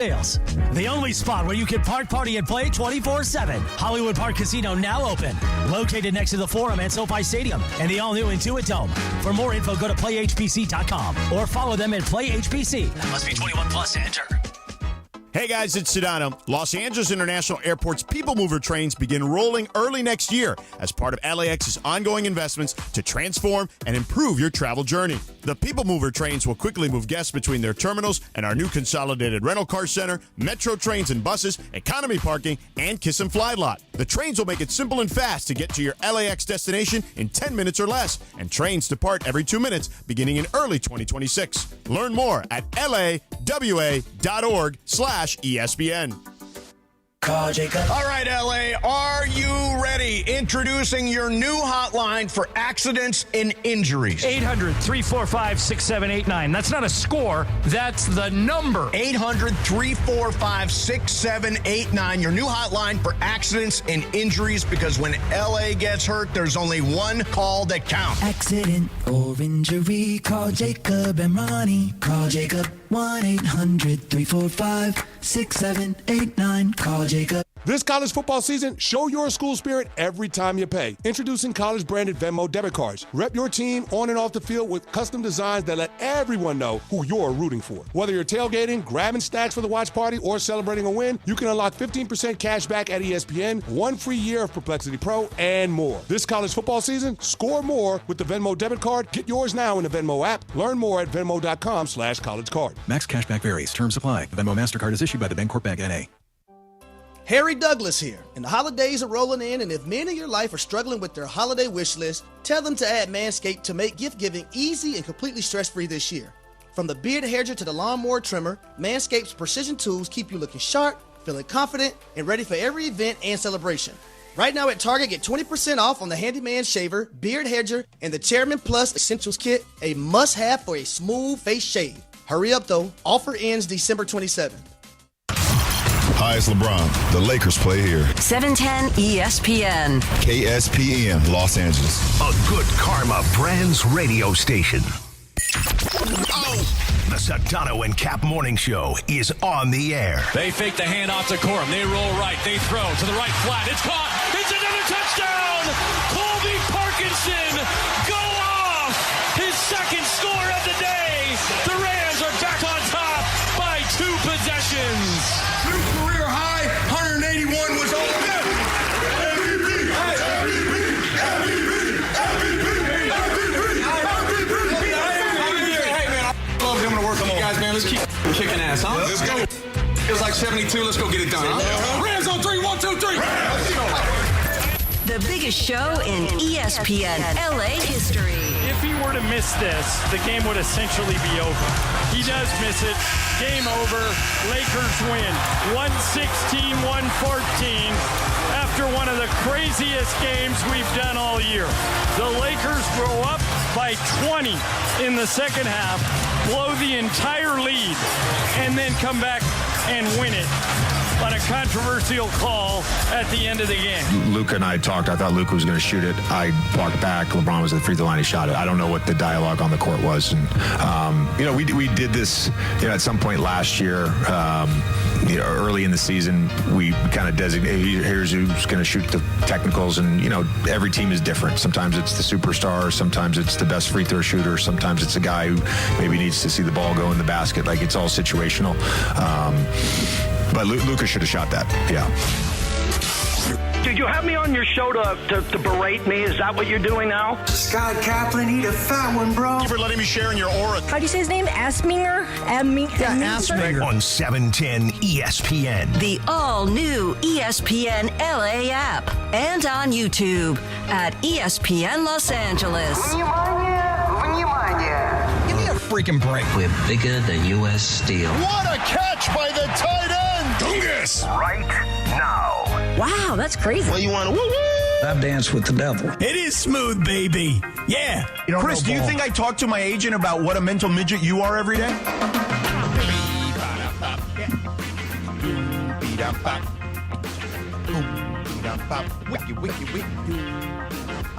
The only spot where you can park, party, and play 24/7. Hollywood Park Casino now open. Located next to the Forum at SoFi Stadium and the all-new Intuit Dome. For more info, go to playhpc.com or follow them at playhpc. Must be 21 plus to enter. Hey guys, it's Sedano. Los Angeles International Airport's People Mover trains begin rolling early next year as part of LAX's ongoing investments to transform and improve your travel journey. The People Mover trains will quickly move guests between their terminals and our new consolidated rental car center, metro trains and buses, economy parking, and Kiss and Fly lot. The trains will make it simple and fast to get to your LAX destination in 10 minutes or less, and trains depart every 2 minutes beginning in early 2026. Learn more at lawa.org/ESPN. Call Jacob. All right, LA, are you ready? Introducing your new hotline for accidents and injuries. 800-345-6789. That's not a score. That's the number. 800-345-6789. Your new hotline for accidents and injuries, because when LA gets hurt, there's only one call that counts. Accident or injury, call Jacob Emrani. Call Jacob 1-800-345-6789. Call Jacob. This college football season, show your school spirit every time you pay. Introducing college-branded Venmo debit cards. Rep your team on and off the field with custom designs that let everyone know who you're rooting for. Whether you're tailgating, grabbing stacks for the watch party, or celebrating a win, you can unlock 15% cash back at ESPN, 1 free year of Perplexity Pro, and more. This college football season, score more with the Venmo debit card. Get yours now in the Venmo app. Learn more at venmo.com/collegecard. Max cashback varies. Terms apply. The Venmo MasterCard is issued by the Bancorp Bank N.A. Harry Douglas here, and the holidays are rolling in, and if men in your life are struggling with their holiday wish list, tell them to add Manscaped to make gift giving easy and completely stress-free this year. From the beard hedger to the lawnmower trimmer, Manscaped's precision tools keep you looking sharp, feeling confident, and ready for every event and celebration. Right now at Target, get 20% off on the Handyman Shaver, Beard Hedger, and the Chairman Plus Essentials Kit, a must-have for a smooth face shave. Hurry up though, offer ends December 27th. Hi, it's LeBron. The Lakers play here. 710 ESPN. KSPN, Los Angeles. A good karma brands radio station. Oh! The Sedano and Kap morning show is on the air. They fake the handoff to Corum. They roll right. They throw to the right flat. It's caught. It's another touchdown. Colby Parkinson go off. His second score of the day. The Rams are back on top by 2 possessions. New career high, 181 was all good. MVP, Hey, man, I love him to work with you guys, man. Let's keep kicking ass, huh? Let's go. Feels like 72. Let's go get it done, huh? Rams on 3, 1, 2, 3. Let's go. The biggest show in ESPN LA history. If he were to miss this, the game would essentially be over. He does miss it. Game over. Lakers win. 116-114 after one of the craziest games we've done all year. The Lakers grow up by 20 in the second half, blow the entire lead, and then come back and win it on a controversial call at the end of the game. Luka and I talked. I thought Luka was going to shoot it. I walked back. LeBron was at the free throw line. He shot it. I don't know what the dialogue on the court was. And, we did this, at some point last year, early in the season, we kind of designated, here's who's going to shoot the technicals. And, every team is different. Sometimes it's the superstar. Sometimes it's the best free throw shooter. Sometimes it's a guy who maybe needs to see the ball go in the basket. Like, it's all situational. But Luka should have shot that, yeah. Did you have me on your show to berate me? Is that what you're doing now? Scott Kaplan, eat a fat one, bro. Thank you for letting me share in your aura. How do you say his name? Asminger? Asminger. On 710 ESPN. The all-new ESPN LA app. And on YouTube at ESPN Los Angeles. Give me a freaking break. We're bigger than U.S. Steel. What a catch by the tight end. Dungus. Right now. Wow, that's crazy. Well, you want to woo-woo? I've danced with the devil. It is smooth, baby. Yeah. Chris, do you think I talk to my agent about what a mental midget you are every day?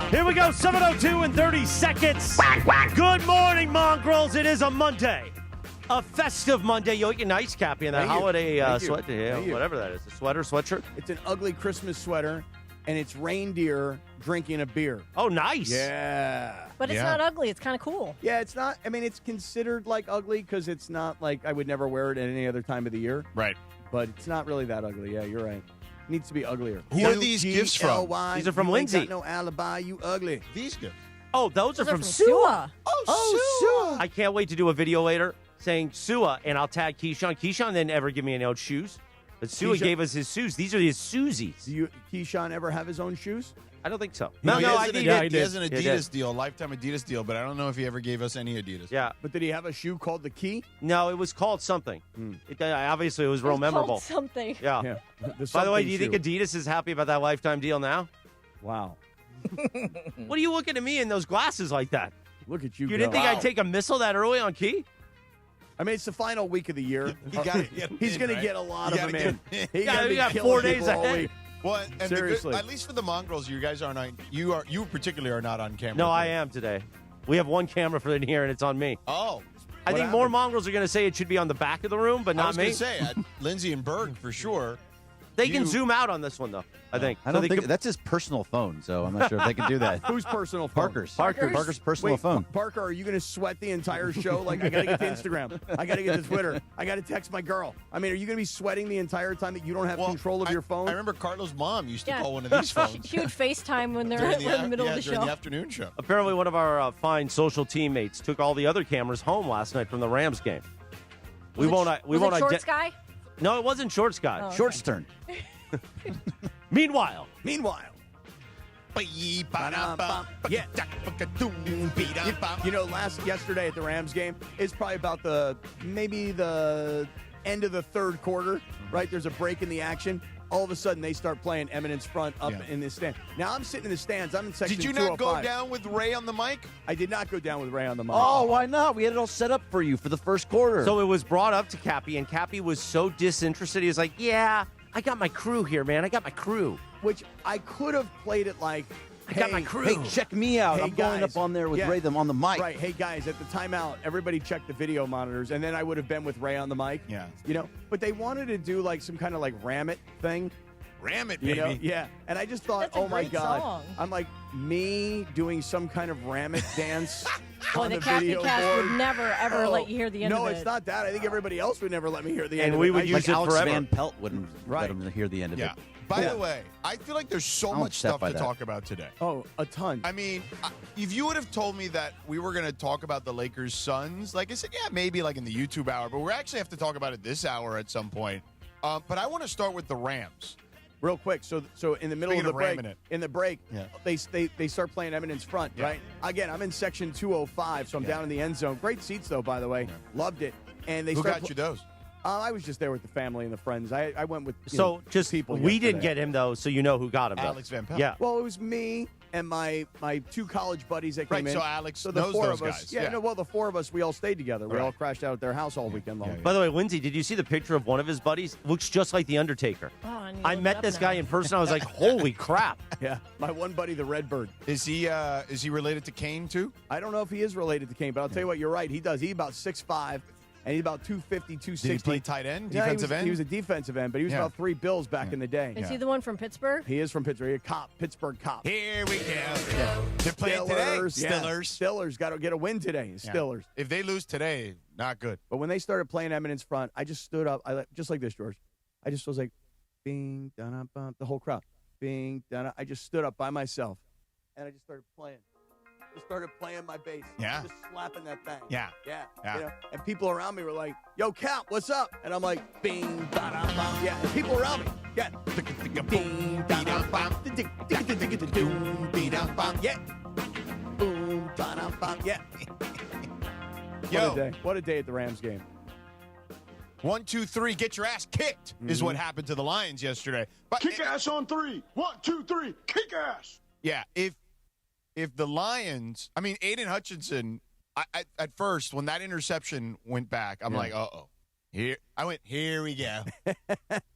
Here we go, 7:02 and 30 seconds. Good morning, mongrels. It is a Monday. A festive Monday. You're looking nice, Cappy, in that holiday sweater. Yeah, whatever that is. A sweater, sweatshirt? It's an ugly Christmas sweater, and it's reindeer drinking a beer. Oh, nice. Yeah. But it's not ugly. It's kind of cool. Yeah, it's not. I mean, it's considered like ugly because it's not like I would never wear it at any other time of the year. Right. But it's not really that ugly. Yeah, you're right. It needs to be uglier. Who are these gifts from? These are from You Lindsay. ain't got no alibi. You ugly. These gifts. Oh, those are from Sua. Oh, I can't wait to do a video later saying Sua, and I'll tag Keyshawn. Keyshawn didn't ever give me any old shoes, but Sua gave us his shoes. These are his Susies. Do Keyshawn ever have his own shoes? I don't think so. He has an He Adidas deal, a lifetime Adidas deal, but I don't know if he ever gave us any Adidas. Yeah. But did he have a shoe called the Key? No, it was called something. Obviously, it was real memorable. Called something. Yeah. The By the way, something do you think shoe. Adidas is happy about that lifetime deal now? Wow. What are you looking at me in those glasses like that? Look at you. You didn't think I'd take a missile that early on Key? I mean, it's the final week of the year. He's going to get a lot of them in. We got 4 days ahead. Well, and Seriously. at least for the mongrels, you guys aren't on. You particularly are not on camera. No, I am today. We have one camera for in here, and it's on me. Oh. I think more mongrels are going to say it should be on the back of the room, but I not was me. going to say, Lindsay and Berg for sure. They can zoom out on this one, though, I think. I don't think that's his personal phone, so I'm not sure if they can do that. Whose personal phone? Parker's personal phone. Parker, are you going to sweat the entire show? Like, I got to get to Instagram. I got to get to Twitter. I got to text my girl. I mean, are you going to be sweating the entire time that you don't have control of your phone? I remember Carlos' mom used to call one of these phones. She would FaceTime when they're in the middle of the show. During the afternoon show. Apparently, one of our fine social teammates took all the other cameras home last night from the Rams game. We won't. Shorts guy? No, it wasn't Shorts guy. Oh, okay. Shorts turn. Meanwhile. Yeah. Yesterday at the Rams game, it's probably about maybe the end of the third quarter, right? There's a break in the action. All of a sudden, they start playing Eminence Front up in the stand. Now, I'm sitting in the stands. I'm in section 205. Did you not go down with Ray on the mic? I did not go down with Ray on the mic. Oh, why not? We had it all set up for you for the first quarter. So it was brought up to Cappy, and Cappy was so disinterested. He was like, yeah, I got my crew here, man. I got my crew. Which I could have played it like, I got my crew. Hey, check me out. Hey, I'm going up on there with Ray them on the mic. Right. Hey, guys, at the timeout, everybody check the video monitors, and then I would have been with Ray on the mic. Yeah. You know, but they wanted to do like some kind of like ram it thing. Ram it, You baby. know? Yeah. And I just thought, That's a oh my great God. song. I'm like, me doing some kind of ram it dance Boy, on the the Cappy video cast board. would never, ever let you hear the end no, of it. it's not that. I think everybody else would never let me hear the end And of it. we would use Like it Alex forever. Van Pelt wouldn't let him hear the end of Yeah. it. By the way, I feel like there's so I'm much upset stuff by to that. talk about today. Oh, a ton. I mean, if you would have told me that we were going to talk about the Lakers' Suns, like I said, yeah, maybe like in the YouTube hour, but we actually have to talk about it this hour at some point. But I want to start with the Rams. Real quick, so in the middle Speaking of the of break, ramming it. in the break, Yeah. they start playing Eminence Front, right? Again, I'm in section 205, so I'm down in the end zone. Great seats though, by the way, loved it. And they Who start got you those? I was just there with the family and the friends. I went with Just people. we didn't yesterday. get him though, so you know who got him. Though. Alex Van Pelt. Yeah. Well, it was me and my two college buddies that came Right, in. so Alex the knows four those of us. guys. Yeah, Yeah. no, well, the four of us, we all stayed together. We Right. all crashed out at their house all weekend long. By the way, Lindsay, did you see the picture of one of his buddies? Looks just like the Undertaker. Oh, I need to I look it met up this now. guy in person. I was like, holy crap. Yeah, my one buddy, the Redbird. Is he related to Kane too? I don't know if he is related to Kane, but I'll tell you what, you're right. He does. He's about 6'5", and he's about 250, 260. Did he play tight end, Yeah, defensive end? He was a defensive end, but he was Yeah. about 3 bills back in the day. Is he the one from Pittsburgh? He is from Pittsburgh. He's a cop, Pittsburgh cop. Here we go. They're playing today. Stillers. Stillers got to get a win today. Yeah. Stillers. If they lose today, not good. But when they started playing Eminence Front, I just stood up. Just like this, George. I just was like, bing, da bum, the whole crowd. Bing, da I just stood up by myself, and I just started playing. Just started playing my bass. Yeah. Just slapping that thing. Yeah. Yeah. Yeah. You know? And people around me were like, yo, Cap, what's up? And I'm like, bing, da-da-bum. Yeah. And people around me, yeah. Bing, da-da-bum. Doom-be-da-bum. Yeah. Boom, da-da-bum. Yeah. Yo. What a day. What a day at the Rams game. 1, 2, 3, get your ass kicked is what happened to the Lions yesterday. But Kick ass on 3. 1, 2, 3. Kick ass. yeah, if the Lions, I mean, Aiden Hutchinson, I at first when that interception went back, I'm like, uh-oh. Here we go.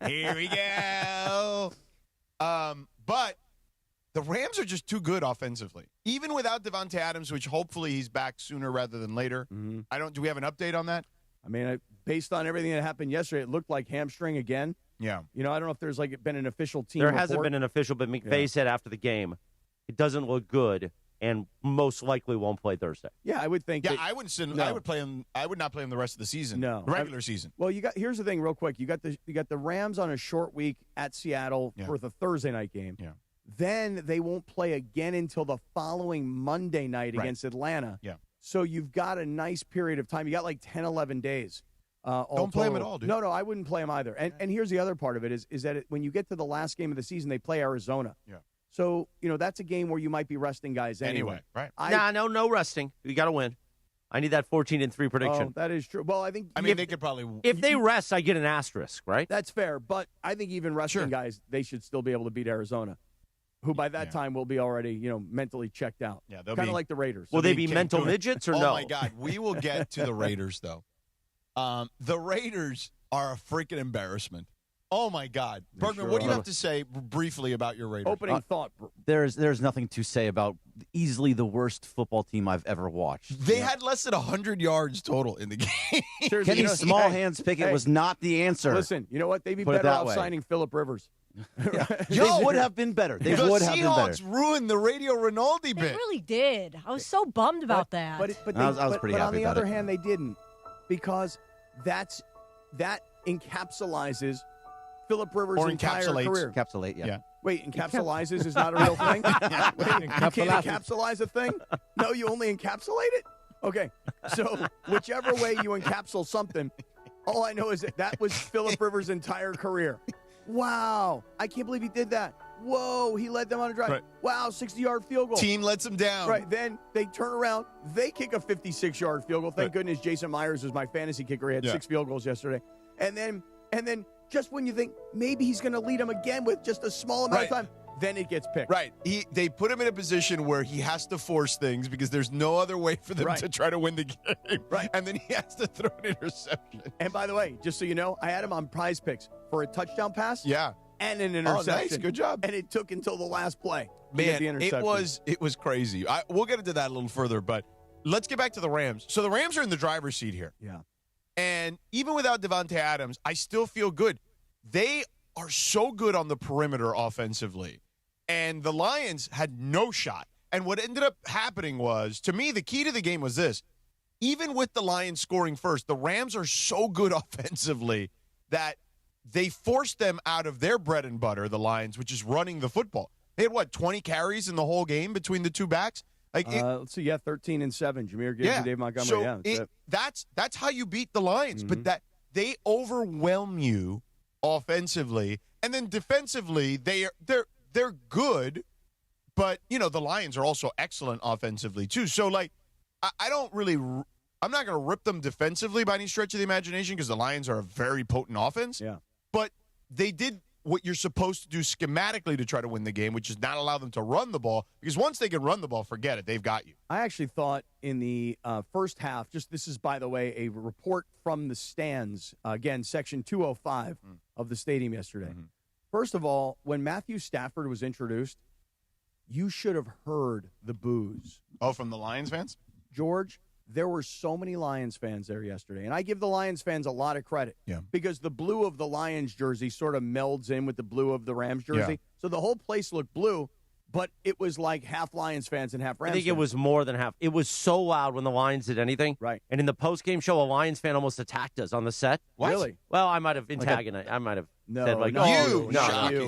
Here we go. But the Rams are just too good offensively. Even without Devontae Adams, which hopefully he's back sooner rather than later. Do we have an update on that? I mean, based on everything that happened yesterday, it looked like hamstring again. Yeah. I don't know if there's been an official team There report. hasn't been an official, but McVay said after the game, it doesn't look good and most likely won't play Thursday. Yeah, I would think. Yeah, that, I wouldn't send. No. I would play him. I would not play him the rest of the season. No, regular season. Well, here's the thing, real quick. You got the Rams on a short week at Seattle for the Thursday night game. Yeah. Then they won't play again until the following Monday night against Atlanta. Yeah. So you've got a nice period of time. You got like 10, 11 days. Don't play him at all, dude. No, I wouldn't play him either. And here's the other part of it is that when you get to the last game of the season, they play Arizona. Yeah. So, that's a game where you might be resting guys anyway. Right. No resting. You got to win. I need that 14-3 prediction. Oh, that is true. Well, I think they could probably. If they rest, I get an asterisk, right? That's fair. But I think even resting guys, they should still be able to beat Arizona, who by that time will be already, mentally checked out. Yeah, kind of like the Raiders. Will they be mental midgets or no? Oh my God, we will get to the Raiders though. The Raiders are a freaking embarrassment. Oh my God, Bergman, what do you have to say briefly about your Raiders? Opening thought. There's nothing to say about easily the worst football team I've ever watched. They had less than 100 yards total in the game. Kenny Small Hands Pickett was not the answer. Listen, you know what? They'd be Put it better that off way. signing Phillip Rivers. They would have been better. They the would have been better. Seahawks ruined the Radio Rinaldi They bit. really did. I was so bummed about that. But I was pretty but on happy the about other it. hand, they didn't, because that encapsulizes Phillip Rivers' Or entire encapsulates. career. Encapsulate, yeah. Wait, encapsulizes is not a real thing? Wait, you can't encapsulize a thing? No, you only encapsulate it? Okay, so whichever way you encapsulate something, all I know is that was Phillip Rivers' entire career. Wow, I can't believe he did that. Whoa, he led them on a drive. Right. Wow, 60-yard field goal. Team lets them down. Right, then they turn around. They kick a 56-yard field goal. Thank goodness Jason Myers is my fantasy kicker. He had 6 field goals yesterday. And then just when you think maybe he's going to lead them again with just a small amount of time, then it gets picked. Right. They put him in a position where he has to force things because there's no other way for them to try to win the game. Right. And then he has to throw an interception. And by the way, just so you know, I had him on Prize Picks for a touchdown pass. Yeah. And an interception. Oh, nice. Good job. And it took until the last play to Man, get the interception. it was crazy. We'll get into that a little further, but let's get back to the Rams. So the Rams are in the driver's seat here. Yeah. And even without Devontae Adams, I still feel good. They are so good on the perimeter offensively. And the Lions had no shot. And what ended up happening was, to me, the key to the game was this. Even with the Lions scoring first, the Rams are so good offensively that they forced them out of their bread and butter, the Lions, which is running the football. They had, 20 carries in the whole game between the two backs? Let's see, 13 and 7. Jameer Gibbs and Dave Montgomery. So that's how you beat the Lions. But that they overwhelm you offensively, and then defensively they're good. But the Lions are also excellent offensively too. So I don't really. I'm not going to rip them defensively by any stretch of the imagination because the Lions are a very potent offense. Yeah. But they did what you're supposed to do schematically to try to win the game, which is not allow them to run the ball, because once they can run the ball, forget it. They've got you. I actually thought in the first half, this is, by the way, a report from the stands, again, section 205 of the stadium yesterday. Mm-hmm. First of all, when Matthew Stafford was introduced, you should have heard the boos. Oh, from the Lions fans? George, there were so many Lions fans there yesterday, and I give the Lions fans a lot of credit. Yeah. Because the blue of the Lions jersey sort of melds in with the blue of the Rams jersey. Yeah. So the whole place looked blue, but it was like half Lions fans and half Rams I think fans. it was more than half. It was so loud when the Lions did anything. Right. And in the post-game show, a Lions fan almost attacked us on the set. What? Really? Well, I might have antagonized. I might have said no,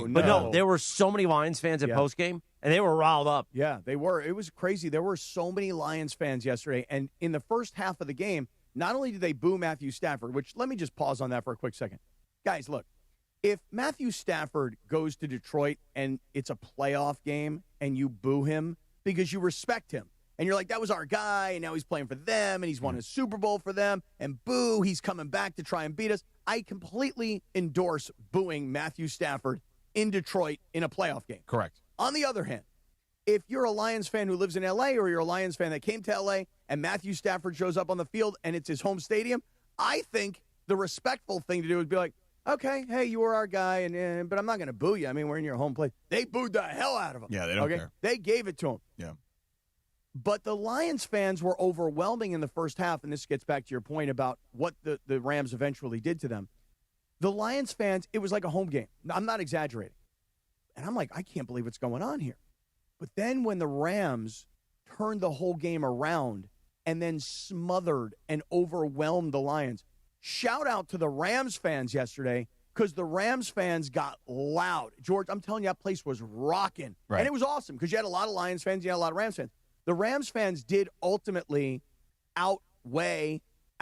But no, there were so many Lions fans at post-game, and they were riled up. Yeah, they were. It was crazy. There were so many Lions fans yesterday. And in the first half of the game, not only did they boo Matthew Stafford, which let me just pause on that for a quick second. Guys, look, if Matthew Stafford goes to Detroit and it's a playoff game and you boo him because you respect him, and you're like, that was our guy, and now he's playing for them, and he's won a Super Bowl for them, and boo, he's coming back to try and beat us. I completely endorse booing Matthew Stafford in Detroit in a playoff game. Correct. On the other hand, if you're a Lions fan who lives in L.A. or you're a Lions fan that came to L.A. and Matthew Stafford shows up on the field and it's his home stadium, I think the respectful thing to do is be like, okay, hey, you were our guy, but I'm not going to boo you. I mean, we're in your home place. They booed the hell out of him. Yeah, they don't care. They gave it to him. Yeah. But the Lions fans were overwhelming in the first half, and this gets back to your point about what the Rams eventually did to them. The Lions fans, it was like a home game. I'm not exaggerating. And I'm like, I can't believe what's going on here. But then when the Rams turned the whole game around and then smothered and overwhelmed the Lions, shout out to the Rams fans yesterday, because the Rams fans got loud. George, I'm telling you, that place was rocking. Right. And it was awesome because you had a lot of Lions fans, you had a lot of Rams fans. The Rams fans did ultimately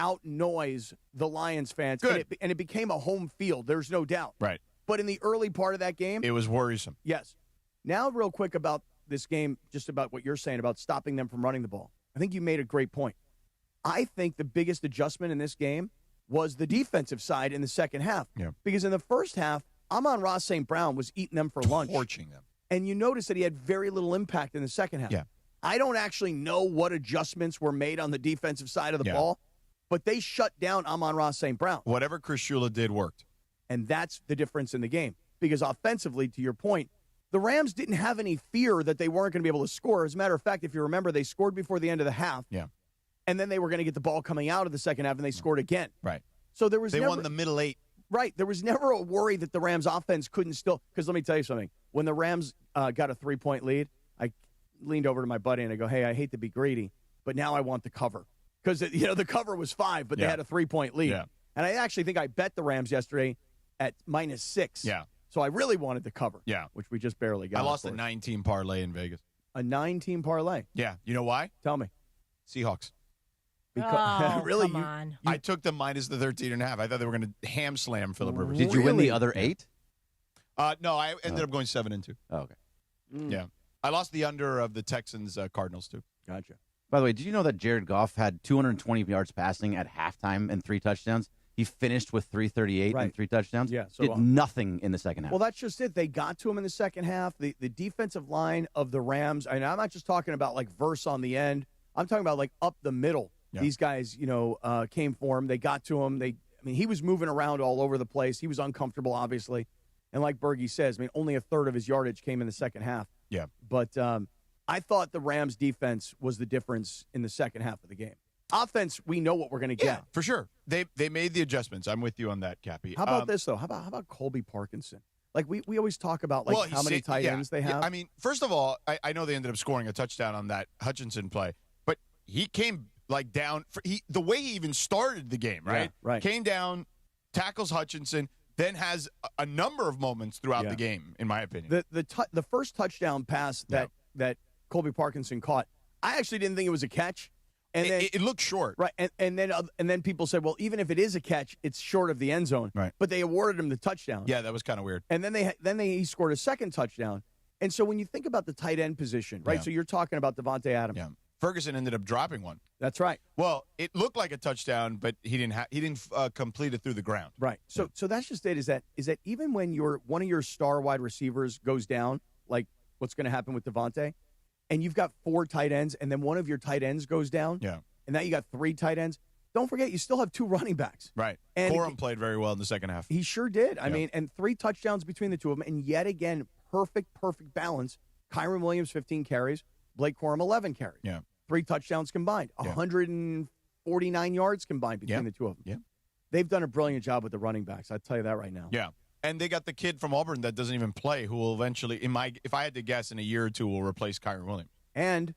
outnoise the Lions fans. Good. And it became a home field. There's no doubt. Right. But in the early part of that game, It was worrisome. yes. Now, real quick about this game, just about what you're saying about stopping them from running the ball. I think you made a great point. I think the biggest adjustment in this game was the defensive side in the second half. Yeah. Because in the first half, Amon-Ra St. Brown was eating them for lunch. Torching them. And you notice that he had very little impact in the second half. Yeah. I don't actually know what adjustments were made on the defensive side of the Yeah. ball, but they shut down Amon-Ra St. Brown. Whatever Chris Shula did worked. And that's the difference in the game. Because offensively, to your point, the Rams didn't have any fear that they weren't going to be able to score. As a matter of fact, if you remember, they scored before the end of the half. Yeah. And then they were going to get the ball coming out of the second half, and they scored again. Right. So there was They never, won the middle 8. Right. There was never a worry that the Rams offense couldn't still. Because let me tell you something. When the Rams got a 3-point lead, I leaned over to my buddy and I go, hey, I hate to be greedy, but now I want the cover. Because, the cover was 5, but they had a 3-point lead. Yeah. And I actually think I bet the Rams yesterday at -6. Yeah. So I really wanted the cover. Yeah. Which we just barely got. I lost a of course. 9-team parlay in Vegas. A 9-team parlay. Yeah. You know why? Tell me. Seahawks. Oh, really? come on. I took them minus the 13.5. I thought they were going to ham slam Phillip Rivers. Did you win Really? the other 8? No, I ended up going 7-2. Oh, okay. Yeah. I lost the under of the Texans Cardinals, too. Gotcha. By the way, did you know that Jared Goff had 220 yards passing at halftime and 3 touchdowns? He finished with 338 Right. and 3 touchdowns. Yeah, so, did nothing in the second half. Well, that's just it. They got to him in the second half. The defensive line of the Rams, and I'm not just talking about like verse on the end. I'm talking about like up the middle. Yeah. These guys, came for him. They got to him. He was moving around all over the place. He was uncomfortable, obviously. And like Bergie says, only a third of his yardage came in the second half. Yeah. But I thought the Rams' defense was the difference in the second half of the game. Offense, we know what we're going to get. Yeah, for sure. They made the adjustments. I'm with you on that, Cappy. How about this, though? How about Colby Parkinson? Like, we always talk about, how many tight ends they have. Yeah, first of all, I know they ended up scoring a touchdown on that Hutchinson play, but he came, down. The way he even started the game, right? Yeah, right. Came down, tackles Hutchinson, then has a number of moments throughout Yeah. the game, in my opinion. The first touchdown pass that Colby Parkinson caught, I actually didn't think it was a catch. And then, it looked short. Right, and then people said, well, even if it is a catch, it's short of the end zone. Right. But they awarded him the touchdown. Yeah, that was kind of weird. And then he scored a second touchdown. And so when you think about the tight end position, right? Yeah. So you're talking about Devontae Adams. Yeah. Ferguson ended up dropping one. That's right. Well, it looked like a touchdown, but he didn't complete it through the ground. Right. So that's just it. Is that even when one of your star wide receivers goes down, like what's going to happen with Devontae, and you've got 4 tight ends, and then one of your tight ends goes down, Yeah. and now you got 3 tight ends. Don't forget, you still have 2 running backs. Right. And Corum played very well in the second half. He sure did. I Yeah. mean, and 3 touchdowns between the two of them, and yet again, perfect balance. Kyron Williams, 15 carries. Blake Corum, 11 carries. Yeah. 3 touchdowns combined. Yeah. 149 yards combined between the two of them. Yeah. They've done a brilliant job with the running backs. I'll tell you that right now. Yeah. And they got the kid from Auburn that doesn't even play, who will eventually, if I had to guess, in a year or two, will replace Kyron Williams. And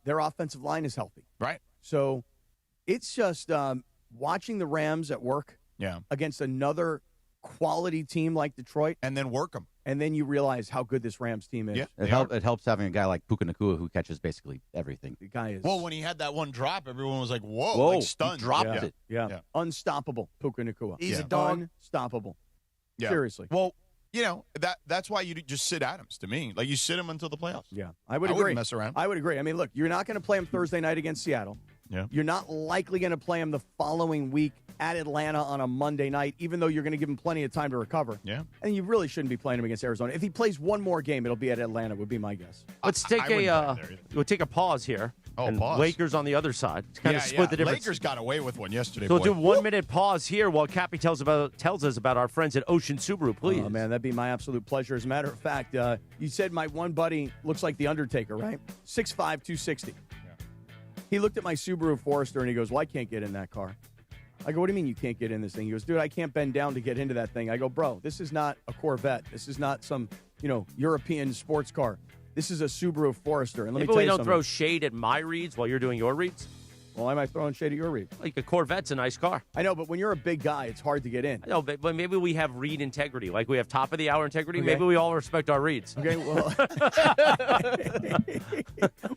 their offensive line is healthy. Right. So it's just watching the Rams at work against another quality team like Detroit. And then work them. And then you realize how good this Rams team is. Yeah, It helps having a guy like Puka Nacua who catches basically everything. The guy is. Well, when he had that one drop, everyone was like, whoa, like stunned. He dropped yeah. it. Yeah. Unstoppable, Puka Nacua. He's a dog. Unstoppable. Yeah. Seriously. Well, that's why you just sit Adams to me. Like, you sit him until the playoffs. Yeah, I would I agree. wouldn't mess around. I would agree. I mean, look, you're not going to play him Thursday night against Seattle. Yeah. You're not likely going to play him the following week at Atlanta on a Monday night, even though you're going to give him plenty of time to recover. Yeah. And you really shouldn't be playing him against Arizona. If he plays one more game, it'll be at Atlanta, would be my guess. Let's take I wouldn't play him there either. we'll take a pause here. Oh, and pause. Lakers on the other side. It's kind of split the difference. Lakers got away with one yesterday. So boy. we'll do 1 minute pause here while Cappy tells us about our friends at Ocean Subaru, please. Oh, man, that'd be my absolute pleasure. As a matter of fact, you said my one buddy looks like The Undertaker, right? 6'5", 260. He looked at my Subaru Forester and he goes, well, I can't get in that car. I go, what do you mean you can't get in this thing? He goes, dude, I can't bend down to get into that thing. I go, bro, this is not a Corvette. This is not some, European sports car. This is a Subaru Forester. And let me tell you something. Throw shade at my reads while you're doing your reads. Well, why am I throwing shade at your read? Like a Corvette's a nice car. I know, but when you're a big guy, it's hard to get in. I know, but maybe we have read integrity. Like we have top of the hour integrity. Okay. Maybe we all respect our reads. Okay, well.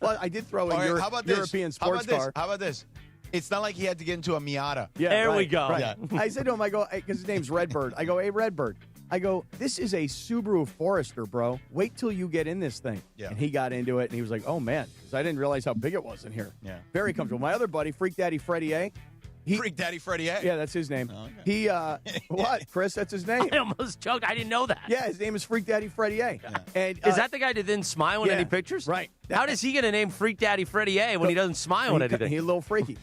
Well, I did throw in European sports car. How about this? It's not like he had to get into a Miata. Yeah, there we go. Right. Yeah. I said to him, I go, because his name's Redbird. I go, hey, Redbird. I go, this is a Subaru Forester, bro. Wait till you get in this thing. Yeah. And he got into it, and he was like, oh, man, because I didn't realize how big it was in here. Yeah. Very comfortable. My other buddy, Freak Daddy Freddie A. Freak Daddy Freddie A? Yeah, that's his name. Oh, okay. He, what, Chris? That's his name. I almost choked. I didn't know that. Yeah, his name is Freak Daddy Freddie A. Yeah. And is that the guy that didn't smile in any pictures? Right. How does he get a name Freak Daddy Freddie A when he doesn't smile in anything? He's a little freaky,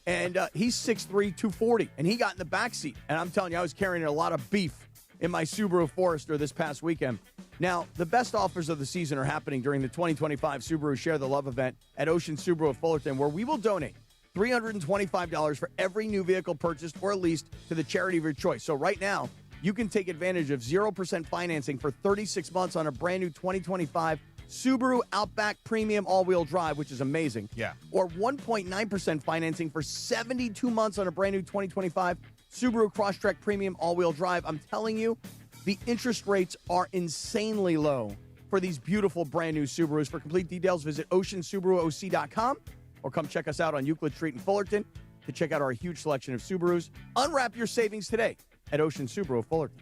And he's 6'3", 240, and he got in the back seat. And I'm telling you, I was carrying a lot of beef in my Subaru Forester this past weekend. Now, the best offers of the season are happening during the 2025 Subaru Share the Love event at Ocean Subaru of Fullerton, where we will donate $325 for every new vehicle purchased or leased to the charity of your choice. So right now, you can take advantage of 0% financing for 36 months on a brand new 2025 Subaru Outback Premium All-Wheel Drive, which is amazing. Yeah. Or 1.9% financing for 72 months on a brand new 2025 Subaru Crosstrek Premium All-Wheel Drive. I'm telling you, the interest rates are insanely low for these beautiful brand new Subarus. For complete details, visit oceansubaruoc.com or come check us out on Euclid Street in Fullerton to check out our huge selection of Subarus. Unwrap your savings today at Ocean Subaru of Fullerton.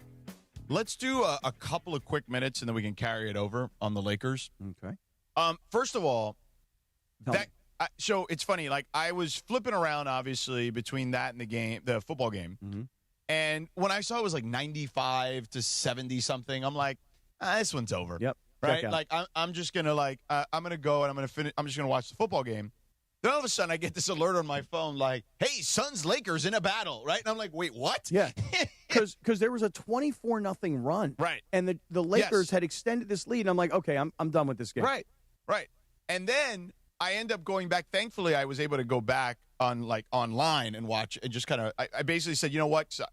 Let's do a couple of quick minutes, and then we can carry it over on the Lakers. Okay. First of all, so it's funny. Like, I was flipping around, obviously, between that and the football game. Mm-hmm. And when I saw it was like 95 to 70 something, I'm like, this one's over. Yep. Right. Like, I'm just gonna I'm gonna go and I'm gonna finish. I'm just gonna watch the football game. Then all of a sudden, I get this alert on my phone, like, "Hey, Suns Lakers in a battle," right? And I'm like, "Wait, what?" Yeah, because there was a 24-0 run, right? And the Lakers had extended this lead. And I'm like, okay, I'm done with this game. Right. And then I end up going back. Thankfully, I was able to go back on online and watch and just kind of. I basically said, you know what? So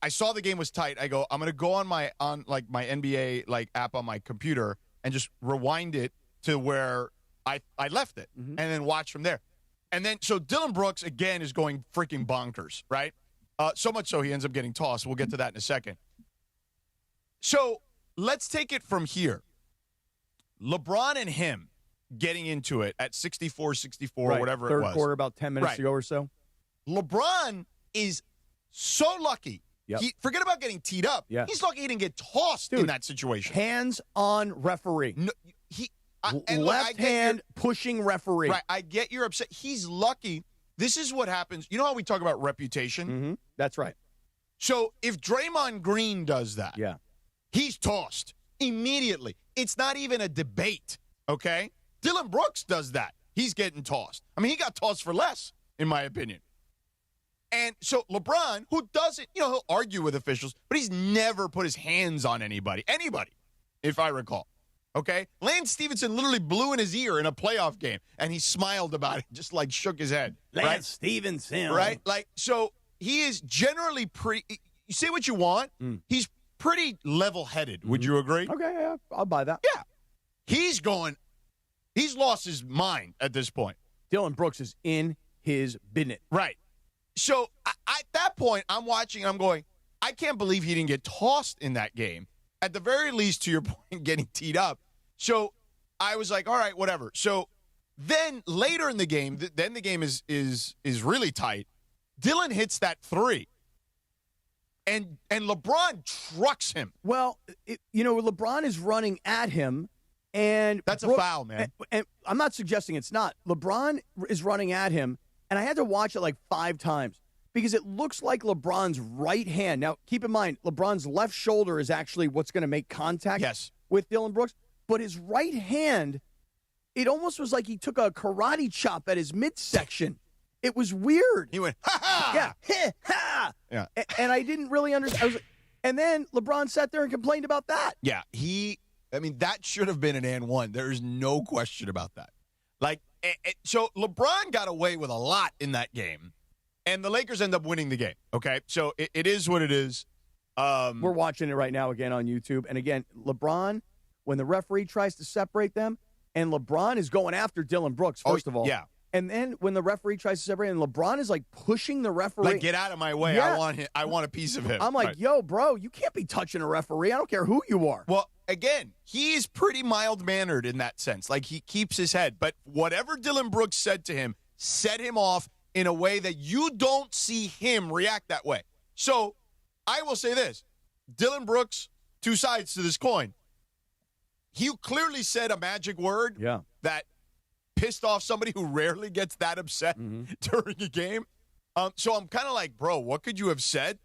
I saw the game was tight. I go, I'm gonna go on my NBA app on my computer and just rewind it to where I left it, and then watch from there. And then, so Dylan Brooks, again, is going freaking bonkers, right? So much so he ends up getting tossed. We'll get to that in a second. So let's take it from here. LeBron and him getting into it at 64-64, right. whatever Third it was. quarter, about 10 minutes ago or so. LeBron is so lucky. Yep. Forget about getting teed up. Yeah. He's lucky he didn't get tossed in that situation. Hands-on referee. No, left hand pushing referee. Right, I get you're upset. He's lucky. This is what happens. You know how we talk about reputation? Mm-hmm. That's right. So if Draymond Green does that, he's tossed immediately. It's not even a debate, okay? Dylan Brooks does that. He's getting tossed. I mean, he got tossed for less, in my opinion. And so LeBron, who doesn't, he'll argue with officials, but he's never put his hands on anybody, if I recall. Okay? Lance Stevenson literally blew in his ear in a playoff game, and he smiled about it, just like shook his head. Lance Stevenson. Right? Like, so he is generally you say what you want, he's pretty level-headed. Would you agree? Okay, yeah, I'll buy that. Yeah. He's lost his mind at this point. Dylan Brooks is in his business. Right. So at that point, I'm watching, and I'm going, I can't believe he didn't get tossed in that game. At the very least, to your point, getting teed up. So I was like, all right, whatever. So then later in the game, then the game is really tight. Dylan hits that three. And LeBron trucks him. Well, LeBron is running at him. And that's a foul, man. And I'm not suggesting it's not. LeBron is running at him, and I had to watch it like 5 times because it looks like LeBron's right hand. Now, keep in mind, LeBron's left shoulder is actually what's going to make contact with Dylan Brooks, but his right hand it almost was like he took a karate chop at his midsection. It was weird. He went, ha ha! Yeah, ha! Yeah. And I didn't really understand. And then LeBron sat there and complained about that. Yeah, that should have been an and one. There's no question about that. So LeBron got away with a lot in that game, and the Lakers end up winning the game, okay? So it is what it is. We're watching it right now again on YouTube. And again, LeBron, when the referee tries to separate them, and LeBron is going after Dylan Brooks, first of all. Yeah. And then when the referee tries to separate, and LeBron is like pushing the referee. Like, get out of my way. Yeah. I want a piece of him. I'm like, Right. yo, bro, you can't be touching a referee. I don't care who you are. Well, again, he's pretty mild-mannered in that sense. Like, he keeps his head. But whatever Dylan Brooks said to him set him off in a way that you don't see him react that way. So I will say this. Dylan Brooks, two sides to this coin. He clearly said a magic word that pissed off somebody who rarely gets that upset during a game. So I'm kind of like, bro, what could you have said?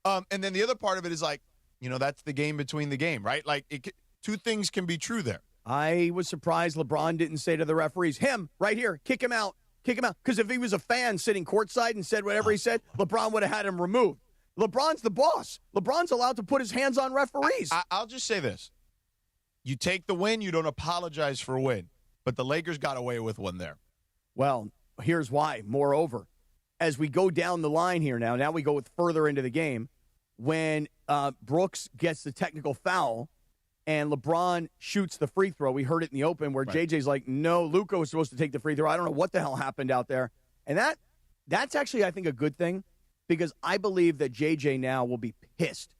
And then the other part of it is like, that's the game between the game, right? Like, two things can be true there. I was surprised LeBron didn't say to the referees, him, right here, kick him out. Kick him out. Because if he was a fan sitting courtside and said whatever he said, LeBron would have had him removed. LeBron's the boss. LeBron's allowed to put his hands on referees. I'll just say this. You take the win, you don't apologize for a win. But the Lakers got away with one there. Well, here's why. Moreover, as we go down the line here now we go further into the game, when Brooks gets the technical foul and LeBron shoots the free throw, we heard it in the open where JJ's like, no, Luka was supposed to take the free throw. I don't know what the hell happened out there. And that's actually, I think, a good thing because I believe that JJ now will be pissed.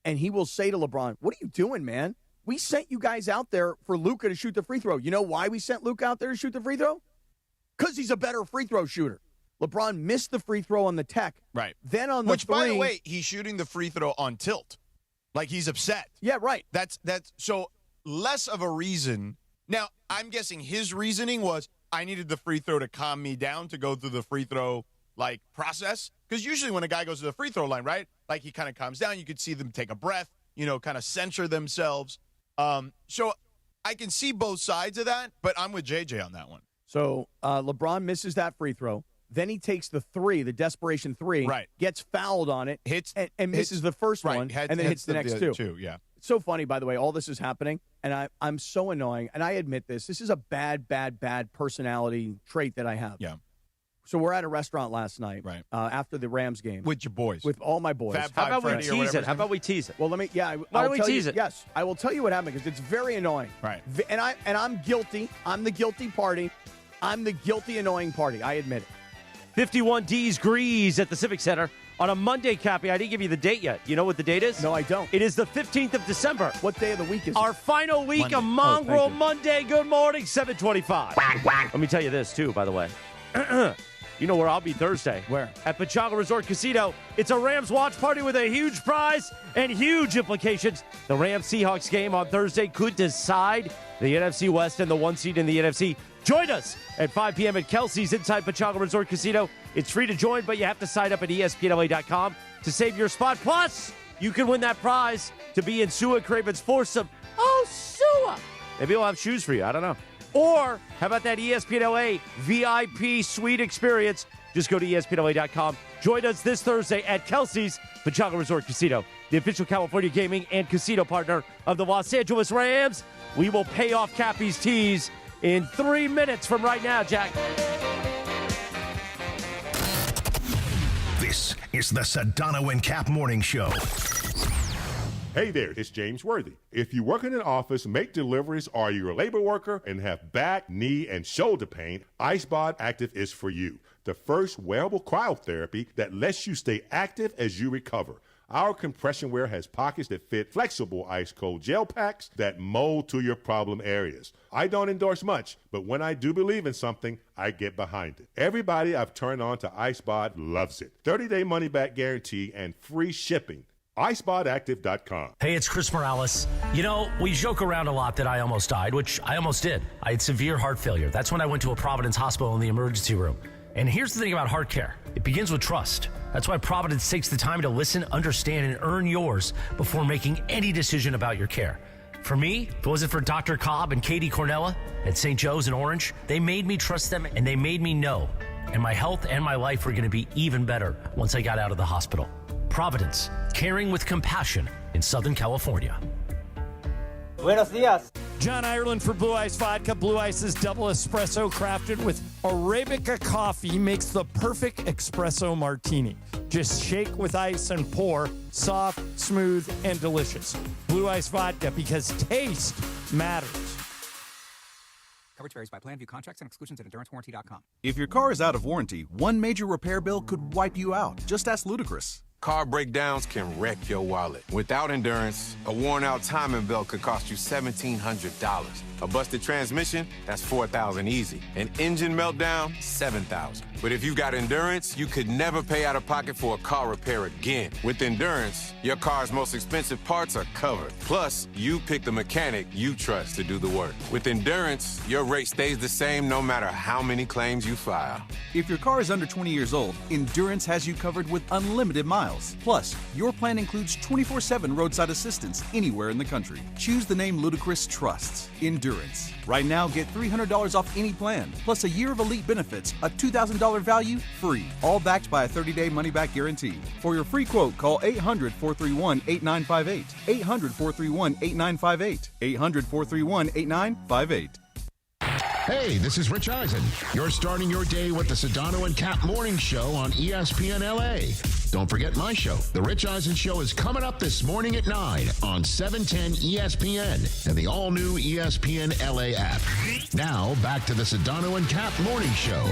And he will say to LeBron, what are you doing, man? We sent you guys out there for Luka to shoot the free throw. You know why we sent Luka out there to shoot the free throw? Because he's a better free throw shooter. LeBron missed the free throw on the tech. Right. Then on the Which, three. by the way, he's shooting the free throw on tilt. Like, he's upset. Yeah, right. That's so less of a reason. Now, I'm guessing his reasoning was, I needed the free throw to calm me down to go through the free throw, process. Because usually when a guy goes to the free throw line, right, he kind of calms down. You could see them take a breath, kind of censor themselves. So I can see both sides of that, but I'm with JJ on that one. So LeBron misses that free throw. Then he takes the three, the desperation three, gets fouled on it, hits and misses the first one, and then hits the next two. Yeah. It's so funny, by the way, all this is happening, and I'm so annoying, and I admit this. This is a bad personality trait that I have. Yeah. So we're at a restaurant last night, after the Rams game. With your boys. With all my boys. How about we tease it? How about we tease it? Well, let me, Why don't we tease it? Yes, I will tell you what happened because it's very annoying. Right. And I'm guilty. I'm the guilty party. I'm the guilty, annoying party. I admit it. 51 degrees at the Civic Center on a Monday, Cappy. I didn't give you the date yet. You know what the date is? No, I don't. It is the 15th of December. What day of the week is Our it? final week Monday. of Mongrel Oh, Monday. Good morning, 7:25. Let me tell you this, too, by the way. You know where I'll be Thursday? Where? At Pechanga Resort Casino. It's a Rams watch party with a huge prize and huge implications. The Rams-Seahawks game on Thursday could decide the NFC West and the one seed in the NFC. Join us at 5 p.m. at Kelsey's inside Pechanga Resort Casino. It's free to join, but you have to sign up at ESPNLA.com to save your spot. Plus, you can win that prize to be in Sua Craven's foursome. Oh, Sua! Maybe we'll have shoes for you. I don't know. Or how about that ESPNLA VIP suite experience? Just go to ESPNLA.com. Join us this Thursday at Kelsey's Pechanga Resort Casino, the official California gaming and casino partner of the Los Angeles Rams. We will pay off Cappy's tease in 3 minutes from right now, Jack. This is the Sedano and Kap Morning Show. Hey there, it's James Worthy. If you work in an office, make deliveries, or you're a labor worker and have back, knee, and shoulder pain, IceBod Active is for you. The first wearable cryotherapy that lets you stay active as you recover. Our compression wear has pockets that fit flexible ice-cold gel packs that mold to your problem areas. I don't endorse much, but when I do believe in something, I get behind it. Everybody I've turned on to IceBod loves it. 30-day money-back guarantee and free shipping. IceBodActive.com. Hey, it's Chris Morales. You know, we joke around a lot that I almost died, which I almost did. I had severe heart failure. That's when I went to a Providence hospital in the emergency room. And here's the thing about heart care. It begins with trust. That's why Providence takes the time to listen, understand, and earn yours before making any decision about your care. For me, if it wasn't for Dr. Cobb and Katie Cornella at St. Joe's in Orange, they made me trust them and they made me know. And my health and my life were going to be even better once I got out of the hospital. Providence, caring with compassion in Southern California. Buenos dias. John Ireland for Blue Ice Vodka. Blue Ice's double espresso crafted with Arabica coffee makes the perfect espresso martini. Just shake with ice and pour. Soft, smooth, and delicious. Blue Ice Vodka, because taste matters. Coverage varies by plan. View contracts and exclusions at endurancewarranty.com. If your car is out of warranty, one major repair bill could wipe you out. Just ask Ludacris. Car breakdowns can wreck your wallet. Without Endurance, a worn-out timing belt could cost you $1,700. A busted transmission, that's $4,000 easy. An engine meltdown, $7,000. But if you got Endurance, you could never pay out of pocket for a car repair again. With Endurance, your car's most expensive parts are covered. Plus, you pick the mechanic you trust to do the work. With Endurance, your rate stays the same no matter how many claims you file. If your car is under 20 years old, Endurance has you covered with unlimited miles. Plus, your plan includes 24/7 roadside assistance anywhere in the country. Choose the name Ludacris trusts, Endurance. Right now, get $300 off any plan, plus a year of elite benefits, a $2,000 value, free. All backed by a 30-day money-back guarantee. For your free quote, call 800-431-8958. 800-431-8958. 800-431-8958. Hey, this is Rich Eisen. You're starting your day with the Sedano and Kap Morning Show on ESPN LA. Don't forget my show. The Rich Eisen Show is coming up this morning at 9 on 710 ESPN and the all-new ESPN LA app. Now, back to the Sedano and Kap Morning Show.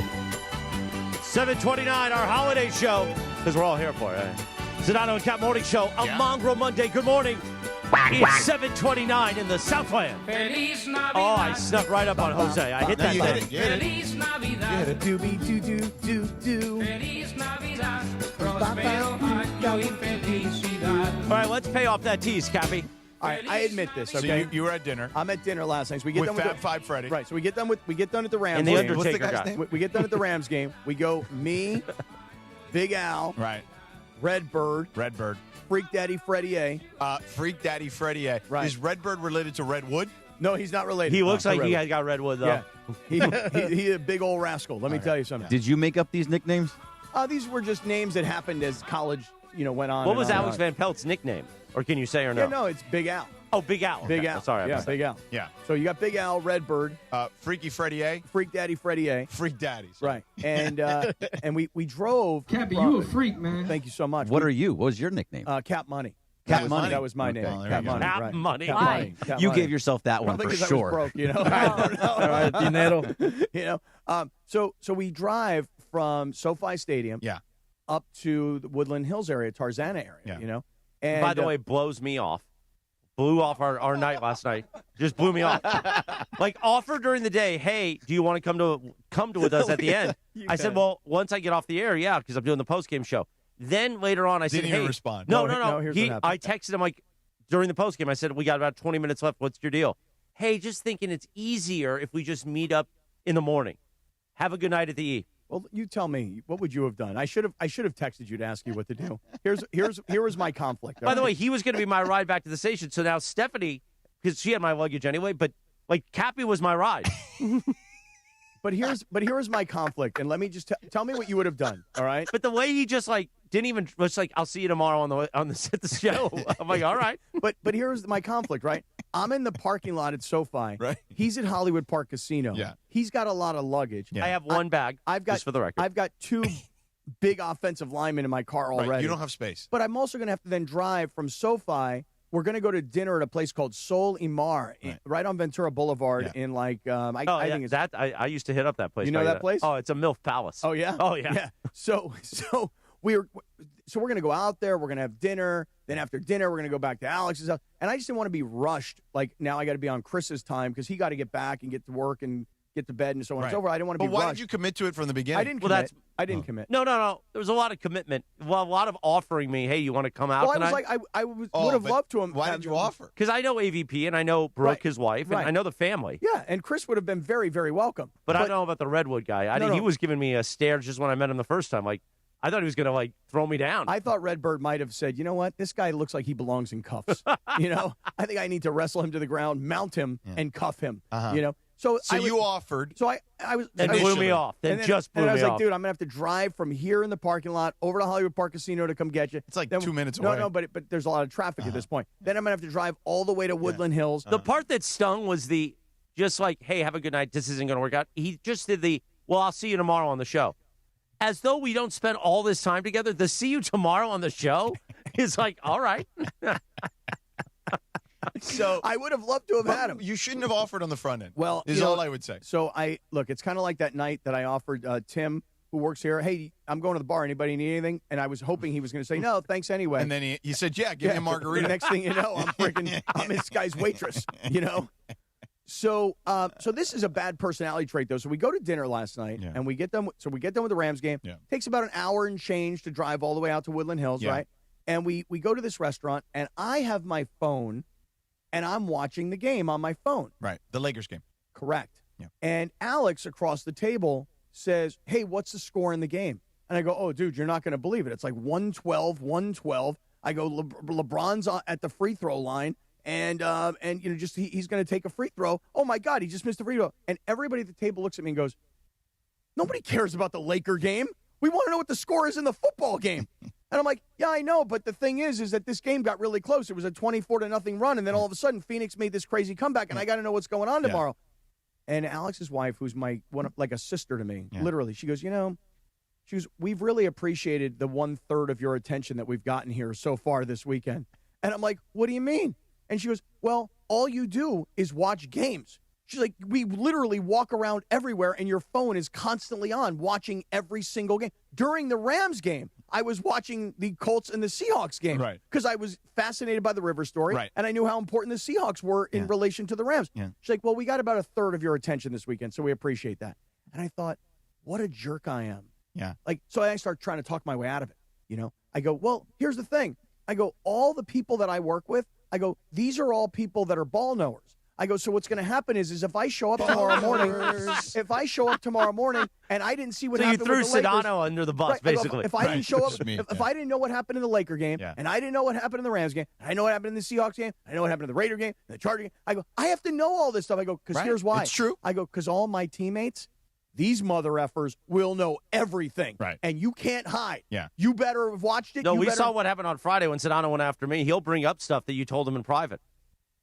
7:29, our holiday show, because we're all here for it. Sedano and Kap Morning Show, a Mongrel Monday. Good morning. It's 7:29 in the Southland. Oh, I snuck right up on Jose. I hit that thing. You hit it. Do-be-do-do-do-do. All right, let's pay off that tease, Cappy. All right, I admit this, okay? So you were at dinner. I'm at dinner last night. So we get with done with Fab Five Freddy. Right, so we get done at the Rams and the game. Undertaker What's the guy's name? We get done at the Rams game. We go, me, Big Al, right, Redbird, Freak Daddy Freddie A. Freak Daddy Freddie A. Right. Is Redbird related to Redwood? No, he's not related. He looks like he has got Redwood, though. Yeah. He's a big old rascal. Let me tell you something. Did you make up these nicknames? These were just names that happened as college, went on. What was on Alex Van Pelt's nickname? Or can you say or no? Yeah, no, it's Big Al. Oh, Big Al. Big Okay. Al. Sorry, yeah, Big Al. Yeah. So you got Big Al, Redbird, Freaky Freddie A, Freak Daddy Freddie A, Freak Daddy. Right. And and we drove. Cappy, you a freak, man. Thank you so much. What are you? What was your nickname? Cap Money. Cap Money. That was my name. Cap Money. Cap Money. Cap Why? Money. Cap You Money. gave yourself that one Probably for 'cause I was sure. broke, I don't know. So we drive from SoFi Stadium up to the Woodland Hills area, Tarzana area, And by the way, blows me off. Blew off our night last night. Just blew me off. Like, offer during the day, hey, do you want to come to with us at the end? I said, well, once I get off the air, yeah, because I'm doing the post-game show. Then later on, I said, Didn't hey. even respond. No. Here's what happened. I texted him, like, during the post-game. I said, we got about 20 minutes left. What's your deal? Hey, just thinking it's easier if we just meet up in the morning. Have a good night at the E. Well, you tell me, what would you have done? I should have texted you to ask you what to do. Here was my conflict. By the way, he was going to be my ride back to the station. So now Stephanie, because she had my luggage anyway, but like Cappy was my ride. But here's my conflict, and let me just tell me what you would have done. All right. But the way he just didn't even was like, I'll see you tomorrow on the show. I'm like, all right. But here's my conflict, right? I'm in the parking lot at SoFi. Right. He's at Hollywood Park Casino. Yeah. He's got a lot of luggage. Yeah. I have one bag. Just for the record. I've got two big offensive linemen in my car already. Right. You don't have space. But I'm also going to have to then drive from SoFi. We're going to go to dinner at a place called Sol Imar, right on Ventura Boulevard. In I think it's that. I used to hit up that place. You know that place? Oh, it's a MILF Palace. Oh yeah. Oh yeah. So we're going to go out there. We're going to have dinner. Then after dinner, we're going to go back to Alex's house. And I just didn't want to be rushed. Like now, I got to be on Chris's time because he got to get back and get to work and get to bed and so on and so forth. I didn't want to be rushed. But why did you commit to it from the beginning? I didn't commit. I didn't commit. No. There was a lot of commitment. Well, a lot of offering me, hey, you want to come out tonight? I was like, I would have loved to him. Why did you offer? Because I know AVP and I know Brooke, his wife, and I know the family. Yeah, and Chris would have been very, very welcome. But I don't know about the Redwood guy. He was giving me a stare just when I met him the first time. Like, I thought he was going to, like, throw me down. I thought Redbird might have said, you know what? This guy looks like he belongs in cuffs. I think I need to wrestle him to the ground, mount him, and cuff him, So you offered. So I was. Then blew me off. Then just blew me off. And I was like, dude, I'm going to have to drive from here in the parking lot over to Hollywood Park Casino to come get you. It's like 2 minutes away. No, but there's a lot of traffic at this point. Then I'm going to have to drive all the way to Woodland Hills. The part that stung was just like, hey, have a good night. This isn't going to work out. He just did well, I'll see you tomorrow on the show. As though we don't spend all this time together. The see you tomorrow on the show is like, all right. So I would have loved to have had him. You shouldn't have offered on the front end. Well, is all I would say. So it's kind of like that night that I offered Tim, who works here, hey, I'm going to the bar. Anybody need anything? And I was hoping he was going to say, no, thanks anyway. And then he said, yeah, give me a margarita. The next thing you know, I'm this guy's waitress, So this is a bad personality trait, though. So we go to dinner last night, and we get done. So we get done with the Rams game. Yeah. Takes about an hour and change to drive all the way out to Woodland Hills, right? And we go to this restaurant, and I have my phone, and I'm watching the game on my phone. Right, the Lakers game. Correct. Yeah. And Alex across the table says, hey, what's the score in the game? And I go, oh, dude, you're not going to believe it. It's like 112. I go, LeBron's at the free throw line. And he's going to take a free throw. Oh, my God, he just missed a free throw. And everybody at the table looks at me and goes, nobody cares about the Laker game. We want to know what the score is in the football game. And I'm like, yeah, I know. But the thing is that this game got really close. It was a 24-0 run. And then all of a sudden, Phoenix made this crazy comeback. And I got to know what's going on tomorrow. And Alex's wife, who's like a sister to me, literally, she goes, we've really appreciated the 1/3 of your attention that we've gotten here so far this weekend. And I'm like, what do you mean? And she goes, well, all you do is watch games. She's like, we literally walk around everywhere, and your phone is constantly on, watching every single game. During the Rams game, I was watching the Colts and the Seahawks game. Right. Because I was fascinated by the River story, right. And I knew how important the Seahawks were in relation to the Rams. Yeah. She's like, well, we got about 1/3 of your attention this weekend, so we appreciate that. And I thought, what a jerk I am. Yeah. So I start trying to talk my way out of it. I go, well, here's the thing. I go, all the people that I work with, I go, these are all people that are ball knowers. I go, so what's going to happen is if I show up tomorrow morning, and I didn't see what happened with the Lakers. So you threw Sedano under the bus, basically. If I didn't show up, if I didn't know what happened in the Laker game, and I didn't know what happened in the Rams game, and I know what happened in the Seahawks game, I know what happened in the Raider game, the Charger game, I go, I have to know all this stuff. I go, because here's why. It's true. I go, because all my teammates, these mother effers will know everything. Right. And you can't hide. Yeah. You better have watched it. No, we saw what happened on Friday when Sedano went after me. He'll bring up stuff that you told him in private.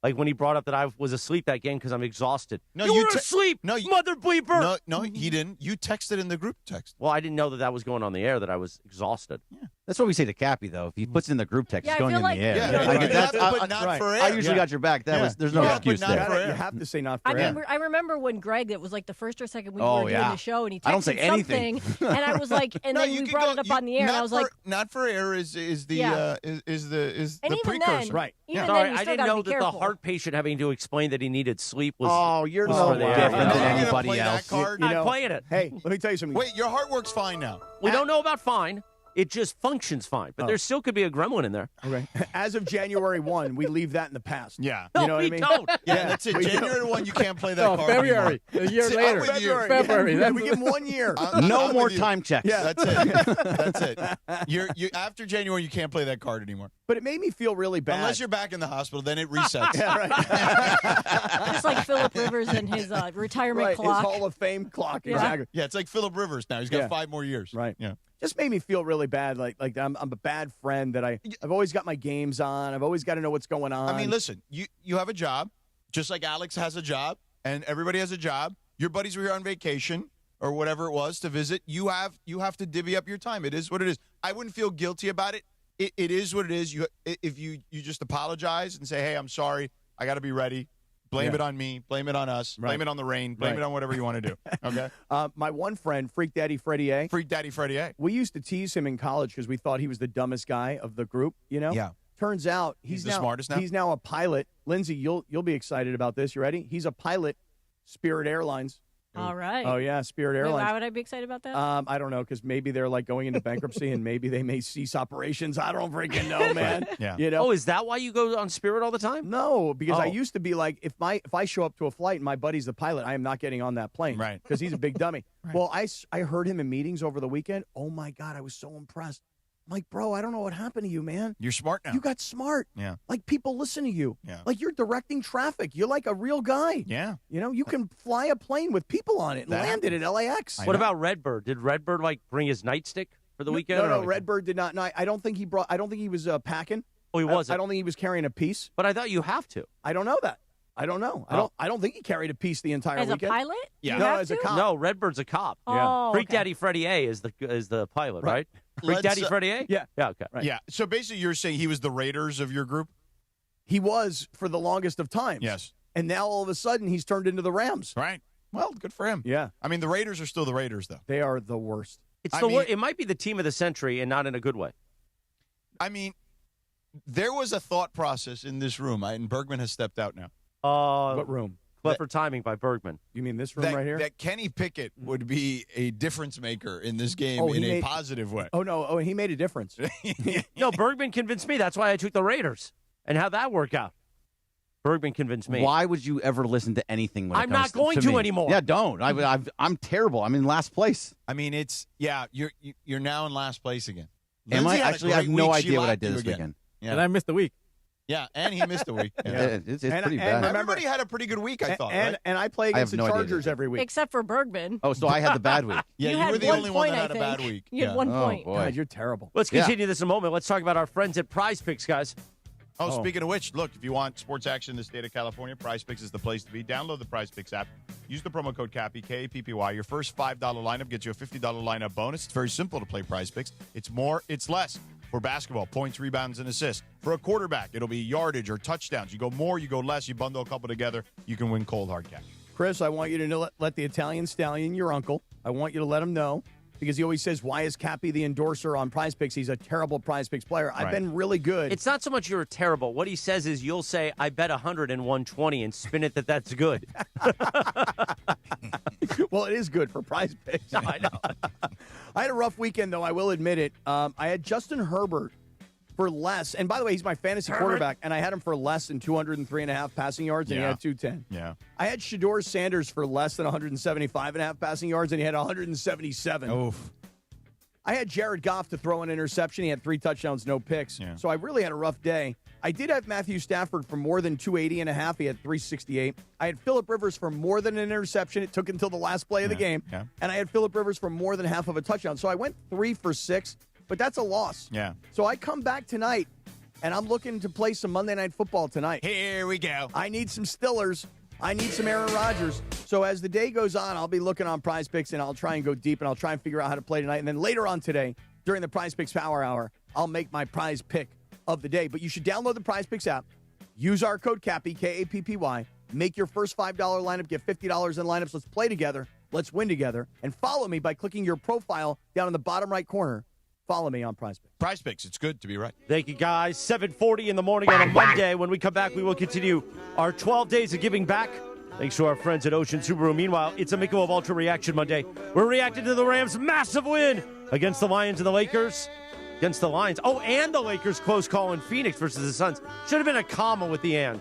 Like when he brought up that I was asleep that game because I'm exhausted. No, you were asleep, mother bleeper. No, he didn't. You texted in the group text. Well, I didn't know that was going on the air, that I was exhausted. Yeah. That's what we say to Cappy, though. If he puts it in the group text, it's going in like, the air. Yeah, but not for air. I usually got your back. There's no excuse there. You have to say not for air. I remember when Greg, it was like the first or second week we were doing the show, and he texted I don't say anything. something, and I was like, and then we brought it up on the air, and I was like, not for air is the Then, precursor. Right. Sorry, I didn't know that the heart patient having to explain that he needed sleep was. Oh, you're no different than anybody else. I'm not playing it. Hey, let me tell you something. Wait, your heart works fine now. We don't know about fine. It just functions fine, but there still could be a gremlin in there. Okay. As of January 1, we leave that in the past. Yeah. No, what we I mean? don't. Yeah, that's it. January 1, you can't play that card February. anymore. A year later. February. Yeah, we give him 1 year. No more time checks. Yeah, that's it. That's it. You after January, you can't play that card anymore. But it made me feel really bad. Unless you're back in the hospital, then it resets. Yeah, right. Just like Phillip Rivers and his retirement clock. His Hall of Fame clock. Yeah. Exactly. Yeah, it's like Phillip Rivers now. He's got 5 more years. Right. Yeah. Just made me feel really bad. Like I'm a bad friend that I've always got my games on. I've always got to know what's going on. I mean, listen, you have a job, just like Alex has a job, and everybody has a job. Your buddies were here on vacation or whatever it was to visit. You have to divvy up your time. It is what it is. I wouldn't feel guilty about it. It is what it is. If you just apologize and say, hey, I'm sorry, I got to be ready. Blame it on me. Blame it on us. Blame it on the rain. Blame it on whatever you want to do. Okay? My one friend, Freak Daddy Freddie A. Freak Daddy Freddie A. We used to tease him in college because we thought he was the dumbest guy of the group, Yeah. Turns out he's the smartest now? He's now a pilot. Lindsay, you'll be excited about this. You ready? He's a pilot, Spirit Airlines. All right. Oh, yeah, Spirit Wait, Airlines. why would I be excited about that? I don't know, because maybe they're like going into bankruptcy and maybe they may cease operations. I don't freaking know, man. Yeah. You know? Oh, is that why you go on Spirit all the time? No, because I Oh. used to be like, if I show up to a flight and my buddy's the pilot, I am not getting on that plane. Right. Because he's a big dummy. Well, I heard him in meetings over the weekend. Oh, my God, I was so impressed. I'm like, bro, I don't know what happened to you, man. You're smart now. You got smart. Yeah. Like, people listen to you. Yeah. Like, you're directing traffic. You're like a real guy. Yeah. You know, you can fly a plane with people on it and land it at LAX. What about Redbird? Did Redbird like bring his nightstick for the weekend? No, or like- Redbird did not. No, I don't think he was packing. Oh, he wasn't. I don't think he was carrying a piece. But I thought you have to. I don't know that. I don't know. I don't think he carried a piece the entire As weekend. a pilot? Yeah. You No, have as a to? cop. No, Redbird's a cop. Oh, Freak okay. Daddy Freddie A is the pilot, right? Freak Let's, Daddy Freddie A? Yeah. Yeah, okay. Right. Yeah. So basically, you're saying he was the Raiders of your group? He was for the longest of times. Yes. And now all of a sudden he's turned into the Rams. Right. Well, good for him. Yeah. I mean, the Raiders are still the Raiders, though. They are the worst. It might be the team of the century and not in a good way. I mean, there was a thought process in this room, and Bergman has stepped out now. What room? Clever timing by Bergman. You mean this room right here? That Kenny Pickett would be a difference maker in this game Oh, in he a made- positive way. Oh, no. Oh, he made a difference. No, Bergman convinced me. That's why I took the Raiders. And how'd that work out? Bergman convinced me. Why would you ever listen to anything when it I'm comes not going to me? anymore. Yeah, don't. I'm terrible. I'm in last place. I mean, you're now in last place again. Am Lindsay I? had a Actually, I have great no week. She idea what I lapped did you this again. weekend. Yeah. And I missed a week. Yeah, and he missed a week. Yeah. It's pretty bad. remember- Everybody had a pretty good week, I thought. And, right? and I play I against have the no idea. Chargers every week. Except for Bergman. Oh, so I had the bad week. Yeah, you you had were the one only point, one that I had a think. bad week. You had 1 point. boy. God, you're terrible. Let's continue this in a moment. Let's talk about our friends at Prize Picks, guys. Oh, speaking of which, look, if you want sports action in the state of California, Prize Picks is the place to be. Download the Prize Picks app. Use the promo code CAPPY, K-A-P-P-Y. Your first $5 lineup gets you a $50 lineup bonus. It's very simple to play Prize Picks. It's more, it's less. For basketball, points, rebounds, and assists. For a quarterback, it'll be yardage or touchdowns. You go more, you go less. You bundle a couple together, you can win cold hard cash. Chris, I want you to let the Italian stallion, your uncle, I want you to let him know, because he always says, why is Cappy the endorser on Prize Picks? He's a terrible Prize Picks player. I've been really good. It's not so much you're terrible. What he says is you'll say, I bet 100 and 120 and spin it that's good. Well, it is good for Prize Picks. I know. I had a rough weekend, though. I will admit it. I had Justin Herbert for less. And by the way, he's my fantasy quarterback, and I had him for less than 203.5 passing yards, and he had 210. Yeah. I had Shedeur Sanders for less than 175.5 passing yards, and he had 177. Oof. I had Jared Goff to throw an interception. He had 3 touchdowns, no picks. Yeah. So I really had a rough day. I did have Matthew Stafford for more than 280.5. He had 368. I had Phillip Rivers for more than an interception. It took until the last play of the game. Yeah. And I had Phillip Rivers for more than half of a touchdown. So I went 3 for 6, but that's a loss. Yeah. So I come back tonight, and I'm looking to play some Monday Night Football tonight. Here we go. I need some Stillers. I need some Aaron Rodgers. So as the day goes on, I'll be looking on Prize Picks, and I'll try and go deep, and I'll try and figure out how to play tonight. And then later on today, during the Prize Picks Power Hour, I'll make my prize pick of the day. But you should download the Prize Picks app. Use our code CAPPY, K-A-P-P-Y. Make your first $5 lineup. Get $50 in lineups. Let's play together. Let's win together. And follow me by clicking your profile down in the bottom right corner. Follow me on Prize Picks. Prize Picks. It's good to be right. Thank you, guys. 7:40 in the morning on a Monday. When we come back, we will continue our 12 days of giving back. Thanks to our friends at Ocean Subaru. Meanwhile, it's a Michelob Ultra Reaction Monday. We're reacting to the Rams' massive win against the Lions and the Lakers. Against the Lions. Oh, and the Lakers' close call in Phoenix versus the Suns. Should have been a comma with the and,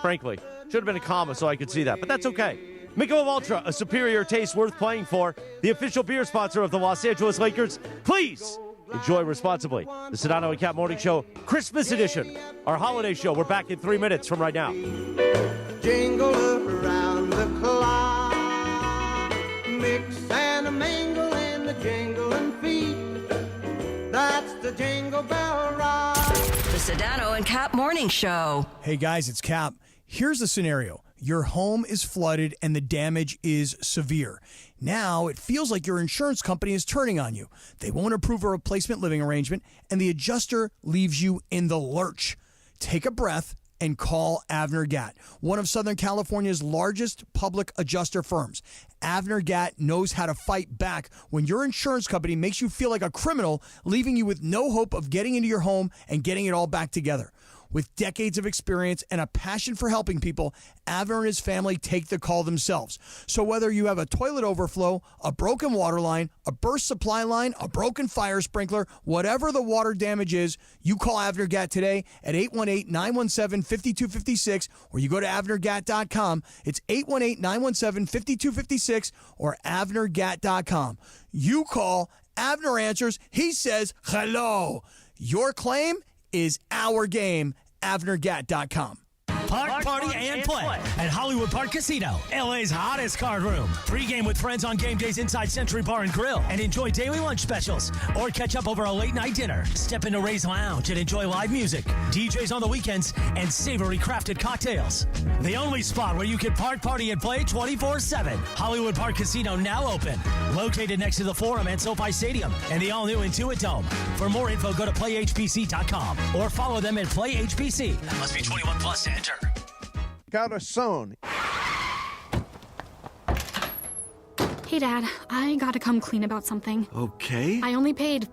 frankly. Should have been a comma so I could see that, but that's okay. Michelob Ultra, a superior taste worth playing for. The official beer sponsor of the Los Angeles Lakers. Please enjoy responsibly. The Sedano and Kap Morning Show, Christmas edition. Our holiday show. We're back in 3 minutes from right now. Jingle around the clock, mix and a mingle in the jingling feet. That's the Jingle Bell Rock. The Sedano and Kap Morning Show. Hey guys, it's Cap. Here's the scenario. Your home is flooded and the damage is severe. Now it feels like your insurance company is turning on you. They won't approve a replacement living arrangement and the adjuster leaves you in the lurch. Take a breath and call Avner Gatt, one of Southern California's largest public adjuster firms. Avner Gatt knows how to fight back when your insurance company makes you feel like a criminal, leaving you with no hope of getting into your home and getting it all back together. With decades of experience and a passion for helping people, Avner and his family take the call themselves. So whether you have a toilet overflow, a broken water line, a burst supply line, a broken fire sprinkler, whatever the water damage is, you call Avner Gat today at 818-917-5256, or you go to avnergat.com. It's 818-917-5256 or avnergat.com. You call, Avner answers, he says hello. Your claim is our game. avnergat.com. Park, party, and play at Hollywood Park Casino, LA's hottest card room. Pre-game with friends on game days inside Century Bar and Grill, and enjoy daily lunch specials. Or catch up over a late-night dinner. Step into Ray's Lounge and enjoy live music, DJs on the weekends, and savory crafted cocktails. The only spot where you can park, party, and play 24/7. Hollywood Park Casino now open. Located next to the Forum at SoFi Stadium and the all-new Intuit Dome. For more info, go to playhpc.com or follow them at playhpc. Must be 21 plus to enter. Got a son. Hey, Dad, I gotta come clean about something. Okay. I only paid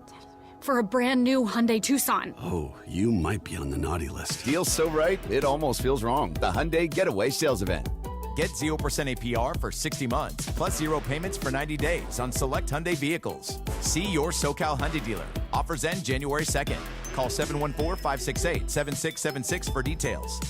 for a brand new Hyundai Tucson. Oh, you might be on the naughty list. Feels so right, it almost feels wrong. The Hyundai Getaway Sales Event. Get 0% APR for 60 months, plus 0 payments for 90 days on select Hyundai vehicles. See your SoCal Hyundai dealer. Offers end January 2nd. Call 714-568-7676 for details.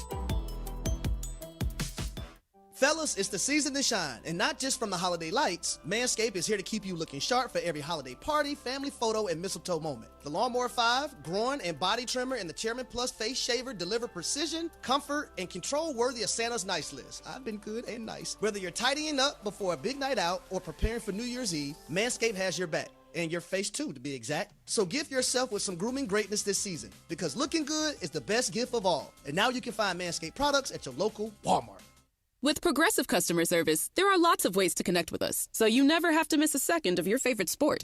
Fellas, it's the season to shine, and not just from the holiday lights. Manscape is here to keep you looking sharp for every holiday party, family photo, and mistletoe moment. The Lawnmower 5, groin and body trimmer, and the Chairman Plus face shaver deliver precision, comfort, and control worthy of Santa's nice list. I've been good and nice. Whether you're tidying up before a big night out or preparing for New Year's Eve, Manscaped has your back. And your face too, to be exact. So gift yourself with some grooming greatness this season, because looking good is the best gift of all. And now you can find Manscaped products at your local Walmart. With Progressive customer service, there are lots of ways to connect with us, so you never have to miss a second of your favorite sport.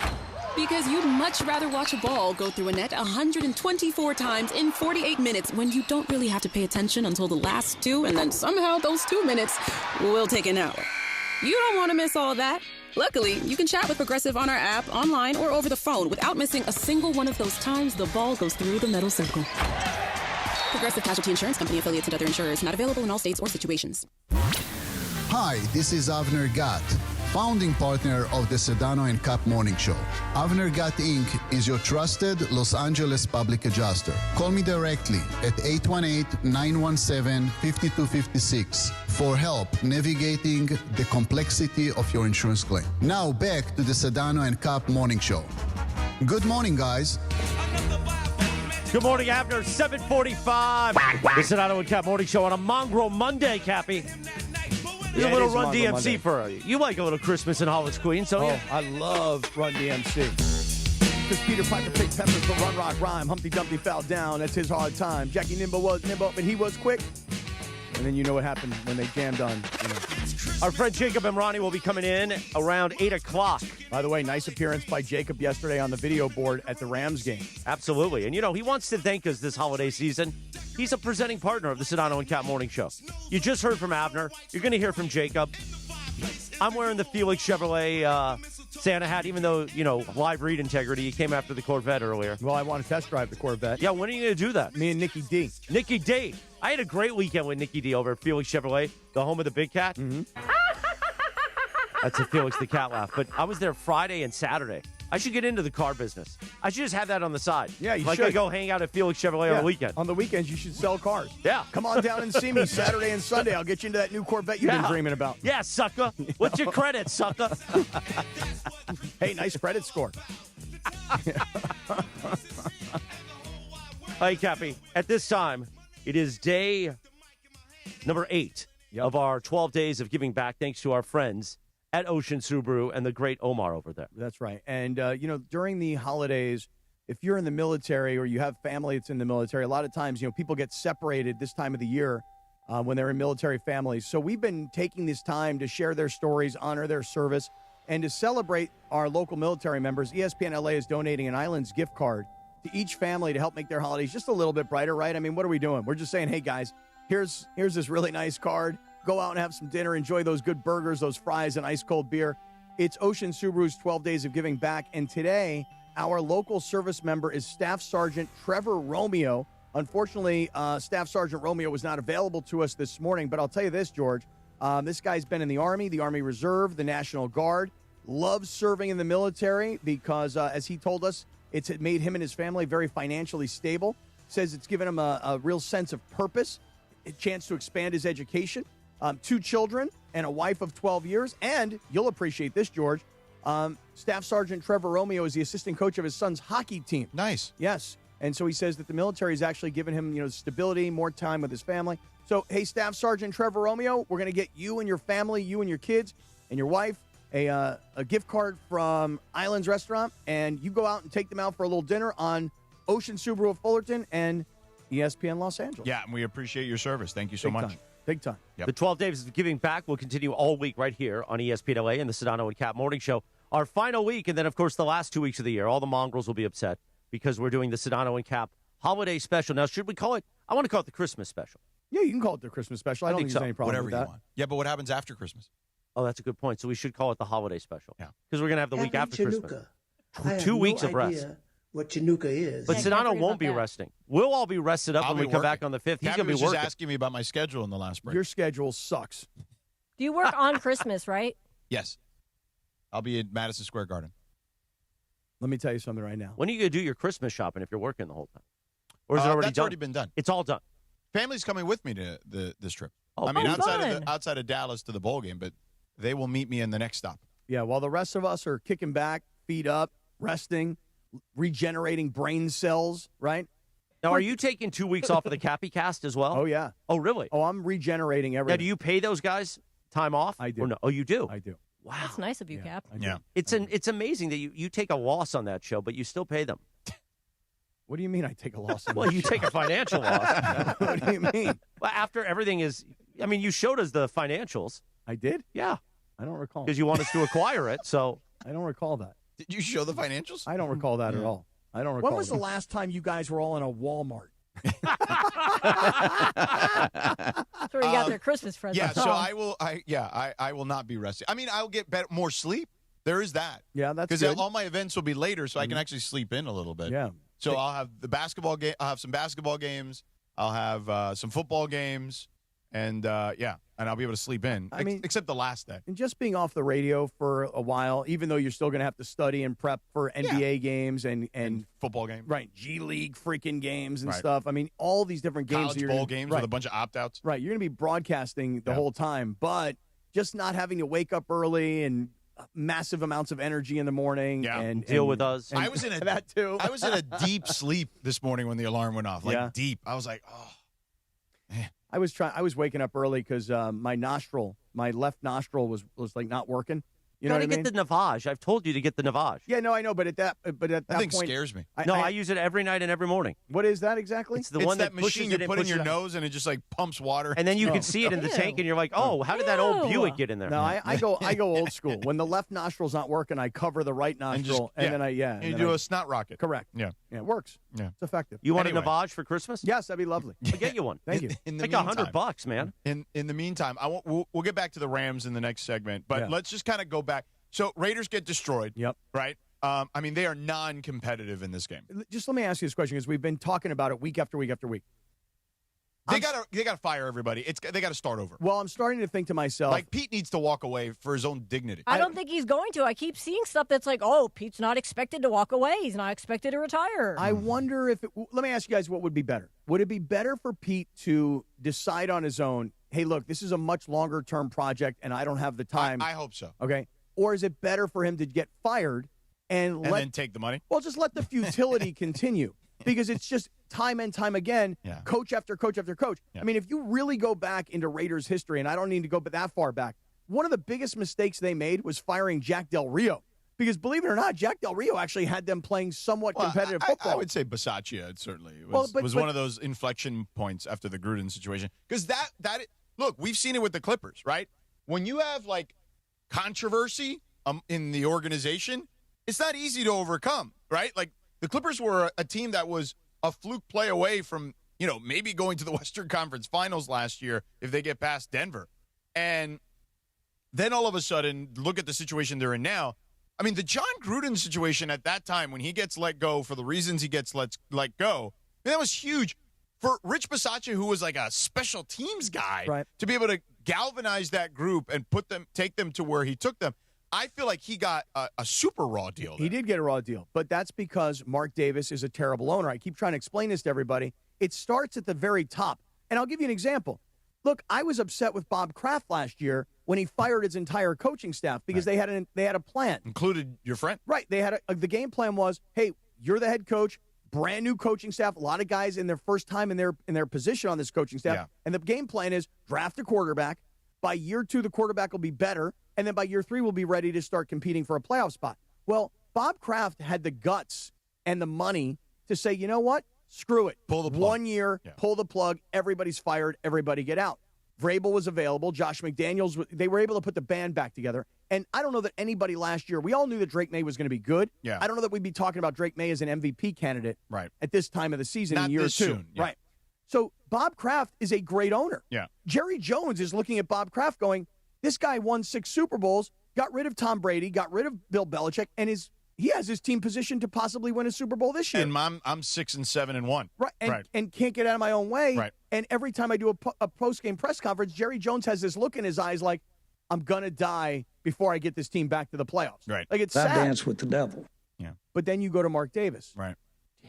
Because you'd much rather watch a ball go through a net 124 times in 48 minutes when you don't really have to pay attention until the last two, and then somehow those 2 minutes will take an hour. You don't want to miss all that. Luckily, you can chat with Progressive on our app, online, or over the phone without missing a single one of those times the ball goes through the metal circle. Progressive Casualty Insurance Company, affiliates, and other insurers. Not available in all states or situations. Hi, this is Avner Gat, founding partner of the Sedano and Kap Morning Show. Avner Gat Inc. is your trusted Los Angeles public adjuster. Call me directly at 818-917-5256 for help navigating the complexity of your insurance claim. Now back to the Sedano and Kap Morning Show. Good morning, guys. Good morning, after 7:45. The Sedano and Kap Morning Show on a Mongrel Monday, Cappy. Here's a little Run DMC Monday for you. You like a little Christmas in Hollis, Queens, don't you? I love Run DMC. Because Peter Piper picked peppers for Run Rock Rhyme. Humpty Dumpty fell down. That's his hard time. Jackie Nimble was nimble, but he was quick. And then you know what happened when they jammed on. Our friend Jacob Emrani will be coming in around 8 o'clock. By the way, nice appearance by Jacob yesterday on the video board at the Rams game. Absolutely. And, you know, he wants to thank us this holiday season. He's a presenting partner of the Sedano and Kap Morning Show. You just heard from Avner. You're going to hear from Jacob. I'm wearing the Felix Chevrolet Santa hat, even though, you know, live read integrity. He came after the Corvette earlier. Well, I want to test drive the Corvette. Yeah, when are you going to do that? Me and Nikki D. Nikki D. I had a great weekend with Nikki D over at Felix Chevrolet, the home of the big cat. Mm-hmm. That's a Felix the cat laugh. But I was there Friday and Saturday. I should get into the car business. I should just have that on the side. Yeah, you like should. I go hang out at Felix Chevrolet on the weekend. On the weekends, you should sell cars. Yeah. Come on down and see me Saturday and Sunday. I'll get you into that new Corvette you've been dreaming about. Yeah, sucker. What's your credit, sucker? Hey, nice credit score. Hey, Cappy. At this time, it is day number 8 of our 12 days of giving back, thanks to our friends at Ocean Subaru and the great Omar over there. That's right. And, you know, during the holidays, if you're in the military or you have family that's in the military, a lot of times, you know, people get separated this time of the year when they're in military families. So we've been taking this time to share their stories, honor their service, and to celebrate our local military members. ESPN LA is donating an Islands gift card to each family to help make their holidays just a little bit brighter, right? I mean, what are we doing? We're just saying, hey, guys, here's this really nice card. Go out and have some dinner, enjoy those good burgers, those fries, and ice-cold beer. It's Ocean Subaru's 12 Days of Giving Back, and today, our local service member is Staff Sergeant Trevor Romeo Unfortunately, Staff Sergeant Romeo was not available to us this morning, but I'll tell you this, George. This guy's been in the Army Reserve, the National Guard, loves serving in the military because, as he told us, it's made him and his family very financially stable. Says it's given him a real sense of purpose, a chance to expand his education. 2 children and a wife of 12 years. And you'll appreciate this, George. Staff Sergeant Trevor Romeo is the assistant coach of his son's hockey team. Nice. Yes. And so he says that the military has actually given him, stability, more time with his family. So, hey, Staff Sergeant Trevor Romeo, we're going to get you and your family, you and your kids and your wife, a gift card from Islands Restaurant, and you go out and take them out for a little dinner on Ocean Subaru of Fullerton and ESPN Los Angeles. Yeah, and we appreciate your service. Thank you so much. Big time. Yep. The 12 days of giving back will continue all week right here on ESPN LA and the Sedano and Kap Morning Show. Our final week, and then, of course, the last 2 weeks of the year. All the mongrels will be upset because we're doing the Sedano and Kap holiday special. Now, should we call it? I want to call it the Christmas special. Yeah, you can call it the Christmas special. I don't think there's any problem Whatever with that. you want. Yeah, but what happens after Christmas? Oh, that's a good point. So we should call it the holiday special. Yeah. Because we're going to have the week after Christmas. I have 2 weeks no of rest. idea what Chinooka is. But Sedano won't be resting. We'll all be rested up I'll when be we come working. back on the 5th. He's Kathy going to be was working. just asking me about my schedule in the last break. Your schedule sucks. Do you work on Christmas, right? Yes. I'll be at Madison Square Garden. Let me tell you something right now. When are you going to do your Christmas shopping if you're working the whole time? Or is it already that's done? already been done. It's all done. Family's coming with me to this trip. Oh, I mean, fun. outside of Dallas to the bowl game, but they will meet me in the next stop. Yeah, while the rest of us are kicking back, feet up, resting, regenerating brain cells, right? Now, are you taking 2 weeks off of the Cappy Cast as well? Oh, yeah. Oh, really? Oh, I'm regenerating everything. Now, do you pay those guys time off? I do. Or no? Oh, you do? I do. Wow. That's nice of you, Cap. Yeah. It's amazing that you take a loss on that show, but you still pay them. What do you mean I take a loss on Well, you take a financial loss. What do you mean? Well, after everything is, I mean, you showed us the financials. I did? Yeah. I don't recall. Because you want us to acquire it, so. I don't recall that. Did you show the financials? I don't recall that at all. I don't recall. When was the last time you guys were all in a Walmart? That's where you got their Christmas presents. Yeah, so I will not be resting. I mean, I'll get more sleep. There is that. Yeah, that's because good. all my events will be later, so I can actually sleep in a little bit. Yeah. So I'll have the basketball game. I'll have some basketball games. I'll have some football games, and and I'll be able to sleep in. I mean, except the last day. And just being off the radio for a while, even though you're still going to have to study and prep for NBA games and football games, right? G League freaking games and Right. stuff. I mean, all these different games. College bowl games with a bunch of opt-outs. Right, you're going to be broadcasting the whole time, but just not having to wake up early and massive amounts of energy in the morning and deal with us. I was in a that too. I was in a deep sleep this morning when the alarm went off. Like Yeah. deep. I was like, oh. I was waking up early because my left nostril was like not working. You know what I mean? Get the Navage. I've told you to get the Navage. Yeah, no, I know, but at that That thing point, scares me. I use it every night and every morning. What is that exactly? It's the one that pushes machine it you and put in pushes your it out. nose and it just like pumps water. And then you can see it in the tank, and you're like, oh, how did that old Buick get in there? No, I go old school. When the left nostril's not working, I cover the right nostril, and then and you do a snot rocket. Correct. Yeah. Yeah, it works. Yeah. It's effective. You want Anyway. a Navage for Christmas? Yes, that'd be lovely. I'll get you one. Thank you. In the Like meantime, $100, man. In the meantime, we'll get back to the Rams in the next segment, but let's just kind of go back. So Raiders get destroyed. Yep. Right. I mean, they are non-competitive in this game. Just let me ask you this question because we've been talking about it week after week after week. They gotta fire everybody. They gotta start over. Well, I'm starting to think to myself, Like Pete needs to walk away for his own dignity. I don't think he's going to. I keep seeing stuff that's like, oh, Pete's not expected to walk away. He's not expected to retire. I wonder if let me ask you guys what would be better. Would it be better for Pete to decide on his own, hey, look, this is a much longer term project and I don't have the time? I hope so. Okay. Or is it better for him to get fired and then take the money? Well, just let the futility continue because it's just time and time again, coach after coach after coach. Yeah. I mean, if you really go back into Raiders history, and I don't need to go that far back, one of the biggest mistakes they made was firing Jack Del Rio. Because believe it or not, Jack Del Rio actually had them playing somewhat competitive football. I would say Bisaccia certainly was one of those inflection points after the Gruden situation. Because look, we've seen it with the Clippers, right? When you have like controversy in the organization, it's not easy to overcome, right? Like the Clippers were a team that was a fluke play away from, maybe going to the Western Conference Finals last year if they get past Denver. And then all of a sudden, look at the situation they're in now. I mean, the John Gruden situation at that time when he gets let go for the reasons he gets let go, that was huge. for Rich Bisaccia, who was like a special teams guy, Right. to be able to galvanize that group and take them to where he took them, I feel like he got a super raw deal. He did get a raw deal, but that's because Mark Davis is a terrible owner. I keep trying to explain this to everybody. It starts at the very top. And I'll give you an example. Look, I was upset with Bob Kraft last year when he fired his entire coaching staff because they had a plan. Included your friend. Right. They had the game plan was, hey, you're the head coach, brand new coaching staff, a lot of guys in their first time in their position on this coaching staff. Yeah. And the game plan is draft a quarterback. By year 2, the quarterback will be better. And then by year 3, we'll be ready to start competing for a playoff spot. Well, Bob Kraft had the guts and the money to say, you know what? Screw it. Pull the plug. 1 year, pull the plug. Everybody's fired. Everybody get out. Vrabel was available. Josh McDaniels, they were able to put the band back together. And I don't know that anybody last year, we all knew that Drake May was going to be good. Yeah. I don't know that we'd be talking about Drake May as an MVP candidate at this time of the season Not in year this 2. soon, yeah. Right. So Bob Kraft is a great owner. Yeah. Jerry Jones is looking at Bob Kraft going, this guy won 6 Super Bowls, got rid of Tom Brady, got rid of Bill Belichick, and he has his team positioned to possibly win a Super Bowl this year. And I'm 6-7-1. Right. And can't get out of my own way. Right. And every time I do a post-game press conference, Jerry Jones has this look in his eyes like, I'm going to die before I get this team back to the playoffs. Right. Like, it's That sad. dance with the devil. Yeah. But then you go to Mark Davis. Right.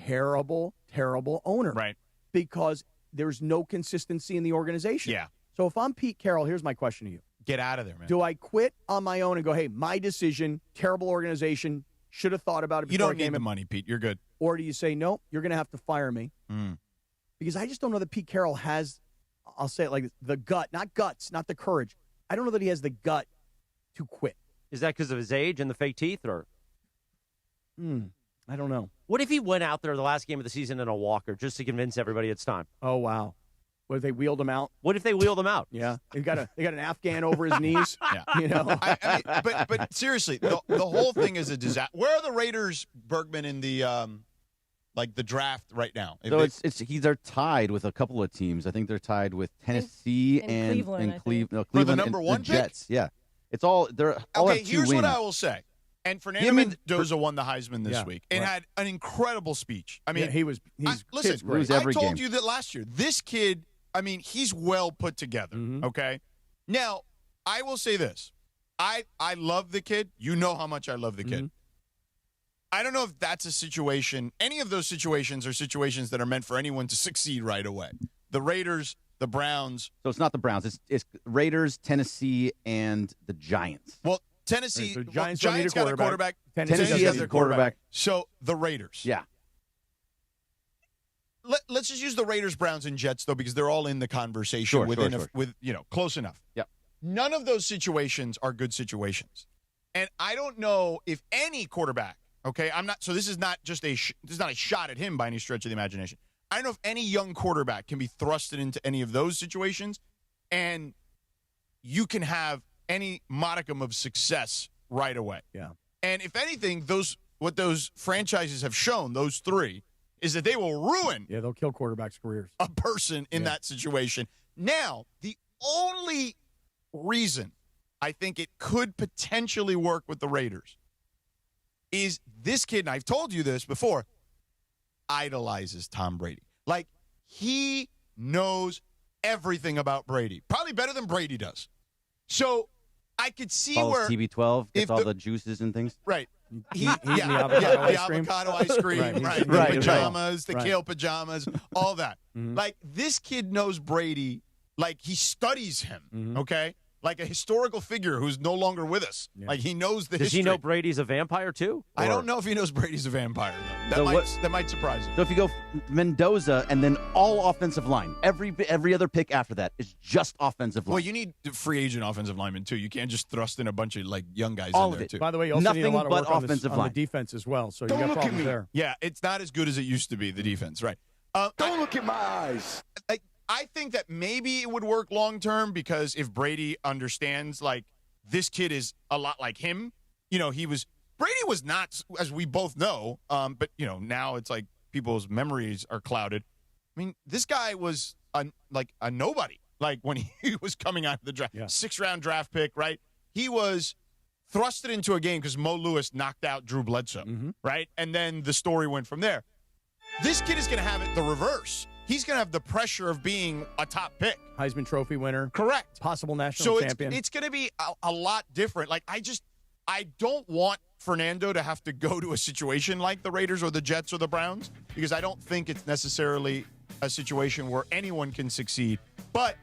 Terrible, terrible owner. Right. Because there's no consistency in the organization. Yeah. So if I'm Pete Carroll, here's my question to you. Get out of there, man. Do I quit on my own and go, hey, my decision, terrible organization, should have thought about it You before I don't need came the in? money, Pete. You're good. Or do you say, no, you're going to have to fire me? Because I just don't know that Pete Carroll has, I'll say it like this, the gut, not guts, not the courage. I don't know that he has the gut to quit. Is that because of his age and the fake teeth, or? I don't know. What if he went out there the last game of the season in a walker just to convince everybody it's time? Oh, wow. What if they wheeled him out? What if they wheeled him out? Yeah. They got an Afghan over his knees. Yeah. You know? I mean, but seriously, the whole thing is a disaster. Where are the Raiders, Bergman, in the the draft right now? So they're tied with a couple of teams. I think they're tied with Tennessee and Cleveland, I think. Cleveland For the number one the pick? Jets. Yeah, it's all they're all Okay, have 2 here's wins. what I will say. And Fernando Mendoza won the Heisman this week and had an incredible speech. I mean, he's listen, great. I Every told game. you that last year. This kid, I mean, he's well put together, okay? Now, I will say this. I love the kid. You know how much I love the kid. I don't know if that's a situation. Any of those situations are situations that are meant for anyone to succeed right away. The Raiders, the Browns. So it's not the Browns. It's Raiders, Tennessee, and the Giants. Well, Tennessee, So Giants, Giants don't need a got a quarterback. Tennessee has a quarterback. So the Raiders. Yeah. Let's just use the Raiders, Browns, and Jets though, because they're all in the conversation Sure. with close enough. Yeah. None of those situations are good situations, and I don't know if any quarterback. Okay, I'm not. So this is not just this is not a shot at him by any stretch of the imagination. I don't know if any young quarterback can be thrusted into any of those situations, and you can have any modicum of success right away. Yeah. And if anything, what those franchises have shown, those 3, is that they will ruin Yeah, they'll kill quarterbacks' careers. a person in that situation. Now, the only reason I think it could potentially work with the Raiders is this kid, and I've told you this before, idolizes Tom Brady. Like, he knows everything about Brady, probably better than Brady does. So I could see Follows where TB12, gets if all the juices and things. right. Eating the avocado ice cream. Avocado ice cream, right? Right, The pajamas, the right. kale pajamas, all that. Like, this kid knows Brady, like he studies him, okay? Like a historical figure who's no longer with us. Yeah. Like, he knows the Does history. he know Brady's a vampire too? I Or- don't know if he knows Brady's a vampire, though. That might surprise him. So if you go Mendoza and then all offensive line, every other pick after that is just offensive line. Well, you need free agent offensive linemen, too. You can't just thrust in a bunch of, like, young guys All in of there, it. too. By the way, you also need a Nothing lot of but work on offensive on the line. defense as well. So Don't you got look at problems me. there. Yeah, it's not as good as it used to be, the defense, right. Don't look at my eyes. I think that maybe it would work long term because if Brady understands, like, this kid is a lot like him. You know, Brady was not, as we both know, but, now it's like people's memories are clouded. I mean, this guy was a nobody, like, when he was coming out of the draft. Yeah. 6th-round draft pick, right? He was thrusted into a game because Mo Lewis knocked out Drew Bledsoe, right? And then the story went from there. This kid is going to have it the reverse. he's going to have the pressure of being a top pick. Heisman Trophy winner. Correct. Possible national champion. So it's going to be a lot different. Like, I don't want Fernando to have to go to a situation like the Raiders or the Jets or the Browns, because I don't think it's necessarily a situation where anyone can succeed. But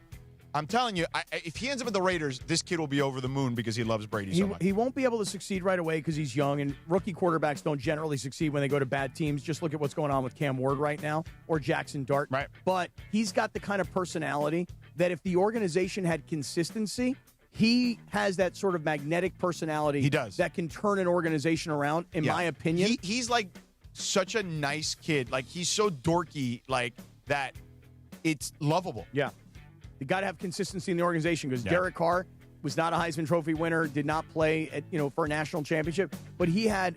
I'm telling you, if he ends up with the Raiders, this kid will be over the moon because he loves Brady so much. He won't be able to succeed right away because he's young, and rookie quarterbacks don't generally succeed when they go to bad teams. Just look at what's going on with Cam Ward right now, or Jackson Dart. Right. But he's got the kind of personality that if the organization had consistency, he has that sort of magnetic personality. He does. That can turn an organization around, in my opinion. He's like such a nice kid. Like, he's so dorky, like, that it's lovable. Yeah. You got to have consistency in the organization, because Derek Carr was not a Heisman Trophy winner, did not play for a national championship, but he had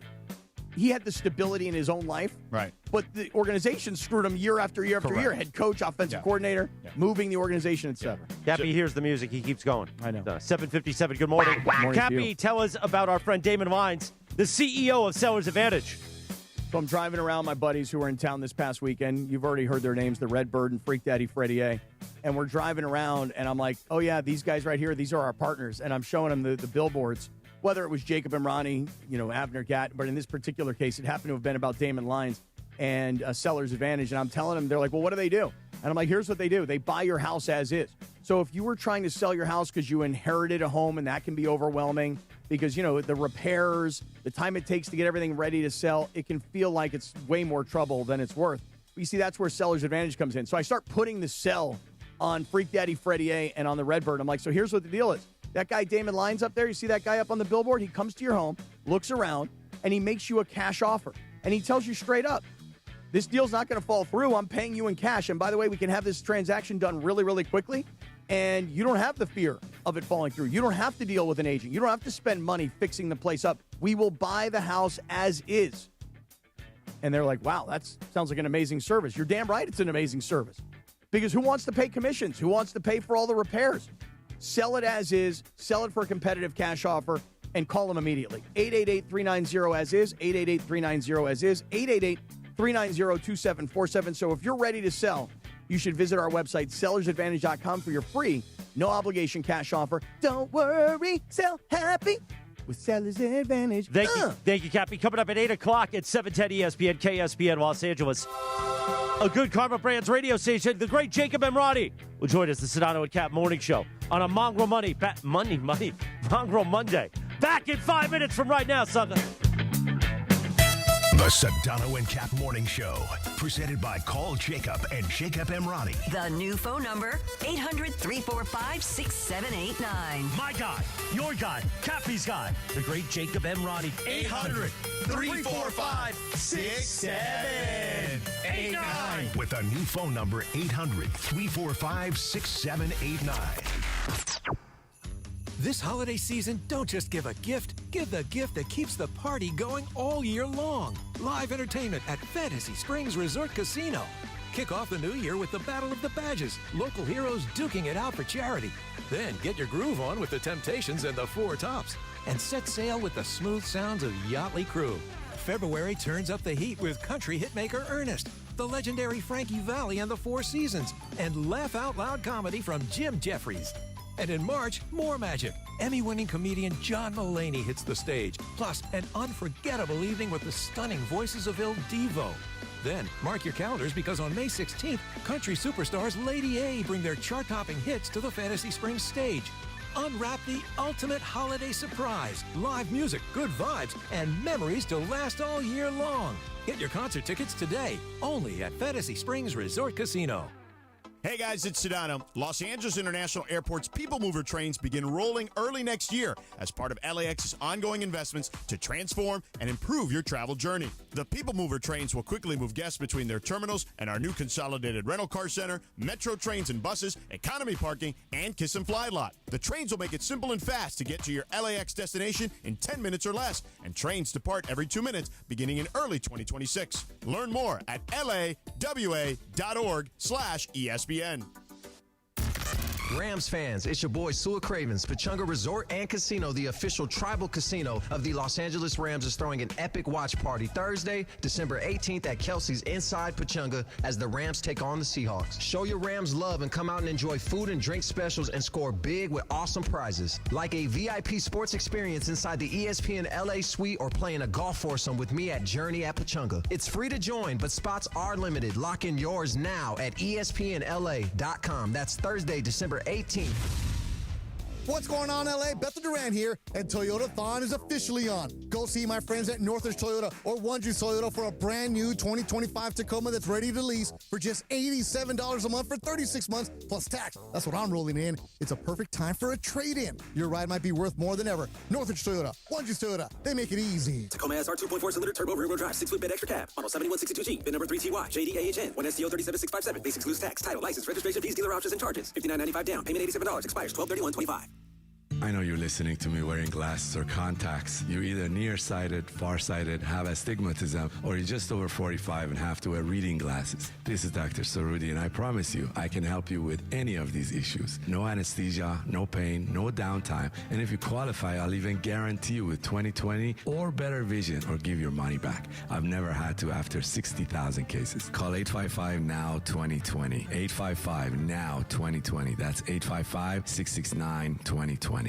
the stability in his own life. Right. But the organization screwed him year after year after year. Head coach, offensive coordinator, moving the organization, etc. Cappy hears the music. He keeps going. I know. 7:57. Good morning. Cappy, tell us about our friend Damon Wines, the CEO of Seller's Advantage. So I'm driving around my buddies who were in town this past weekend. You've already heard their names, the Redbird and Freak Daddy Freddie A. And we're driving around, and I'm like, oh, yeah, these guys right here, these are our partners. And I'm showing them the billboards, whether it was Jacob Emrani, Avner Gatt, but in this particular case, it happened to have been about Damon Lyons and Seller's Advantage. And I'm telling them, they're like, well, what do they do? And I'm like, here's what they do. They buy your house as is. So if you were trying to sell your house because you inherited a home, and that can be overwhelming because, the repairs, the time it takes to get everything ready to sell, it can feel like it's way more trouble than it's worth. But you see, that's where Seller's Advantage comes in. So I start putting the sell on Freak Daddy Freddie A and on the Redbird. I'm like, so here's what the deal is. That guy Damon Lyons up there, you see that guy up on the billboard? He comes to your home, looks around, and he makes you a cash offer. And he tells you straight up, this deal's not going to fall through. I'm paying you in cash. And by the way, we can have this transaction done really, really quickly. And you don't have the fear of it falling through. You don't have to deal with an agent. You don't have to spend money fixing the place up. We will buy the house as is. And they're like, wow, that sounds like an amazing service. You're damn right it's an amazing service. Because who wants to pay commissions? Who wants to pay for all the repairs? Sell it as is. Sell it for a competitive cash offer. And call them immediately. 888-390-AS-IS. 888-390-AS-IS. 888-390-2747. So if you're ready to sell, you should visit our website, sellersadvantage.com, for your free, no-obligation cash offer. Don't worry, sell happy with Seller's Advantage. Thank you, Cappy. Coming up at 8 o'clock at 710 ESPN, KSPN Los Angeles. A Good Karma Brands radio station, the great Jacob Emrani will join us, the Sedano and Kap Morning Show, on a Mongrel Mongrel Monday. Back in 5 minutes from right now, sucker. The Sedano and Kap Morning Show, presented by Call Jacob and Jacob Emrani. The new phone number, 800-345-6789. My guy, your guy, Cappy's guy, the great Jacob Emrani. 800-345-6789. With a new phone number, 800-345-6789. This holiday season, don't just give a gift. Give the gift that keeps the party going all year long. Live entertainment at Fantasy Springs Resort Casino. Kick off the new year with the Battle of the Badges. Local heroes duking it out for charity. Then get your groove on with the Temptations and the Four Tops. And set sail with the smooth sounds of Yachtly Crew. February turns up the heat with country hitmaker Ernest, the legendary Frankie Valli and the Four Seasons, and laugh-out-loud comedy from Jim Jeffries. And in March, more magic. Emmy-winning comedian John Mulaney hits the stage, plus an unforgettable evening with the stunning voices of Il Divo. Then, mark your calendars, because on May 16th, country superstars Lady A bring their chart-topping hits to the Fantasy Springs stage. Unwrap the ultimate holiday surprise. Live music, good vibes, and memories to last all year long. Get your concert tickets today, only at Fantasy Springs Resort Casino. Hey guys, it's Sedano. Los Angeles International Airport's People Mover trains begin rolling early next year as part of LAX's ongoing investments to transform and improve your travel journey. The People Mover trains will quickly move guests between their terminals and our new consolidated rental car center, metro trains and buses, economy parking, and Kiss and Fly lot. The trains will make it simple and fast to get to your LAX destination in 10 minutes or less, and trains depart every 2 minutes beginning in early 2026. Learn more at lawa.org/ESPN. Rams fans, it's your boy Sua Cravens. Pechanga Resort and Casino, the official tribal casino of the Los Angeles Rams, is throwing an epic watch party Thursday, December 18th at Kelsey's inside Pechanga as the Rams take on the Seahawks. Show your Rams love and come out and enjoy food and drink specials and score big with awesome prizes. Like a VIP sports experience inside the ESPN LA suite or playing a golf foursome with me at Journey at Pechanga. It's free to join, but spots are limited. Lock in yours now at ESPNLA.com. That's Thursday, December 18th. What's going on, LA? Bethel Duran here, and Toyota-thon is officially on. Go see my friends at Northridge Toyota or One Juice Toyota for a brand new 2025 Tacoma that's ready to lease for just $87 a month for 36 months plus tax. That's what I'm rolling in. It's a perfect time for a trade-in. Your ride might be worth more than ever. Northridge Toyota, One Juice Toyota, they make it easy. Tacoma SR 2.4-cylinder turbo rear-wheel drive, 6-foot bed extra cab, model 7162G, VIN number 3TY, JDAHN, 1STO 37657, basic excludes tax, title, license, registration fees, dealer options, and charges. $59.95 down, payment $87, expires 12/31/25. I know you're listening to me wearing glasses or contacts. You're either nearsighted, farsighted, have astigmatism, or you're just over 45 and have to wear reading glasses. This is Dr. Sarudi, and I promise you, I can help you with any of these issues. No anesthesia, no pain, no downtime. And if you qualify, I'll even guarantee you with 20/20 or better vision or give your money back. I've never had to after 60,000 cases. Call 855-NOW-2020. 855-NOW-2020. That's 855-669-2020.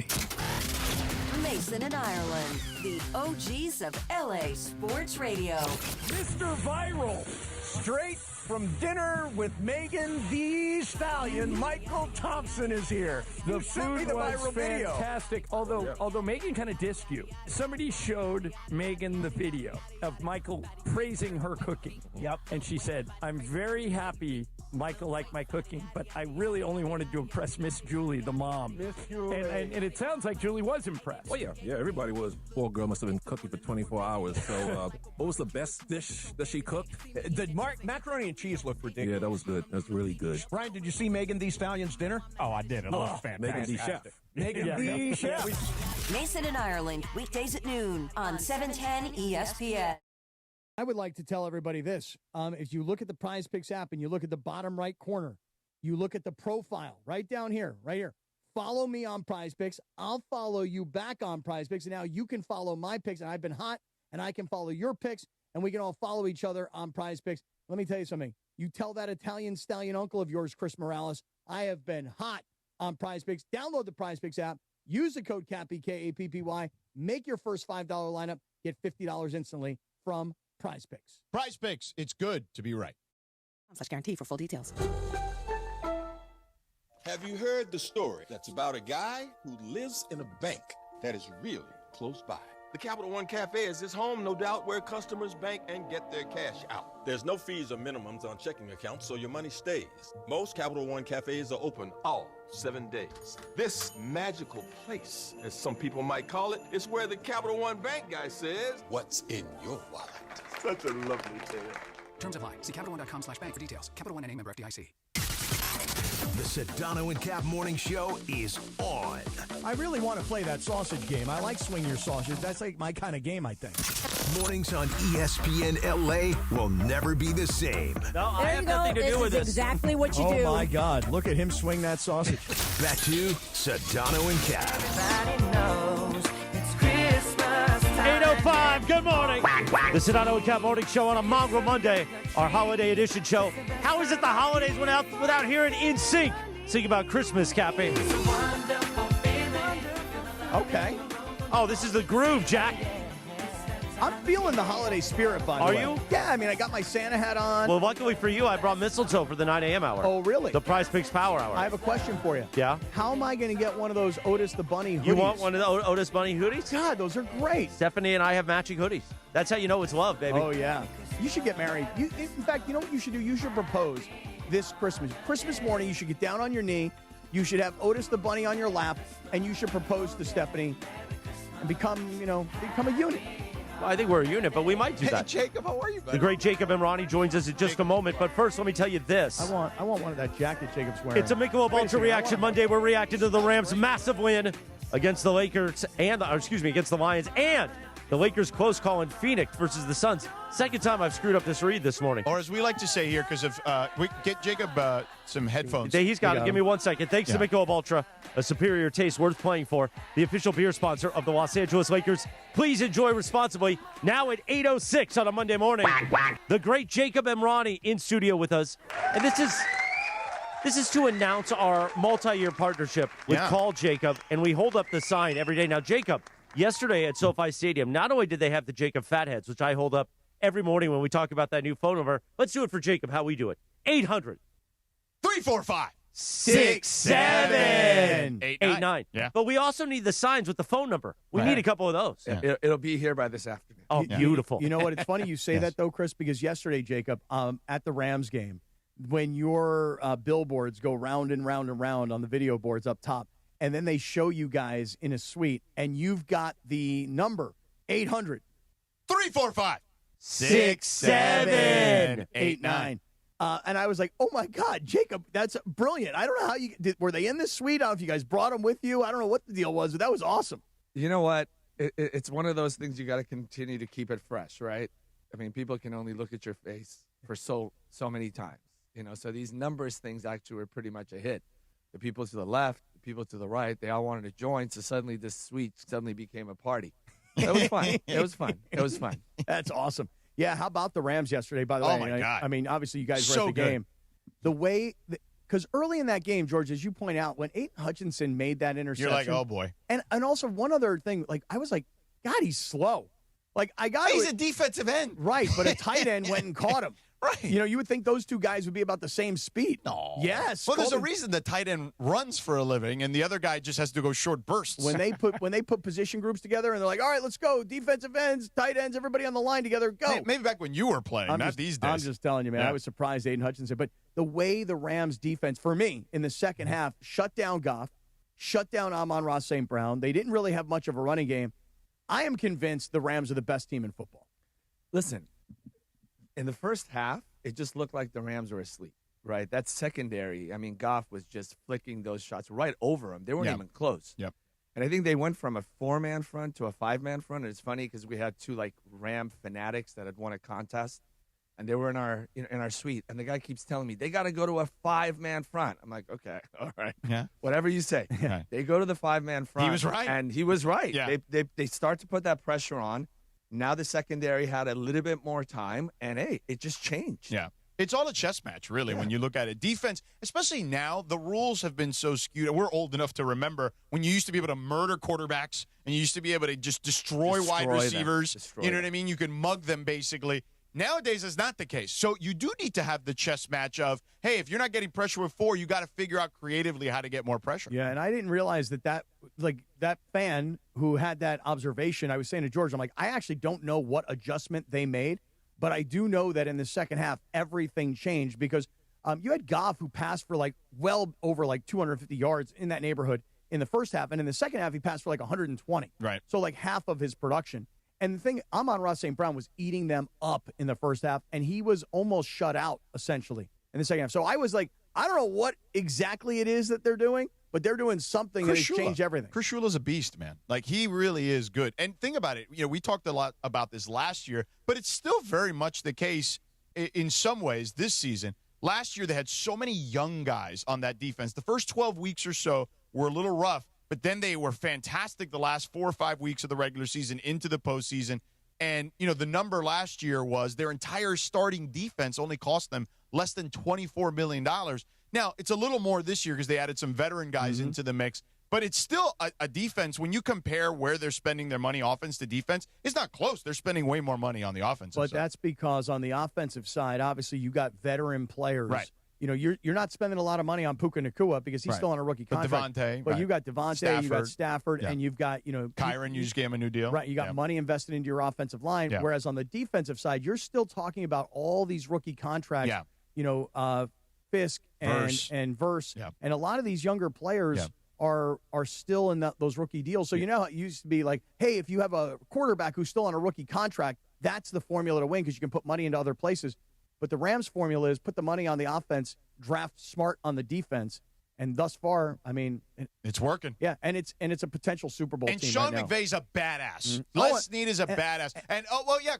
Mason and Ireland, the OGs of LA Sports Radio. Mr. Viral, straight from dinner with Megan Thee Stallion, Michael Thompson is here. The food was fantastic, although Megan kind of dissed you. Somebody showed Megan the video of Michael praising her cooking. Yep. And she said, I'm very happy Michael liked my cooking, but I really only wanted to impress Miss Julie, the mom. Miss Julie. And it sounds like Julie was impressed. Oh, yeah, everybody was. Poor girl must have been cooking for 24 hours. So what was the best dish that she cooked? The macaroni and cheese looked ridiculous. Yeah, that was good. That's really good. Ryan, did you see Megan Thee Stallion's dinner? Oh, I did. It looked fantastic. Megan Thee Chef. Megan Thee Chef. Mason and Ireland, weekdays at noon on 710 ESPN. I would like to tell everybody this. If you look at the Prize Picks app and you look at the bottom right corner, you look at the profile right down here, right here. Follow me on Prize Picks. I'll follow you back on Prize Picks. And now you can follow my picks. And I've been hot, and I can follow your picks, and we can all follow each other on Prize Picks. Let me tell you something. You tell that Italian stallion uncle of yours, Chris Morales, I have been hot on Prize Picks. Download the Prize Picks app. Use the code CAPPY, K-A-P-P-Y. Make your first $5 lineup. Get $50 instantly from Prize Picks. Prize Picks. It's good to be right. /guarantee for full details. Have you heard the story that's about a guy who lives in a bank that is really close by? The Capital One Cafe is his home, no doubt, where customers bank and get their cash out. There's no fees or minimums on checking accounts, so your money stays. Most Capital One Cafes are open all 7 days. This magical place, as some people might call it, is where the Capital One Bank guy says, "What's in your wallet?" Such a lovely tale. Terms apply. See CapitalOne.com/bank for details. Capital One NA, member FDIC. The Sedano and Kap Morning Show is on. I really want to play that sausage game. I like swing your sausage. That's like my kind of game, I think. Mornings on ESPN LA will never be the same. No, I have nothing to do with this. Exactly what you do. Oh my God! Look at him swing that sausage. Back to Sedano and Kap. Everybody knows it's Christmas time. 8:05. Good morning. The Sedano and Kap Morning Show on a Mongrel Monday, our holiday edition show. How is it the holidays without hearing In Sync sing about Christmas, Cappy? Okay. Oh, this is the groove, Jack. I'm feeling the holiday spirit, by the way. Are you? Yeah, I mean, I got my Santa hat on. Well, luckily for you, I brought mistletoe for the 9 a.m. hour. Oh, really? The Prize Picks Power Hour. I have a question for you. Yeah? How am I going to get one of those Otis the Bunny hoodies? You want one of the Otis Bunny hoodies? God, those are great. Stephanie and I have matching hoodies. That's how you know it's love, baby. Oh, yeah. You should get married. In fact, you know what you should do? You should propose this Christmas. Christmas morning, you should get down on your knee. You should have Otis the Bunny on your lap, and you should propose to Stephanie and become a unit. Well, I think we're a unit, but we might do that. Hey, Jacob, how are you, buddy? The great Jacob Emrani joins us in just a moment. But first, let me tell you this. I want one of that jacket Jacob's wearing. It's a Michelob Ultra Reaction Monday. We're reacting to the Rams' massive win against the Lakers against the Lions and The Lakers close call in Phoenix versus the Suns. Second time I've screwed up this read this morning. Or as we like to say here, because of we get Jacob some headphones. He's got it. Give me 1 second. Thanks to Michelob Ultra, a superior taste worth playing for. The official beer sponsor of the Los Angeles Lakers. Please enjoy responsibly. Now at 8:06 on a Monday morning, the great Jacob Emrani in studio with us, and this is to announce our multi-year partnership with Call Jacob, and we hold up the sign every day. Now, Jacob, yesterday at SoFi Stadium, not only did they have the Jacob Fatheads, which I hold up every morning when we talk about that new phone number. Let's do it for Jacob, how we do it. 800-345-6789. Yeah. But we also need the signs with the phone number. We need a couple of those. Yeah. It'll be here by this afternoon. Oh, beautiful. You know what? It's funny you say that, though, Chris, because yesterday, Jacob, at the Rams game, when your billboards go round and round and round on the video boards up top, and then they show you guys in a suite, and you've got the number 800-345-6789. And I was like, oh, my God, Jacob, that's brilliant. I don't know how you did. Were they in this suite? I don't know if you guys brought them with you. I don't know what the deal was, but that was awesome. You know what? It's one of those things you got to continue to keep it fresh, right? I mean, people can only look at your face for so many times, so these numbers things actually were pretty much a hit. The people to the left, the people to the right, they all wanted to join, so suddenly this suite suddenly became a party. It was fun. It was fun. That's awesome. Yeah, how about the Rams yesterday, by the way? Oh, my God. I mean, obviously you guys were So at the good. game. The way – because early in that game, George, as you point out, when Aiden Hutchinson made that interception – You're like, oh, boy. And also one other thing, I was like, God, he's slow. He's a defensive end. Right, but a tight end went and caught him. Right. You would think those two guys would be about the same speed. No. Yes. Well, there's a reason the tight end runs for a living, and the other guy just has to go short bursts. When they put position groups together, and they're like, all right, let's go. Defensive ends, tight ends, everybody on the line together, go. Maybe back when you were playing, not these days. I'm just telling you, man. Yeah. I was surprised Aiden Hutchinson. But the way the Rams defense, for me, in the second half, shut down Goff, shut down Amon-Ra St. Brown. They didn't really have much of a running game. I am convinced the Rams are the best team in football. Listen, in the first half, it just looked like the Rams were asleep, right? That secondary, I mean, Goff was just flicking those shots right over them. They weren't even close. Yep. And I think they went from a 4-man front to a 5-man front. And it's funny because we had two, Ram fanatics that had won a contest, and they were in our suite. And the guy keeps telling me, they got to go to a 5-man front. I'm like, okay, all right. Yeah. Whatever you say. Yeah. They go to the 5-man front. He was right. And he was right. Yeah. They start to put that pressure on. Now the secondary had a little bit more time, and, hey, it just changed. Yeah. It's all a chess match, really, when you look at it. Defense, especially now, the rules have been so skewed. We're old enough to remember when you used to be able to murder quarterbacks and you used to be able to just destroy wide receivers. You know what I mean? You could mug them, basically. Nowadays, it's not the case. So you do need to have the chess match of, hey, if you're not getting pressure with 4, you got to figure out creatively how to get more pressure. Yeah, and I didn't realize that fan who had that observation, I was saying to George, I'm like, I actually don't know what adjustment they made, but I do know that in the second half, everything changed because you had Goff who passed for well over 250 yards in that neighborhood in the first half, and in the second half, he passed for 120. Right. So half of his production. And the thing, Amon-Ra St. Brown was eating them up in the first half, and he was almost shut out, essentially, in the second half. So I was like, I don't know what exactly it is that they're doing, but they're doing something that has changed everything. Chris Shula's a beast, man. He really is good. And think about it. We talked a lot about this last year, but it's still very much the case in some ways this season. Last year, they had so many young guys on that defense. The first 12 weeks or so were a little rough, but then they were fantastic the last 4 or 5 weeks of the regular season into the postseason. And, the number last year was their entire starting defense only cost them less than $24 million. Now, it's a little more this year because they added some veteran guys into the mix. But it's still a defense. When you compare where they're spending their money, offense to defense, it's not close. They're spending way more money on the offensive side. But that's because on the offensive side, obviously, you got veteran players. Right. You're not spending a lot of money on Puka Nacua because he's still on a rookie contract. But you got Devontae, you got Stafford, and you've got Kyron. You just gave him a new deal. Right. You got money invested into your offensive line. Yeah. Whereas on the defensive side, you're still talking about all these rookie contracts. Yeah. Fisk and Verse, and a lot of these younger players are still in those rookie deals. So how it used to be hey, if you have a quarterback who's still on a rookie contract, that's the formula to win because you can put money into other places. But the Rams formula is put the money on the offense, draft smart on the defense, And thus far, I mean, it's working. Yeah, and it's a potential Super Bowl And team Sean right now. McVay's a badass. Mm-hmm. Les Snead is a badass. And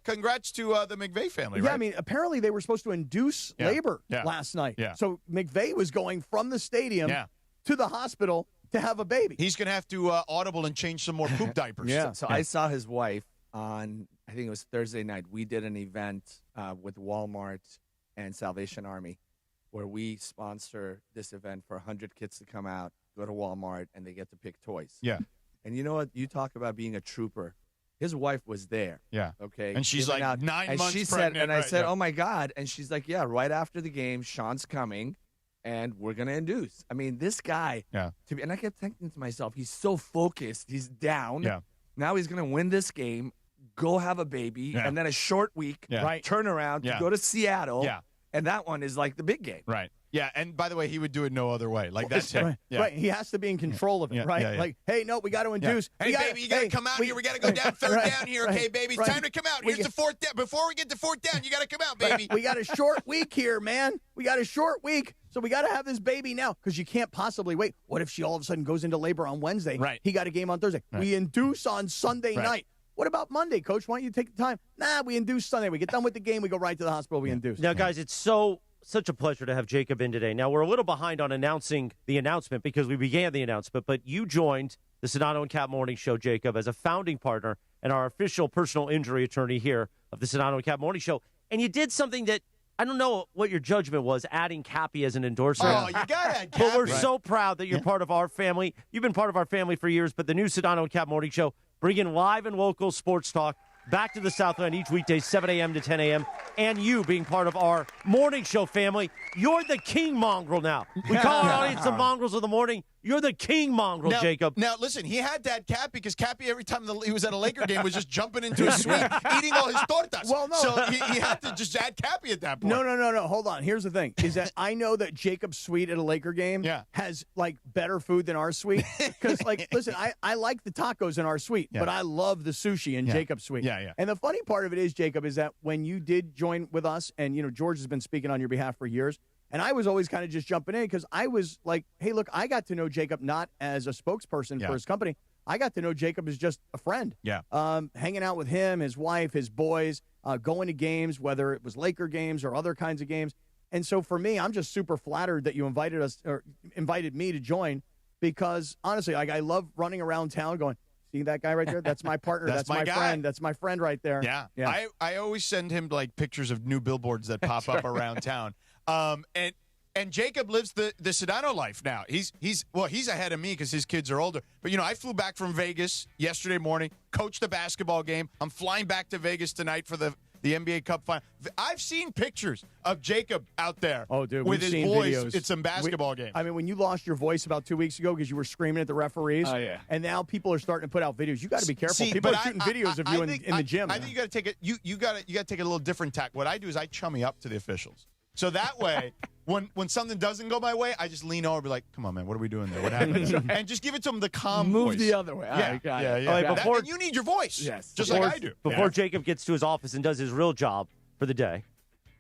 congrats to the McVay family. Yeah, right? I mean, apparently they were supposed to induce labor last night. Yeah. So McVay was going from the stadium to the hospital to have a baby. He's going to have to audible and change some more poop diapers. So I saw his wife on, I think it was Thursday night. We did an event with Walmart and Salvation Army where we sponsor this event for 100 kids to come out, go to Walmart, and they get to pick toys. Yeah. And you know what? You talk about being a trooper. His wife was there. Yeah. Okay. And she's giving like out, 9 and months she pregnant. said, and I right, said, yeah. oh, my God. And she's like, yeah, right after the game, Sean's coming, and we're going to induce. I mean, this guy, and I kept thinking to myself, he's so focused. He's down. Yeah. Now he's going to win this game, go have a baby, and then a short week, turn around to go to Seattle. Yeah. And that one is like the big game. Right. Yeah, and by the way, he would do it no other way. Like, that's him. Right. Yeah. Right. He has to be in control of it, right? Yeah, yeah. Like, hey, no, we got to induce. Hey, baby, you got to come out here. We got to go down third down here, okay, baby? It's time to come out. Here's the fourth down. Before we get to fourth down, you got to come out, baby. We got a short week here, man. We got a short week. So we got to have this baby now because you can't possibly wait. What if she all of a sudden goes into labor on Wednesday? Right. He got a game on Thursday. Right. We induce on Sunday night. What about Monday, Coach? Why don't you take the time? Nah, we induce Sunday. We get done with the game. We go right to the hospital. We induce. Now, guys, it's such a pleasure to have Jacob in today. Now, we're a little behind on announcing the announcement because we began the announcement, but you joined the Sedano and Kap Morning Show, Jacob, as a founding partner and our official personal injury attorney here of the Sedano and Kap Morning Show. And you did something that I don't know what your judgment was, adding Cappy as an endorser. Oh, you got to add Cappy. But we're so proud that you're part of our family. You've been part of our family for years, but the new Sedano and Kap Morning Show, bringing live and local sports talk back to the Southland each weekday, 7 a.m. to 10 a.m., and you being part of our morning show family. You're the king mongrel now. We call our audience the mongrels of the morning. You're the king mongrel, Jacob. Now, listen, he had that Cappy because Cappy, every time he was at a Laker game, was just jumping into his suite, eating all his tortas. Well, no. So he had to just add Cappy at that point. No. Hold on. Here's the thing, is that I know that Jacob's suite at a Laker game has, like, better food than our suite. Because, like, listen, I like the tacos in our suite, but I love the sushi in Jacob's suite. Yeah. And the funny part of it is, Jacob, is that when you did join with us, and, you know, George has been speaking on your behalf for years, and I was always kind of just jumping in because I was like, hey, look, I got to know Jacob not as a spokesperson for his company. I got to know Jacob as just a friend. Yeah. Hanging out with him, his wife, his boys, going to games, whether it was Laker games or other kinds of games. And so for me, I'm just super flattered that you invited me to join because, honestly, like, I love running around town going, see that guy right there? That's my partner. That's my friend. That's my friend right there. Yeah. I always send him, like, pictures of new billboards that pop up around town. And Jacob lives the Sedano life now. He's ahead of me because his kids are older. But, you know, I flew back from Vegas yesterday morning, coached a basketball game. I'm flying back to Vegas tonight for the NBA Cup final. I've seen pictures of Jacob out there with his boys videos. at some basketball games. I mean, when you lost your voice about 2 weeks ago because you were screaming at the referees, and now people are starting to put out videos. You got to be careful. People are shooting videos of you in the gym. I think you got to take it. You got to take a little different tack. What I do is I chummy up to the officials. So that way, when something doesn't go my way, I just lean over and be like, come on, man, what are we doing there? What happened? And just give it to them the calm Move voice. the other way. Yeah. Before, you need your voice. Yes. Just like I do. Before Jacob gets to his office and does his real job for the day,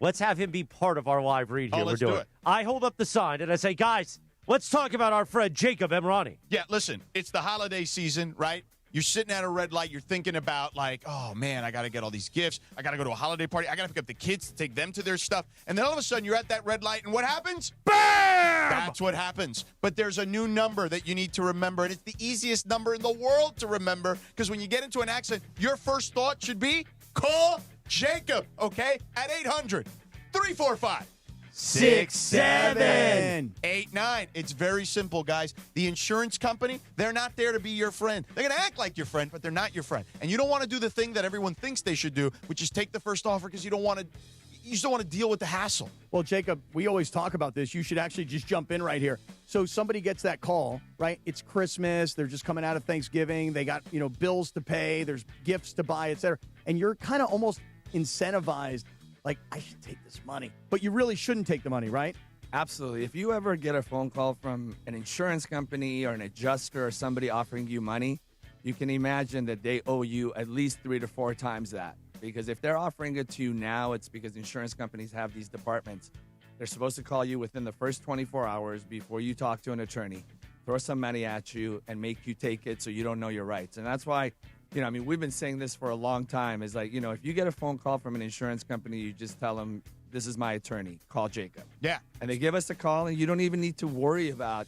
let's have him be part of our live read here. Let's we're doing do it. I hold up the sign and I say, guys, let's talk about our friend Jacob Emrani. Yeah, listen, it's the holiday season, right? You're sitting at a red light. You're thinking about, like, oh, man, I got to get all these gifts. I got to go to a holiday party. I got to pick up the kids to take them to their stuff. And then all of a sudden, you're at that red light, and what happens? BAM! That's what happens. But there's a new number that you need to remember, and it's the easiest number in the world to remember because when you get into an accident, your first thought should be call Jacob, okay, at 800-345. 6-7-8-9. It's very simple, guys. The insurance company, they're not there to be your friend. They're going to act like your friend, but they're not your friend. And you don't want to do the thing that everyone thinks they should do, which is take the first offer because you just don't want to deal with the hassle. Well, Jacob, we always talk about this. You should actually just jump in right here. So somebody gets that call, right? It's Christmas. They're just coming out of Thanksgiving. They got, bills to pay. There's gifts to buy, et cetera. And you're kind of almost incentivized. Like, I should take this money. But you really shouldn't take the money, right? Absolutely. If you ever get a phone call from an insurance company or an adjuster or somebody offering you money, you can imagine that they owe you at least 3 to 4 times that. Because if they're offering it to you now, it's because insurance companies have these departments. They're supposed to call you within the first 24 hours before you talk to an attorney, throw some money at you, and make you take it so you don't know your rights. And that's why, we've been saying this for a long time. Is like, if you get a phone call from an insurance company, you just tell them, this is my attorney. Call Jacob. Yeah. And they give us a call, and you don't even need to worry about,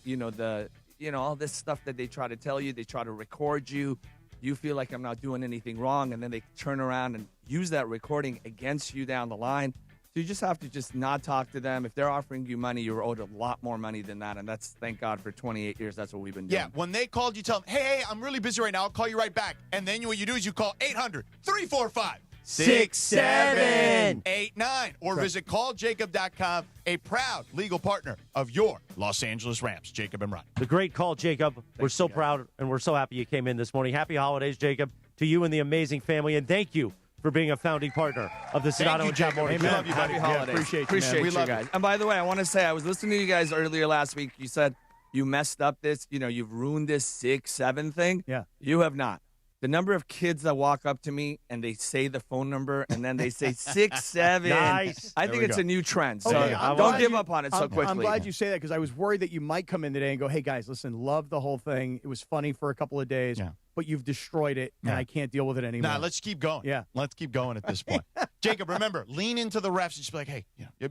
all this stuff that they try to tell you. They try to record you. You feel like I'm not doing anything wrong, and then they turn around and use that recording against you down the line. So you just have to just not talk to them. If they're offering you money, you're owed a lot more money than that. And that's, thank God, for 28 years, that's what we've been doing. Yeah, when they called, you tell them, hey, I'm really busy right now. I'll call you right back. And then what you do is you call 800-345-6789 or visit calljacob.com, a proud legal partner of your Los Angeles Rams, Jacob Emrani. The great call, Jacob. We're so proud and we're so happy you came in this morning. Happy holidays, Jacob, to you and the amazing family. And thank you for being a founding partner of the Sedano and Kap Morning We Show. love you, buddy. Happy holidays. Appreciate We you love guys. And by the way, I want to say, I was listening to you guys earlier last week. You said you messed up this, you've ruined this 6-7 thing. Yeah. You have not. The number of kids that walk up to me and they say the phone number and then they say 6-7. Nice. I think it's a new trend. So Okay, don't give up on it so quickly. I'm glad you say that because I was worried that you might come in today and go, hey, guys, listen, love the whole thing. It was funny for a couple of days, but you've destroyed it, and I can't deal with it anymore. Nah, let's keep going. Yeah. Let's keep going at this point. Jacob, remember, lean into the refs and just be like, hey,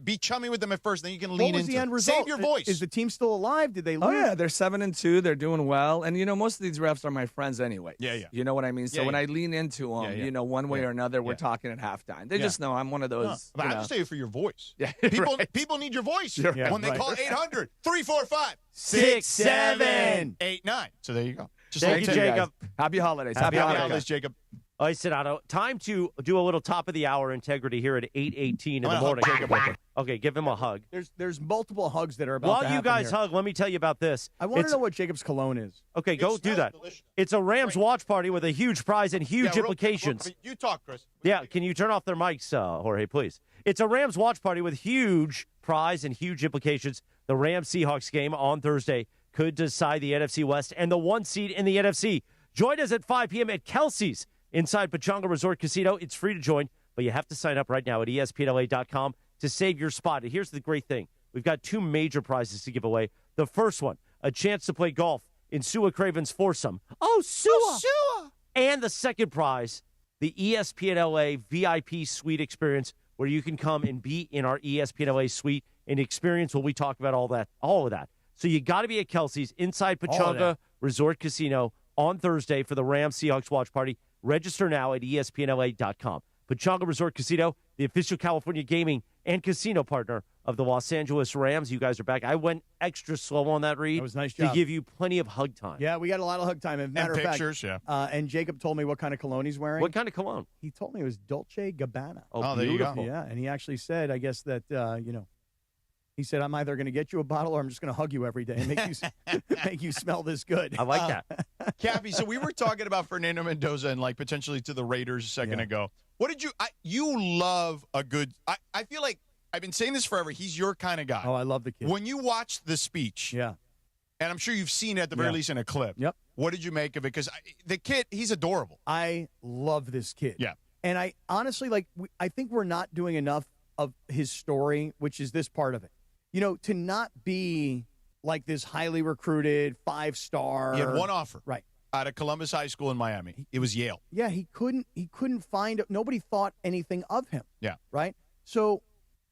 be chummy with them at first, then you can lean what was into the end it. result? Save your voice. Is the team still alive? Did they lose? Oh, yeah, they're 7-2. They're doing well. And, most of these refs are my friends anyway. Yeah, yeah. You know what I mean? So Yeah, when yeah. I lean into them, Yeah, one way or another, we're talking at halftime. They just know I'm one of those. But I just say it for your voice. Yeah, People need your voice You're when they right. call 800-345-6789. So there you go. Just Thank you, Jacob. Happy holidays. Happy holidays, Jacob. All right, Sedano. Time to do a little top of the hour integrity here at 8:18 in the I'm gonna morning. hug Jacob. Okay, give him a hug. There's multiple hugs that are about While to you happen guys here. hug, let me tell you about this. I want to It's- know what Jacob's cologne is. Okay, go do that. It's a Rams watch party with a huge prize and huge implications. You talk, Chris. Yeah, can you turn off their mics, Jorge, please? It's a Rams watch party with huge prize and huge implications. The Rams-Seahawks game on Thursday could decide the NFC West and the 1 seed in the NFC. Join us at 5 p.m. at Kelsey's inside Pechanga Resort Casino. It's free to join, but you have to sign up right now at ESPNLA.com to save your spot. And here's the great thing. We've got 2 major prizes to give away. The first one, a chance to play golf in Sua Craven's foursome. Oh, Sua! And the second prize, the ESPNLA VIP suite experience, where you can come and be in our ESPNLA suite and experience what we talk about, all of that. So you got to be at Kelsey's inside Pechanga Resort Casino on Thursday for the Rams-Seahawks watch party. Register now at ESPNLA.com. Pechanga Resort Casino, the official California gaming and casino partner of the Los Angeles Rams. You guys are back. I went extra slow on that read. That was a nice to job. give you plenty of hug time. Yeah, we got a lot of hug time. As a matter of pictures, fact, and Jacob told me what kind of cologne he's wearing. What kind of cologne? He told me it was Dolce Gabbana. Oh, there you go. beautiful. Yeah, and he actually said, I guess that, he said, I'm either going to get you a bottle or I'm just going to hug you every day and make you smell this good. I like that. Cappy, so we were talking about Fernando Mendoza and potentially to the Raiders a second ago. What did you love a good, I feel like I've been saying this forever. He's your kind of guy. Oh, I love the kid. When you watched the speech, and I'm sure you've seen it at the very least in a clip. Yep. What did you make of it? Because the kid, he's adorable. I love this kid. Yeah. And I honestly, I think we're not doing enough of his story, which is this part of it. To not be like this highly recruited 5-star. He had one offer. Right. Out of Columbus High School in Miami. It was Yale. Yeah, he couldn't find, nobody thought anything of him. Yeah. Right? So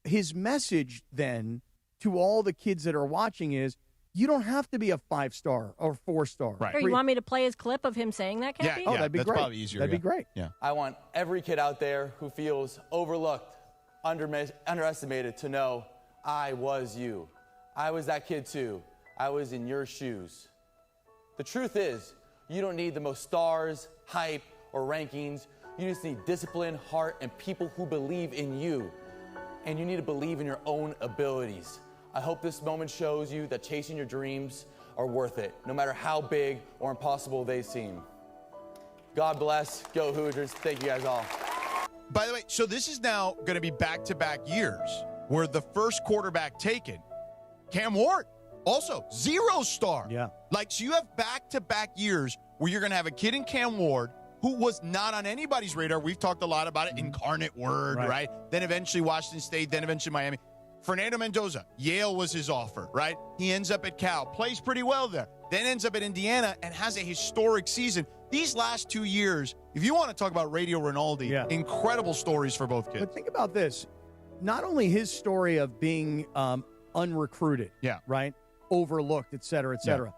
his message then to all the kids that are watching is, you don't have to be a 5-star or 4-star. Right. Or you want me to play his clip of him saying that, Cappy? Oh, that'd be that's great. probably easier. That'd be great. Yeah. I want every kid out there who feels overlooked, underestimated to know I was you. I was that kid too. I was in your shoes. The truth is, you don't need the most stars, hype, or rankings. You just need discipline, heart, and people who believe in you. And you need to believe in your own abilities. I hope this moment shows you that chasing your dreams are worth it, no matter how big or impossible they seem. God bless. Go Hoosiers. Thank you guys all. By the way, so this is now going to be back-to-back years where the first quarterback taken, Cam Ward, also 0-star. Yeah. So you have back-to-back years where you're going to have a kid in Cam Ward who was not on anybody's radar. We've talked a lot about it. Incarnate Word, right? Then eventually Washington State, then eventually Miami. Fernando Mendoza, Yale was his offer, right? He ends up at Cal, plays pretty well there, then ends up at Indiana and has a historic season. These last 2 years, if you want to talk about Radio Rinaldi, incredible stories for both kids. But think about this. Not only his story of being unrecruited, right, overlooked, et cetera, et cetera.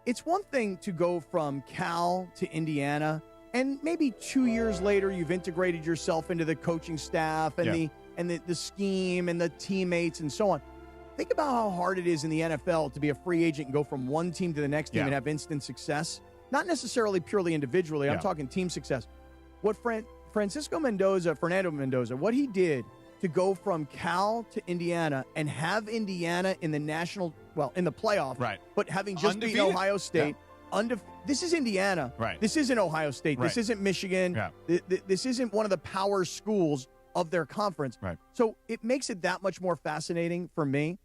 It's one thing to go from Cal to Indiana, and maybe 2 years later you've integrated yourself into the coaching staff and the scheme and the teammates and so on. Think about how hard it is in the NFL to be a free agent and go from one team to the next team and have instant success. Not necessarily purely individually. I'm talking team success. What Fernando Mendoza, what he did to go from Cal to Indiana and have Indiana in the in the playoff, but having just beaten Ohio State. This is Indiana. Right. This isn't Ohio State. Right. This isn't Michigan. This isn't one of the power schools of their conference. Right. So it makes it that much more fascinating for me.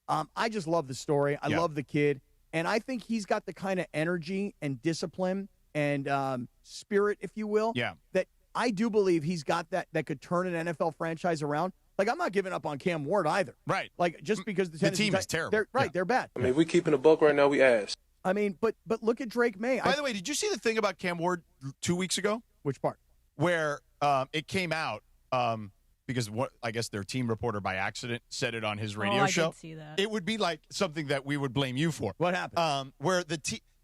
I just love the story. I love the kid. And I think he's got the kind of energy and discipline and spirit, if you will, that I do believe he's got that could turn an NFL franchise around. Like, I'm not giving up on Cam Ward either. Right. Like, just because the team is terrible. They're bad. I mean, if we keeping a buck right now, we ass. I mean, but look at Drake May. By the way, did you see the thing about Cam Ward 2 weeks ago? Which part? Where it came out because I guess their team reporter by accident said it on his radio show. I did see that. It would be like something that we would blame you for. What happened? Where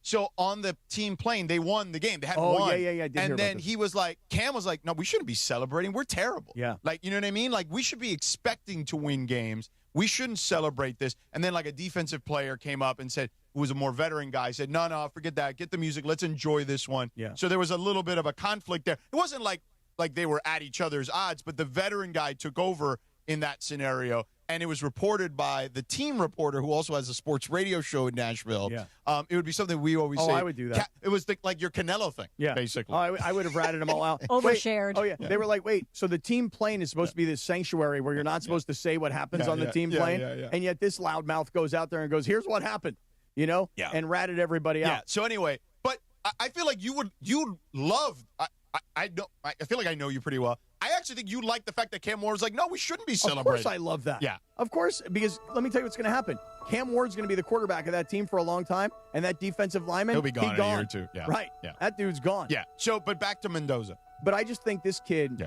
so on the team plane, they won the game. They had won. Yeah. And then he was like, Cam was like, no, we shouldn't be celebrating. We're terrible. Yeah. Like, you know what I mean? Like, we should be expecting to win games. We shouldn't celebrate this. And then, like, a defensive player came up and said, who was a more veteran guy, said, no, forget that. Get the music. Let's enjoy this one. Yeah. So there was a little bit of a conflict there. It wasn't like they were at each other's odds, but the veteran guy took over in that scenario. And it was reported by the team reporter who also has a sports radio show in Nashville. Yeah. It would be something we always say. I would do that. It was like your Canelo thing, basically. Oh, I would have ratted them all out. Overshared. Wait, They were like, wait, so the team plane is supposed to be this sanctuary where you're not supposed to say what happens on the team plane? And yet this loudmouth goes out there and goes, here's what happened, and ratted everybody out. Yeah. So anyway, but I feel like you love I feel like I know you pretty well. I actually think you like the fact that Cam Ward was like, no, we shouldn't be celebrating. Of course I love that. Yeah. Of course, because let me tell you what's going to happen. Cam Ward's going to be the quarterback of that team for a long time, and that defensive lineman, he'll be gone in a year or two. Yeah. Right. Yeah. That dude's gone. Yeah. So, but back to Mendoza. But I just think this kid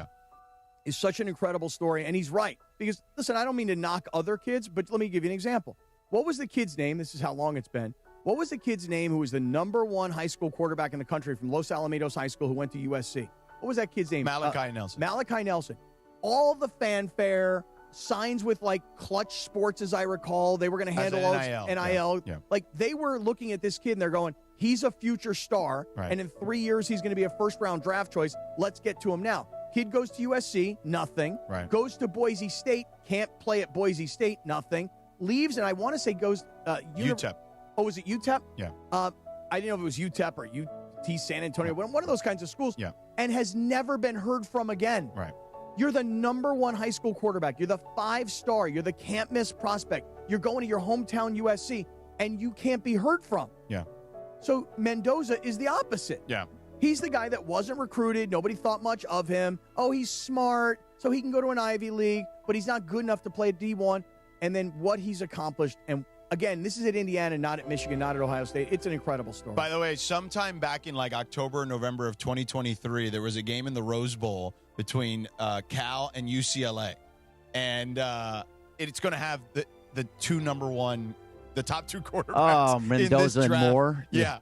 is such an incredible story, and he's right. Because, listen, I don't mean to knock other kids, but let me give you an example. What was the kid's name? This is how long it's been. What was the kid's name who was the #1 high school quarterback in the country from Los Alamitos High School who went to USC? What was that kid's name? Malachi Nelson. Malachi Nelson. All the fanfare, signs with, like, Clutch Sports, as I recall. They were going to handle all NIL. Yeah. Like, they were looking at this kid, and they're going, he's a future star, and in 3 years, he's going to be a first-round draft choice. Let's get to him now. Kid goes to USC, nothing. Right. Goes to Boise State, can't play at Boise State, nothing. Leaves, and I want to say goes UTEP. Oh, was it UTEP? Yeah. I didn't know if it was UTEP or UT San Antonio, one of those kinds of schools. Yeah. And has never been heard from again. Right. You're the #1 high school quarterback. You're the 5-star. You're the can't-miss prospect. You're going to your hometown USC, and you can't be heard from. Yeah. So Mendoza is the opposite. Yeah. He's the guy that wasn't recruited. Nobody thought much of him. Oh, he's smart, so he can go to an Ivy League, but he's not good enough to play at D1. And then what he's accomplished, and again, this is at Indiana, not at Michigan, not at Ohio State. It's an incredible story. By the way, sometime back in like October or November of 2023, there was a game in the Rose Bowl between Cal and UCLA. And it's going to have the top two quarterbacks. Oh, Mendoza in this and Moore. Yeah.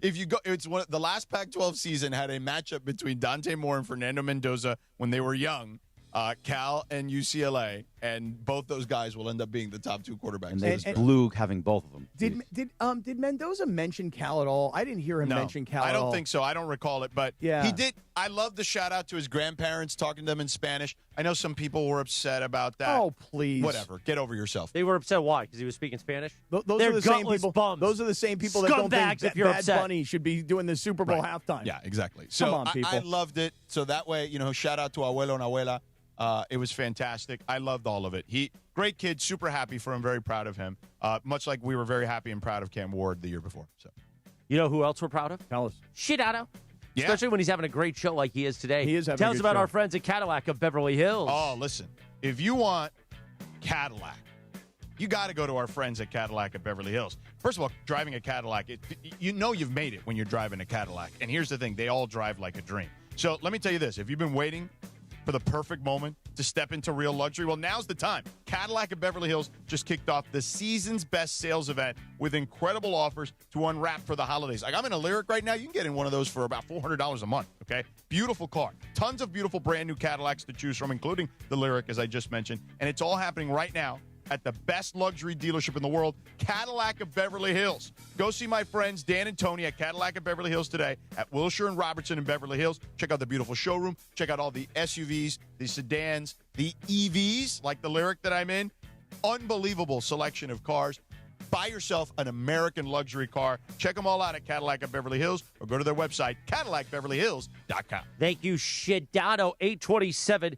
If you go, it's the last Pac-12 season had a matchup between Dante Moore and Fernando Mendoza when they were young. Cal and UCLA, and both those guys will end up being the top two quarterbacks. And they blew having both of them. Did Mendoza mention Cal at all? I didn't hear him mention Cal at all. I don't think so. I don't recall it, but yeah. He did. I love the shout out to his grandparents talking to them in Spanish. I know some people were upset about that. Oh, please. Whatever. Get over yourself. They were upset. Why? Because he was speaking Spanish? Those are the same people. Bums. Those are the same people that don't think that Bad Bunny should be doing the Super Bowl halftime. Yeah, exactly. So come on, people. I loved it. So that way, shout out to Abuelo and Abuela. It was fantastic. I loved all of it. Great kid, super happy for him, very proud of him. Much like we were very happy and proud of Cam Ward the year before. So, you know who else we're proud of? Tell us. Sedano Yeah. Especially when he's having a great show like he is today. He is having Tell a us good about show. our friends at Cadillac of Beverly Hills. Oh, listen. If you want Cadillac, you got to go to our friends at Cadillac at Beverly Hills. First of all, driving a Cadillac, you know you've made it when you're driving a Cadillac. And here's the thing. They all drive like a dream. So let me tell you this. If you've been waiting for the perfect moment to step into real luxury, well, now's the time. Cadillac at Beverly Hills just kicked off the season's best sales event with incredible offers to unwrap for the holidays. Like, I'm in a Lyric right now. You can get in one of those for about $400 a month, okay? Beautiful car. Tons of beautiful brand new Cadillacs to choose from, including the Lyric, as I just mentioned. And it's all happening right now at the best luxury dealership in the world, Cadillac of Beverly Hills. Go see my friends Dan and Tony at Cadillac of Beverly Hills today at Wilshire and Robertson in Beverly Hills. Check out the beautiful showroom. Check out all the SUVs, the sedans, the EVs, like the Lyric that I'm in. Unbelievable selection of cars. Buy yourself an American luxury car. Check them all out at Cadillac of Beverly Hills or go to their website, CadillacBeverlyHills.com. Thank you, Sedano. 827.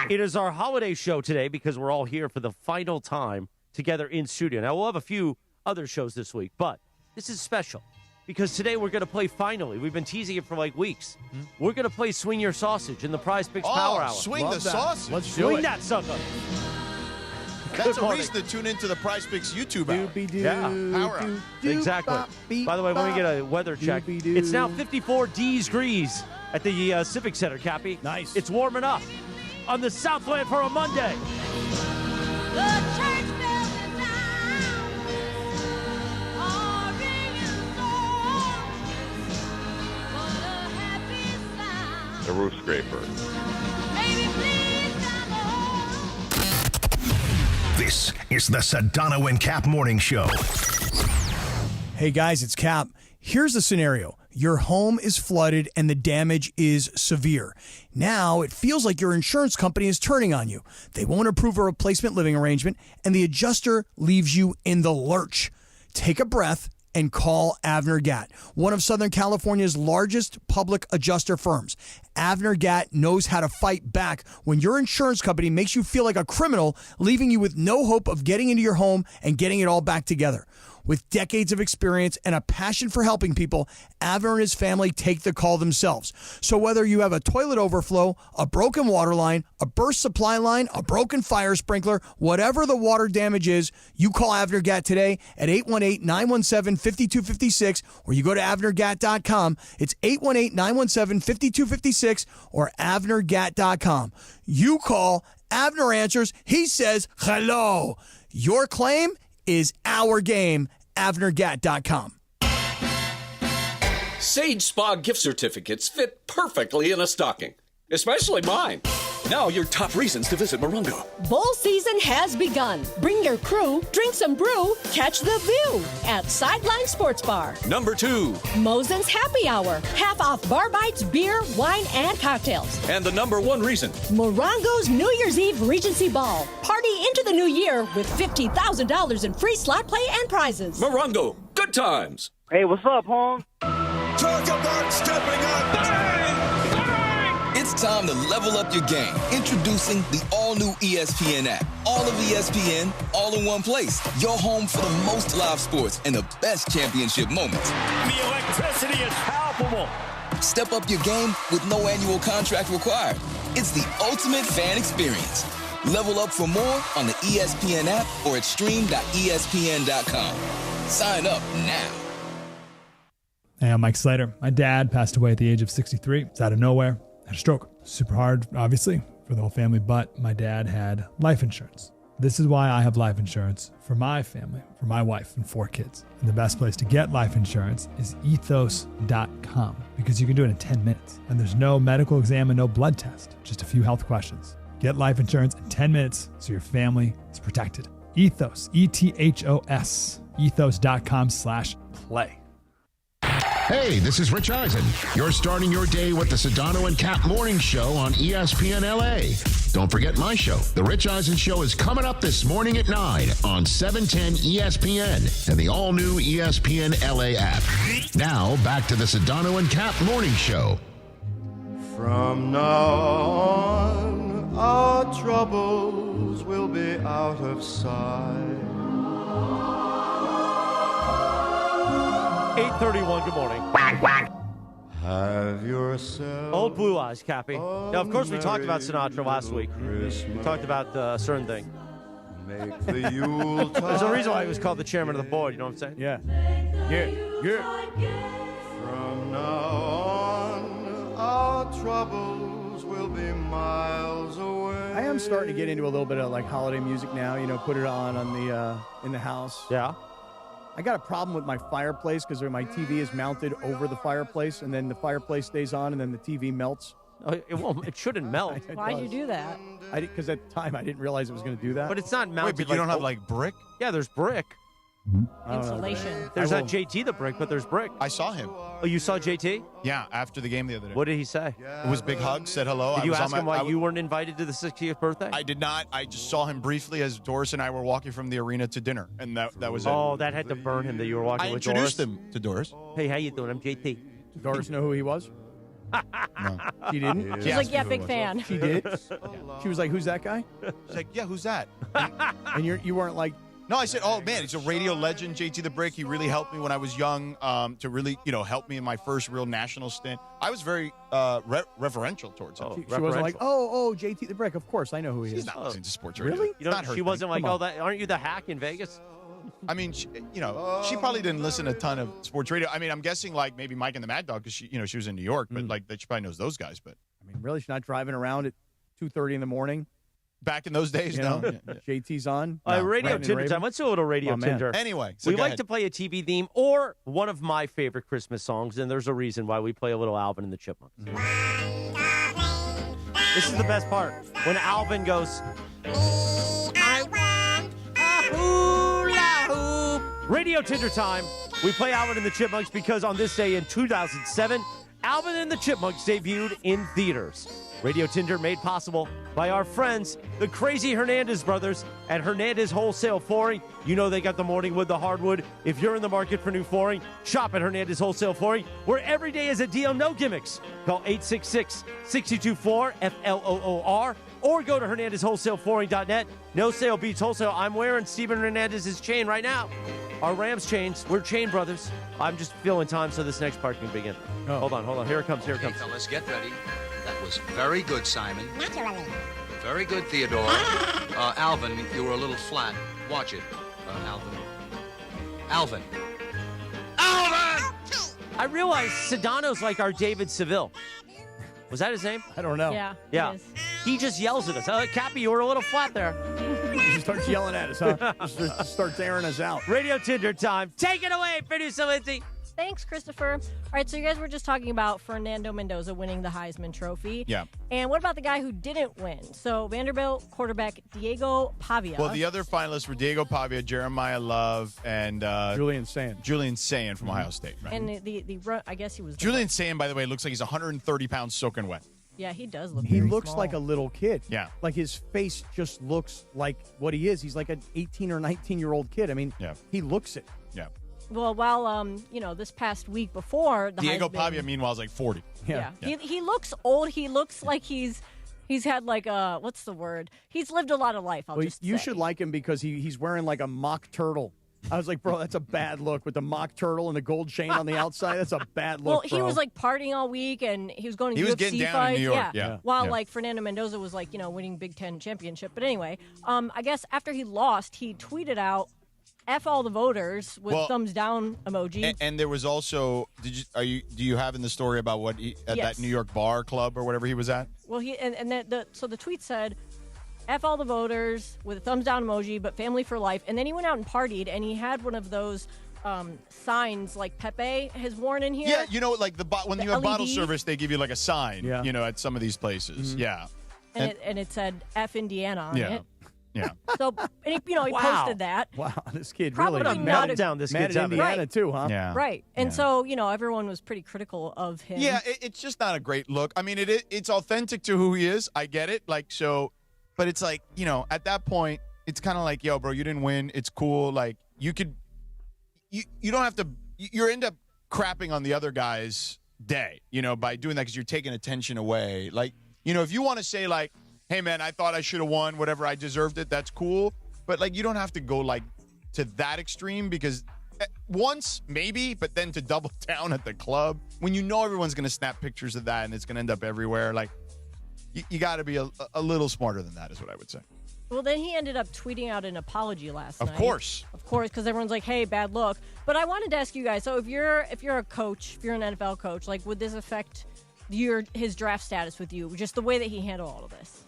It is our holiday show today because we're all here for the final time together in studio. Now, we'll have a few other shows this week, but this is special because today we're going to play finally. We've been teasing it for like weeks. We're going to play Swing Your Sausage in the Prize Picks Power Hour. Swing the sausage. Let's do Swing it. that sucker. That's Good a morning. reason to tune into the Prize Picks YouTube hour. Power hour. Exactly. By the way, when we get a weather check, it's now 54 degrees at the Civic Center, Cappy. Nice. It's warming up on the Southland for a Monday. The roof scraper. This is the Sedano and Kap Morning Show. Hey guys, it's Cap. Here's the scenario. Your home is flooded and the damage is severe. Now it feels like your insurance company is turning on you. They won't approve a replacement living arrangement and the adjuster leaves you in the lurch. Take a breath and call Avner Gatt, one of Southern California's largest public adjuster firms. Avner Gatt knows how to fight back when your insurance company makes you feel like a criminal, leaving you with no hope of getting into your home and getting it all back together. With decades of experience and a passion for helping people, Avner and his family take the call themselves. So whether you have a toilet overflow, a broken water line, a burst supply line, a broken fire sprinkler, whatever the water damage is, you call Avner Gatt today at 818-917-5256 or you go to avnergatt.com. It's 818-917-5256 or avnergatt.com. You call, Avner answers, he says hello. Your claim is our game, avnergatt.com. Sage Spa gift certificates fit perfectly in a stocking, especially mine. Now your top reasons to visit Morongo. Bowl season has begun. Bring your crew, drink some brew, catch the view at Sideline Sports Bar. Number 2. Mosen's Happy Hour. Half off bar bites, beer, wine, and cocktails. And the number 1 reason. Morongo's New Year's Eve Regency Ball. Party into the new year with $50,000 in free slot play and prizes. Morongo, good times. Hey, what's up, Holmes? Georgia Bird stepping up. It's time to level up your game. Introducing the all-new ESPN app. All of ESPN, all in one place. Your home for the most live sports and the best championship moments. The electricity is palpable. Step up your game with no annual contract required. It's the ultimate fan experience. Level up for more on the ESPN app or at stream.espn.com. Sign up now. Hey, I'm Mike Slater. My dad passed away at the age of 63. It's out of nowhere. Had a stroke. Super hard, obviously, for the whole family, but my dad had life insurance. This is why I have life insurance for my family, for my wife and 4 kids. And the best place to get life insurance is ethos.com because you can do it in 10 minutes. And there's no medical exam and no blood test, just a few health questions. Get life insurance in 10 minutes so your family is protected. Ethos, E-T-H-O-S, ethos.com/play. Hey, this is Rich Eisen. You're starting your day with the Sedano and Kap Morning Show on ESPN LA. Don't forget my show. The Rich Eisen Show is coming up this morning at 9 on 710 ESPN and the all-new ESPN LA app. Now, back to the Sedano and Kap Morning Show. From now on, our troubles will be out of sight. 8:31, good morning. Have yourself Old Blue Eyes, Cappy. Now, of course, we talked about Sinatra last week. We talked about a certain thing. Make the Yuletide. There's a reason why he was called the chairman of the board. You know what I'm saying? Yeah. From now on, our troubles will be miles away. I am starting to get into a little bit of like holiday music now. Put it on the in the house. Yeah. I got a problem with my fireplace because my TV is mounted over the fireplace, and then the fireplace stays on, and then the TV melts. Oh, it shouldn't melt. Why'd you do that? Because at the time I didn't realize it was going to do that. But it's not mounted. Wait, but you don't have like brick? Yeah, there's brick. Insulation. There's not JT the brick, but there's brick. I saw him. Oh, you saw JT? Yeah, after the game the other day. What did he say? It was big hug, said hello. Did you ask him why you weren't invited to the 60th birthday? I did not. I just saw him briefly as Doris and I were walking from the arena to dinner, and that was it. Oh, that had to burn him that you were walking with Doris. I introduced him to Doris. Hey, how you doing? I'm JT. Doris know who he was? No. She didn't? She's like, yeah, big fan. She did? She was like, who's that guy? She's like, yeah, who's that? And you weren't like... No, I said, oh, man, he's a radio legend, JT the Brick. He really helped me when I was young to really, help me in my first real national stint. I was very reverential towards him. She wasn't like, oh, JT the Brick. Of course, I know who he is. She's not listening to sports radio. Really? It's not her She thing. wasn't like, Come on. that. Aren't you the hack in Vegas? I mean, she probably didn't listen a ton of sports radio. I mean, I'm guessing like maybe Mike and the Mad Dog because she was in New York, but like that she probably knows those guys. But I mean, really, she's not driving around at 2:30 in the morning. Back in those days, no. JT's on. Radio Tinder time. Let's do a little Radio Tinder. Anyway, we like to play a TV theme or one of my favorite Christmas songs, and there's a reason why we play a little Alvin and the Chipmunks. This is the best part. When Alvin goes, I want a hula hoop. Radio Tinder time. We play Alvin and the Chipmunks because on this day in 2007, Alvin and the Chipmunks debuted in theaters. Radio Tinder made possible by our friends, the crazy Hernandez brothers at Hernandez Wholesale Flooring. You know they got the morning wood, the hardwood. If you're in the market for new flooring, shop at Hernandez Wholesale Flooring, where every day is a deal, no gimmicks. Call 866-624-FLOOR or go to HernandezWholesaleFlooring.net. No sale beats wholesale. I'm wearing Steven Hernandez's chain right now. Our Rams chains. We're chain brothers. I'm just filling time so this next part can begin. Oh. Hold on. Here it comes. Hey, fellas, get ready. That was very good, Simon. Naturally. Very good, Theodore. Alvin, you were a little flat. Watch it, Alvin. Alvin! I realized Sedano's like our David Seville. Was that his name? I don't know. Yeah. He just yells at us. Cappy, you were a little flat there. He starts yelling at us, huh? Just starts airing us out. Radio Tinder time. Take it away, producer Lindsay. Thanks, Christopher. All right, so you guys were just talking about Fernando Mendoza winning the Heisman Trophy. Yeah. And what about the guy who didn't win? So Vanderbilt quarterback Diego Pavia. Well, the other finalists were Diego Pavia, Jeremiah Love, and Julian Sayin from Ohio State. Right? And the I guess he was. Julian Sayin, by the way, looks like he's 130 pounds soaking wet. Yeah, he does look. He very looks small. like a little kid. Yeah. Like his face just looks like what he is. He's like an 18 or 19-year-old kid. I mean, he looks it. Yeah. Well, while this past week before the Diego Heisman, Pavia, meanwhile, is like 40. Yeah. He looks old. He looks like he's had like a what's the word? He's lived a lot of life. You should like him because he's wearing like a mock turtle. I was like, bro, that's a bad look with the mock turtle and the gold chain on the outside. That's a bad look. Well, he was like partying all week, and he was going to He was UFC getting down fights. in New York. Yeah. While like Fernando Mendoza was like winning Big Ten championship. But anyway, I guess after he lost, he tweeted out, "F all the voters" with thumbs down emoji. And there was also, do you have in the story about what that New York bar club or whatever he was at? Well, so the tweet said, "F all the voters" with a thumbs down emoji, but family for life. And then he went out and partied, and he had one of those signs like Pepe has worn in here. Yeah, like when you have bottle LED. service, they give you like a sign, at some of these places. Mm-hmm. Yeah. And it said F Indiana on it. Yeah. So, and he posted that. Wow, this kid Probably really not mad a- at Indiana Right. too, huh? Yeah. Right. And so, everyone was pretty critical of him. Yeah, it's just not a great look. I mean, it's authentic to who he is. I get it. Like, so, but it's like, at that point, it's kind of like, yo, bro, you didn't win. It's cool. Like, you don't have to, you end up crapping on the other guy's day, by doing that because you're taking attention away. Like, if you want to say, like, hey, man, I thought I should have won, whatever, I deserved it, that's cool. But, like, you don't have to go, like, to that extreme because once, maybe, but then to double down at the club, when you know everyone's going to snap pictures of that and it's going to end up everywhere, like, you got to be a little smarter than that is what I would say. Well, then he ended up tweeting out an apology last night. Of course, because everyone's like, "Hey, bad look." But I wanted to ask you guys. So, if you're a coach, if you're an NFL coach, like, would this affect his draft status with you? Just the way that he handled all of this.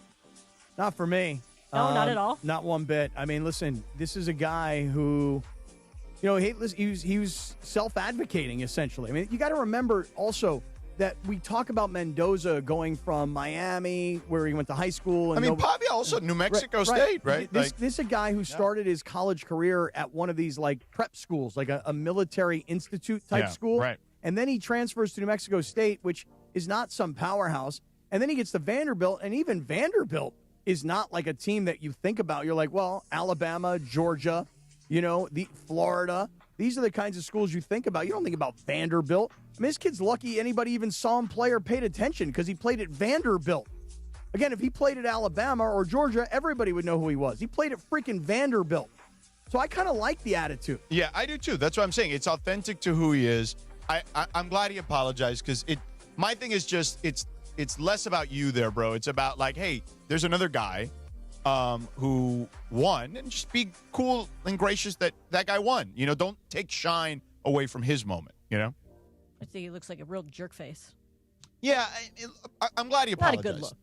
Not for me. No, not at all. Not one bit. I mean, listen, this is a guy who, he was self-advocating essentially. I mean, you got to remember also that we talk about Mendoza going from Miami, where he went to high school. And Pavia also New Mexico State, right? This is a guy who started his college career at one of these like prep schools, like a military institute type school. Right. And then he transfers to New Mexico State, which is not some powerhouse. And then he gets to Vanderbilt, and even Vanderbilt is not like a team that you think about. You're like, well, Alabama, Georgia, Florida. These are the kinds of schools you think about. You don't think about Vanderbilt. I mean, this kid's lucky anybody even saw him play or paid attention because he played at Vanderbilt. Again, if he played at Alabama or Georgia, everybody would know who he was. He played at freaking Vanderbilt. So I kind of like the attitude. Yeah, I do too. That's what I'm saying. It's authentic to who he is. I'm glad he apologized because my thing is just it's less about you there, bro. It's about like, hey, there's another guy who won, and just be cool and gracious that guy won. Don't take shine away from his moment, I see he looks like a real jerk face. Yeah, I'm glad he apologized. Not a good look.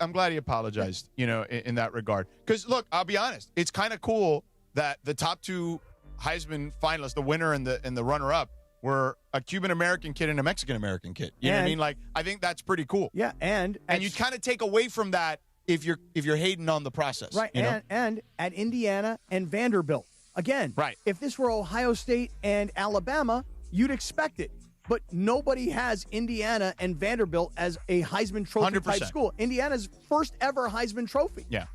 I'm glad he apologized, in that regard. Because, look, I'll be honest. It's kind of cool that the top two Heisman finalists, the winner and the runner-up, were a Cuban-American kid and a Mexican-American kid. You know what I mean? Like, I think that's pretty cool. Yeah, and you kind of take away from that if you're hating on the process. Right, and at Indiana and Vanderbilt. Again, right. If this were Ohio State and Alabama, you'd expect it. But nobody has Indiana and Vanderbilt as a Heisman Trophy 100%. type school. Indiana's first ever Heisman Trophy. Yeah,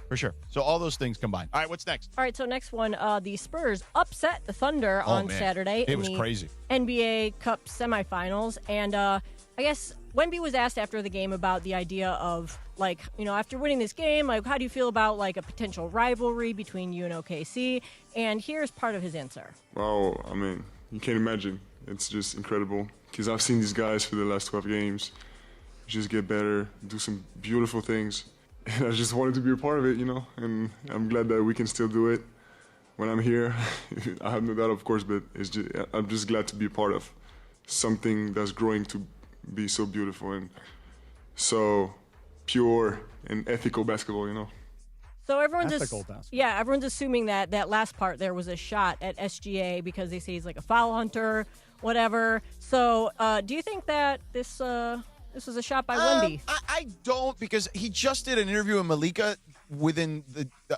for sure. So all those things combined. All right, what's next? All right, so next one, the Spurs upset the Thunder on Saturday. It was crazy. NBA Cup semifinals. And I guess Wemby was asked after the game about the idea of, like, after winning this game, like, how do you feel about, like, a potential rivalry between you and OKC? And here's part of his answer. Wow, I mean, you can't imagine. It's just incredible because I've seen these guys for the last 12 games just get better, do some beautiful things. And I just wanted to be a part of it, and I'm glad that we can still do it when I'm here. I have no doubt, of course, but I'm just glad to be a part of something that's growing to be so beautiful and so pure and ethical basketball, So everyone's everyone's assuming that last part there was a shot at SGA because they say he's like a foul hunter, whatever. So do you think that this was a shot by Wemby? I don't, because he just did an interview with Malika within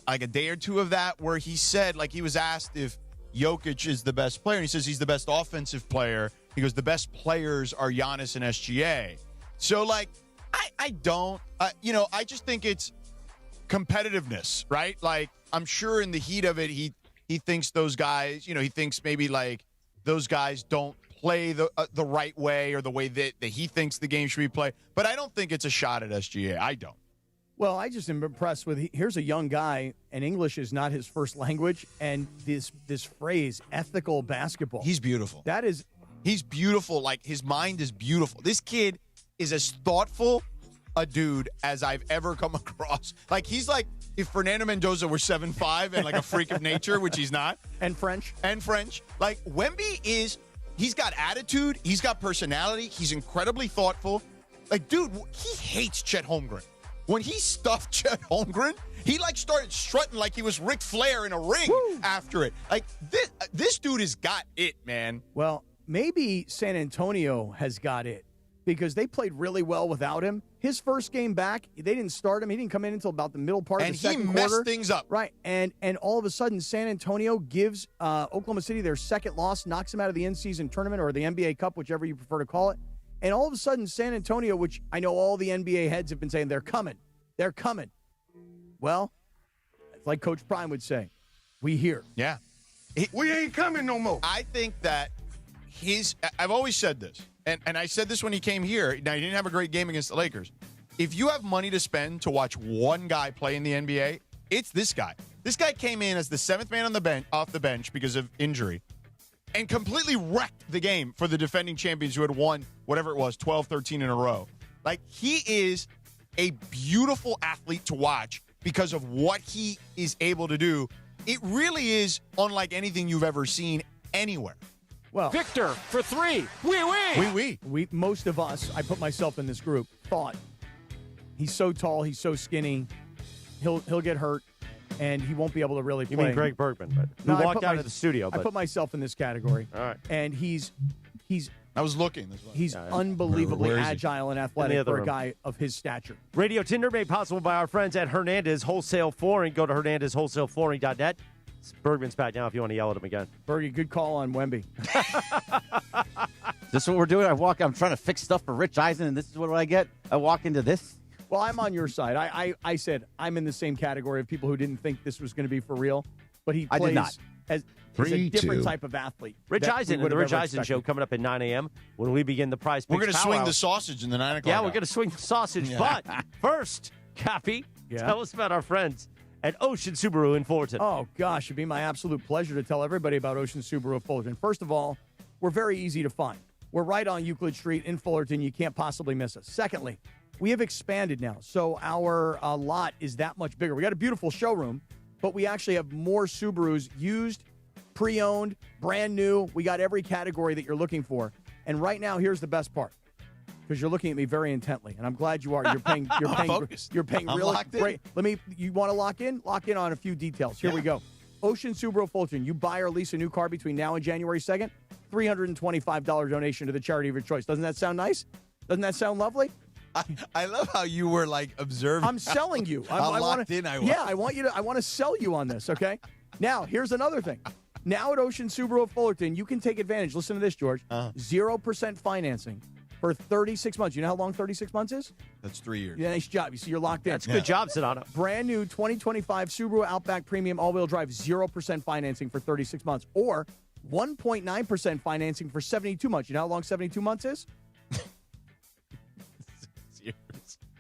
like a day or two of that where he said, like, he was asked if Jokic is the best player, and he says he's the best offensive player. He goes, the best players are Giannis and SGA. So, like, I don't, I just think it's competitiveness, right? Like, I'm sure in the heat of it, he thinks those guys, he thinks maybe like those guys don't play the right way or the way that he thinks the game should be played. But I don't think it's a shot at SGA. I don't. Well, I just am impressed with, here's a young guy, and English is not his first language, and this phrase, ethical basketball. He's beautiful. He's beautiful. Like, his mind is beautiful. This kid is as thoughtful a dude as I've ever come across. Like, he's like if Fernando Mendoza were 7'5" and like a freak of nature, which he's not. And French. Like, Wemby he's got attitude. He's got personality. He's incredibly thoughtful. Like, dude, he hates Chet Holmgren. When he stuffed Chet Holmgren, he like started strutting like he was Ric Flair in a ring after it. Like, this dude has got it, man. Well, maybe San Antonio has got it because they played really well without him. His first game back, they didn't start him. He didn't come in until about the middle part of the second quarter. And he messed things up. Right. And all of a sudden, San Antonio gives Oklahoma City their second loss, knocks them out of the in-season tournament or the NBA Cup, whichever you prefer to call it. And all of a sudden, San Antonio, which I know all the NBA heads have been saying, they're coming. They're coming. Well, it's like Coach Prime would say, we here. Yeah. We ain't coming no more. I think that I've always said this, and I said this when he came here. Now, he didn't have a great game against the Lakers. If you have money to spend to watch one guy play in the NBA, it's this guy. This guy came in as the 7th man on the bench, off the bench because of injury, and completely wrecked the game for the defending champions who had won whatever it was, 12, 13 in a row. Like, he is a beautiful athlete to watch because of what he is able to do. It really is unlike anything you've ever seen anywhere. Well, Victor for 3. we most of us, I put myself in this group, thought he's so tall, he's so skinny, he'll get hurt, and he won't be able to really play. You mean Greg Bergman, but who walked out of the studio. I But put myself in this category. all right. And he's I was looking. he's unbelievably Where is he? agile and In the athletic other for a room. guy of his stature. Radio Tinder made possible by our friends at Hernandez Wholesale Flooring. Go to HernandezWholesaleFlooring.net. Bergman's back now if you want to yell at him again. Bergie, good call on Wemby. This is what we're doing. I'm trying to fix stuff for Rich Eisen, and this is what I get. I walk into this. Well, I'm on your side. I said I'm in the same category of people who didn't think this was going to be for real, but he I did plays not. as he's a 3-2. different type of athlete. Rich that we Eisen and would the have Rich ever Eisen expected. Show coming up at 9 a.m. when we begin the Prize Picks We're going to Power swing Hour. the sausage in the 9 o'clock Yeah, hour. we're going to swing the sausage. Yeah. But first, Cappy, Yeah. tell us about our friends at Ocean Subaru in Fullerton. Oh, gosh, it'd be my absolute pleasure to tell everybody about Ocean Subaru of Fullerton. First of all, we're very easy to find. We're right on Euclid Street in Fullerton. You can't possibly miss us. Secondly, we have expanded now, so our lot is that much bigger. We got a beautiful showroom, but we actually have more Subarus used, pre-owned, brand new. We got every category that you're looking for. And right now, here's the best part. Because you're looking at me very intently, and I'm glad you are. You're paying. You're paying. focused. You're paying I'm really locked in. great. You want to lock in? Lock in on a few details. Here we go. Ocean Subaru of Fullerton. You buy or lease a new car between now and January 2nd. $325 donation to the charity of your choice. Doesn't that sound nice? Doesn't that sound lovely? I love how you were like observing. I'm selling you. How I locked in I was. Yeah, I want to sell you on this. Okay. Now here's another thing. Now at Ocean Subaru of Fullerton, you can take advantage. Listen to this, George. 0% financing for 36 months. You know how long 36 months is? That's 3 years. Yeah, nice job. You see, you're locked in. That's a good job, Sedano. Brand new 2025 Subaru Outback Premium All-Wheel Drive, 0% financing for 36 months, or 1.9% financing for 72 months. You know how long 72 months is?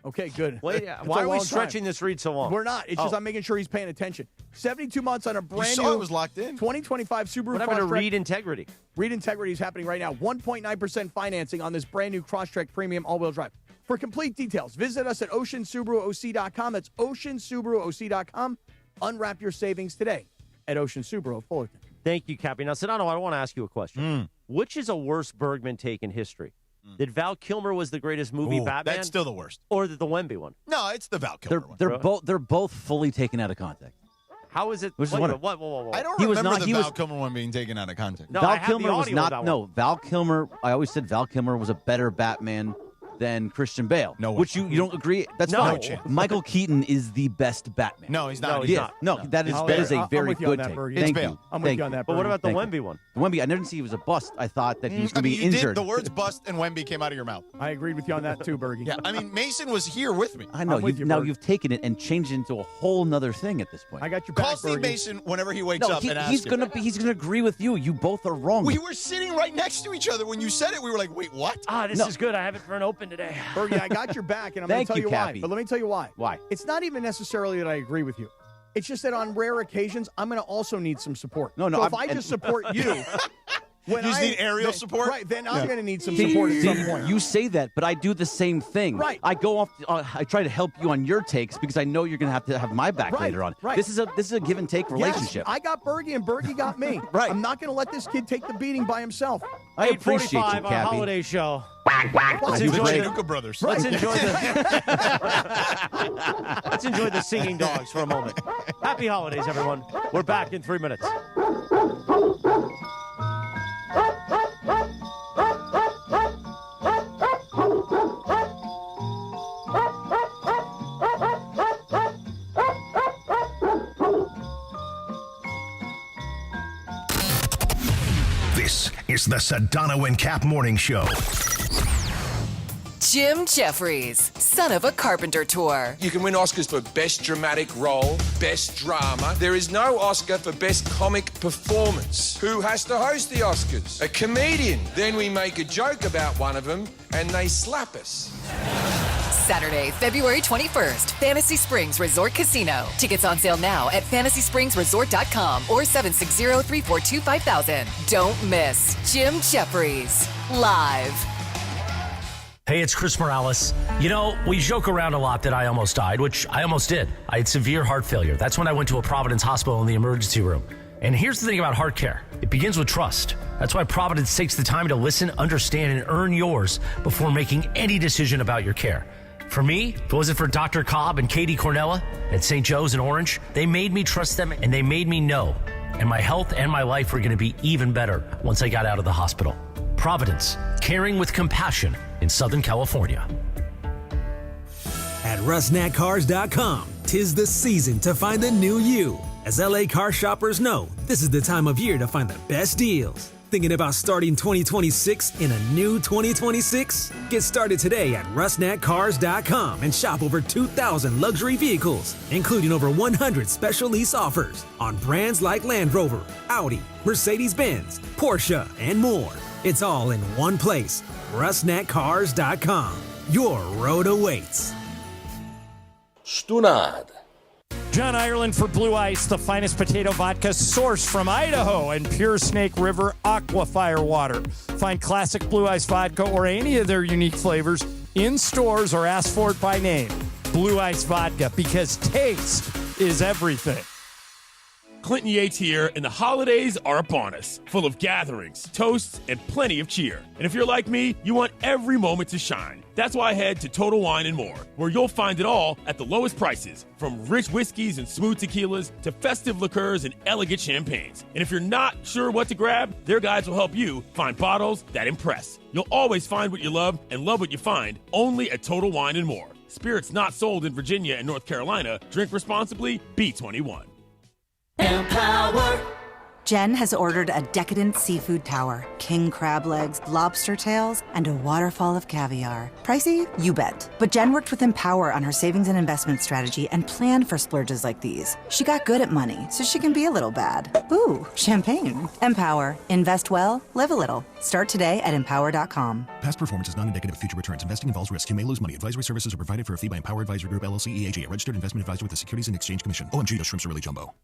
Okay, good. Wait, It's why a are we long stretching time. this read so long? We're not. It's just I'm making sure he's paying attention. 72 months on a brand saw new it was locked in. 2025 Subaru What happened to Crosstrek. Read Integrity? Read Integrity is happening right now. 1.9% financing on this brand new Crosstrek Premium All-Wheel Drive. For complete details, visit us at OceanSubaruOC.com. That's OceanSubaruOC.com. Unwrap your savings today at Ocean Subaru of Fullerton. Thank you, Cappy. Now, Sedano, I want to ask you a question. Which is a worse Bergman take in history? That Val Kilmer was the greatest movie Batman? That's still the worst. Or the Wemby one? No, it's the Val Kilmer one. They're both fully taken out of context. How is it? Which is wait, one- whoa. I don't He was remember not- the he Val was- Kilmer one being taken out of context. No, I Val have the Kilmer was audio of not. that No, one. Val Kilmer. I always said Val Kilmer was a better Batman than Christian Bale. No way. Which you don't agree? That's No. fine. No chance. Michael Keaton is the best Batman. No, he's not. No, he's He's not. No, that is I'll- that is a I'm very with you on good that, take. Bergie. Thank It's you. Bale. I'm with Thank you on that, But what Bergie. about the Thank you. Wemby one? The Wemby, I didn't see he was a bust. I thought that he was going to be injured. The words bust and Wemby came out of your mouth. I agreed with you on that too, Bergie. Yeah, I mean, Mason was here with me. I know. I'm with you, Now Berg. you've taken it and changed it into a whole nother thing at this point. I got your back, Call Steve Bergie. Mason whenever he wakes No, up and ask he's him. gonna agree with you. You both are wrong. We were sitting right next to each other. When you said it, we were like, wait, what? This is good. I have it for an open today. Bergie, I got your back, and I'm going Thank to tell you, you why. Cappy. But let me tell you why. Why? It's not even necessarily that I agree with you. It's just that on rare occasions, I'm going to also need some support. No, So if I'm- I just support you, when You just I need aerial support? right? Then I'm going to need some See, support at some point. You say that, but I do the same thing. Right. I go off. I try to help you on your takes because I know you're going to have my back Right, later on. right. This is a give and take relationship. Yes, I got Bergie, and Bergie got me. Right. I'm not going to let this kid take the beating by himself. I appreciate you, 8:45, our Cappy. holiday show. Let's enjoy The the- Chinooka brothers. Let's enjoy Let's enjoy the singing dogs for a moment. Happy holidays, everyone. We're back in 3 minutes. This is the Sedano and Kap Morning Show. Jim Jeffries, son of a carpenter tour. You can win Oscars for Best Dramatic Role, Best Drama. There is no Oscar for Best Comic Performance. Who has to host the Oscars? A comedian. Then we make a joke about one of them and they slap us. Saturday, February 21st, Fantasy Springs Resort Casino. Tickets on sale now at fantasyspringsresort.com or 760-342-5000. Don't miss Jim Jeffries live. Hey, it's Chris Morales. You know, we joke around a lot that I almost died, which I almost did. I had severe heart failure. That's when I went to a Providence hospital in the emergency room. And here's the thing about heart care. It begins with trust. That's why Providence takes the time to listen, understand, and earn yours before making any decision about your care. For me, if it wasn't for Dr. Cobb and Katie Cornella at St. Joe's in Orange, they made me trust them and they made me know. And my health and my life were going to be even better once I got out of the hospital. Providence, caring with compassion in Southern California. At RusNatCars.com, 'tis the season to find the new you. As LA car shoppers know, this is the time of year to find the best deals. Thinking about starting 2026 in a new 2026? Get started today at RusNatCars.com and shop over 2,000 luxury vehicles, including over 100 special lease offers on brands like Land Rover, Audi, Mercedes-Benz, Porsche, and more. It's all in one place. RusNatCars.com. Your road awaits. Stunad. John Ireland for Blue Ice, the finest potato vodka sourced from Idaho and pure Snake River Aquafire water. Find classic Blue Ice vodka or any of their unique flavors in stores or ask for it by name. Blue Ice vodka, because taste is everything. Clinton Yates here, and the holidays are upon us, full of gatherings, toasts, and plenty of cheer. And if you're like me, you want every moment to shine. That's why I head to Total Wine & More, where you'll find it all at the lowest prices, from rich whiskeys and smooth tequilas to festive liqueurs and elegant champagnes. And if you're not sure what to grab, their guides will help you find bottles that impress. You'll always find what you love and love what you find, only at Total Wine & More. Spirits not sold in Virginia and North Carolina. Drink responsibly. B21. Empower. Jen has ordered a decadent seafood tower, king crab legs, lobster tails, and a waterfall of caviar. Pricey? You bet. But Jen worked with Empower on her savings and investment strategy and planned for splurges like these. She got good at money, so she can be a little bad. Ooh, champagne. Empower. Invest well, live a little. Start today at empower.com. Past performance is not indicative of future returns. Investing involves risk. You may lose money. Advisory services are provided for a fee by Empower Advisory Group, LLC, EAG, a registered investment advisor with the Securities and Exchange Commission. OMG, those shrimps are really jumbo.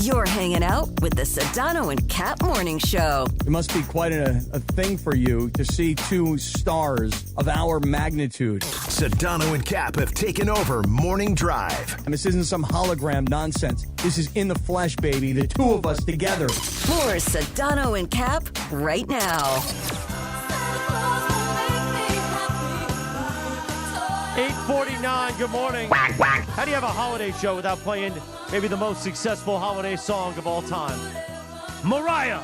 You're hanging out with the Sedano and Kap Morning Show. It must be quite a thing for you to see two stars of our magnitude. Sedano and Kap have taken over Morning Drive. And this isn't some hologram nonsense. This is in the flesh, baby. The two of us together. More Sedano and Kap right now. 8:49, good morning. How do you have a holiday show without playing maybe the most successful holiday song of all time? Mariah.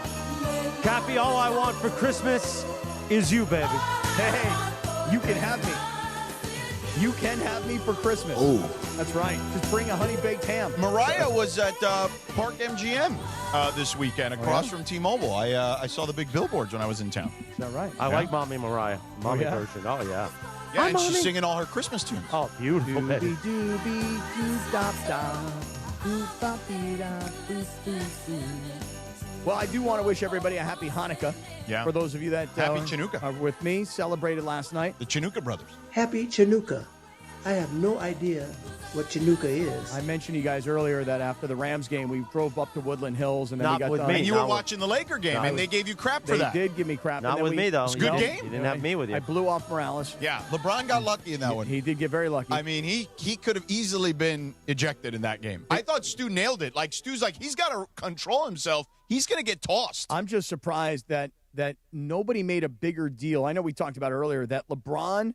Cappy, all I want for Christmas is you, baby. Hey, you can have me. You can have me for Christmas. Oh. That's right. Just bring a honey-baked ham. Mariah was at Park MGM this weekend across from T-Mobile. I saw the big billboards when I was in town. Is that right? I like Mommy Mariah. Mommy version. Oh, yeah. Yeah, and she's singing all her Christmas tunes. Oh, beautiful. Well, I do want to wish everybody a happy Hanukkah. Yeah. For those of you that Happy Chanukah. are with me, celebrated last night. The Chanukah brothers. Happy Chanukah. I have no idea what Chanukah is. I mentioned to you guys earlier that after the Rams game, we drove up to Woodland Hills, and then we got done. And you were watching the Laker game, and they gave you crap for that. They did give me crap. Not with me, though. It's a good game. You didn't have me with you. I blew off Morales. Yeah, LeBron got lucky in that one. He did get very lucky. I mean, he could have easily been ejected in that game. I thought Stu nailed it. Like, Stu's like, he's got to control himself. He's going to get tossed. I'm just surprised that nobody made a bigger deal. I know we talked about earlier that LeBron,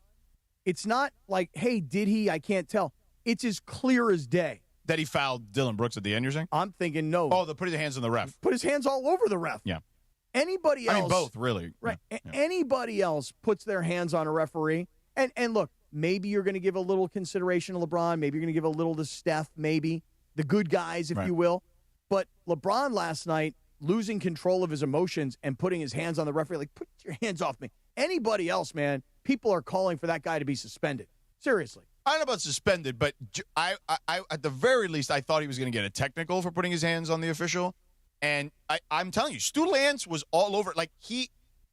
it's not like, hey, did he? I can't tell. It's as clear as day. That he fouled Dylan Brooks at the end, you're saying? I'm thinking no. Oh, putting the hands on the ref. Put his hands all over the ref. Yeah. Anybody else. I mean, both, really. Right. Yeah. Anybody else puts their hands on a referee. And look, maybe you're going to give a little consideration to LeBron. Maybe you're going to give a little to Steph, maybe. The good guys, if you will. But LeBron last night, losing control of his emotions and putting his hands on the referee, like, put your hands off me. Anybody else, man, people are calling for that guy to be suspended. Seriously. I don't know about suspended, but I at the very least, I thought he was going to get a technical for putting his hands on the official. And I'm telling you, Stu Lance was all over. Like,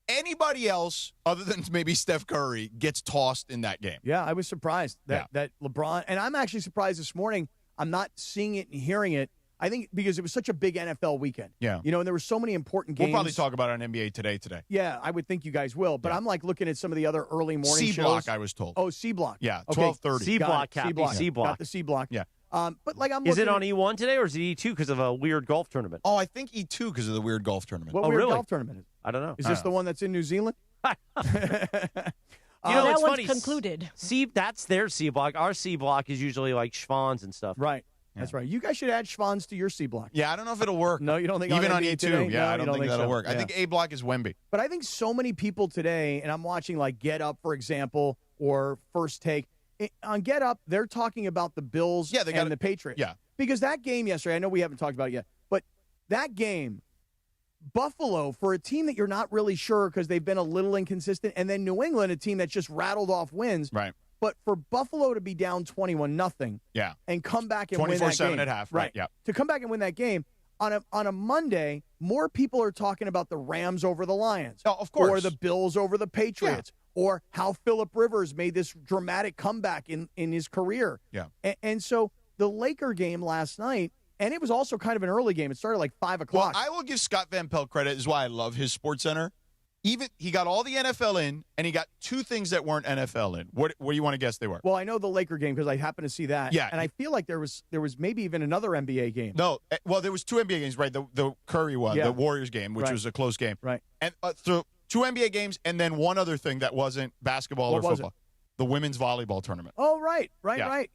anybody else other than maybe Steph Curry gets tossed in that game. Yeah, I was surprised that LeBron, and I'm actually surprised this morning I'm not seeing it and hearing it. I think because it was such a big NFL weekend. Yeah. And there were so many important games. We'll probably talk about it on NBA today. Yeah, I would think you guys will. But I'm like looking at some of the other early morning shows. C block, I was told. Oh, C block. Yeah, okay. 12:30. C block, Cap. C block. Got the C block. Yeah. But like I'm Is it looking on E1 today or is it E2 because of a weird golf tournament? Oh, I think E2 because of the weird golf tournament. What weird golf tournament is it? I don't know. Is this the one that's in New Zealand? that it's one's funny. concluded. That's their C block. Our C block is usually like Schwann's and stuff. Right. That's right. You guys should add Schwann's to your C block. Yeah, I don't know if it'll work. No, you don't think even on on NBA E2? today? Yeah, No, I don't think that'll so. work. I Yeah. think A block is Wemby. But I think so many people today, and I'm watching like Get Up, for example, or First Take. On Get Up, they're talking about the Bills and the Patriots. Yeah. Because that game yesterday, I know we haven't talked about it yet, but that game, Buffalo, for a team that you're not really sure because they've been a little inconsistent, and then New England, a team that just rattled off wins. Right. But for Buffalo to be down 21-0, yeah, and come back and win that 24-7 game. at half, right, yeah. To come back and win that game, on a Monday, more people are talking about the Rams over the Lions. Oh, of course. Or the Bills over the Patriots. Or how Phillip Rivers made this dramatic comeback in his career. Yeah. And so the Laker game last night, and it was also kind of an early game. It started like 5 o'clock. Well, I will give Scott Van Pelt credit. This is why I love his Sports Center. Even he got all the NFL in, and he got two things that weren't NFL in. What do you want to guess they were? Well, I know the Laker game because I happened to see that. Yeah. And I feel like there was maybe even another NBA game. No. Well, there was two NBA games, right? The Curry one, Yeah. the Warriors game, which Right. was a close game. Right. And so two NBA games, and then one other thing that wasn't basketball What or was football. The women's volleyball tournament. Oh, right.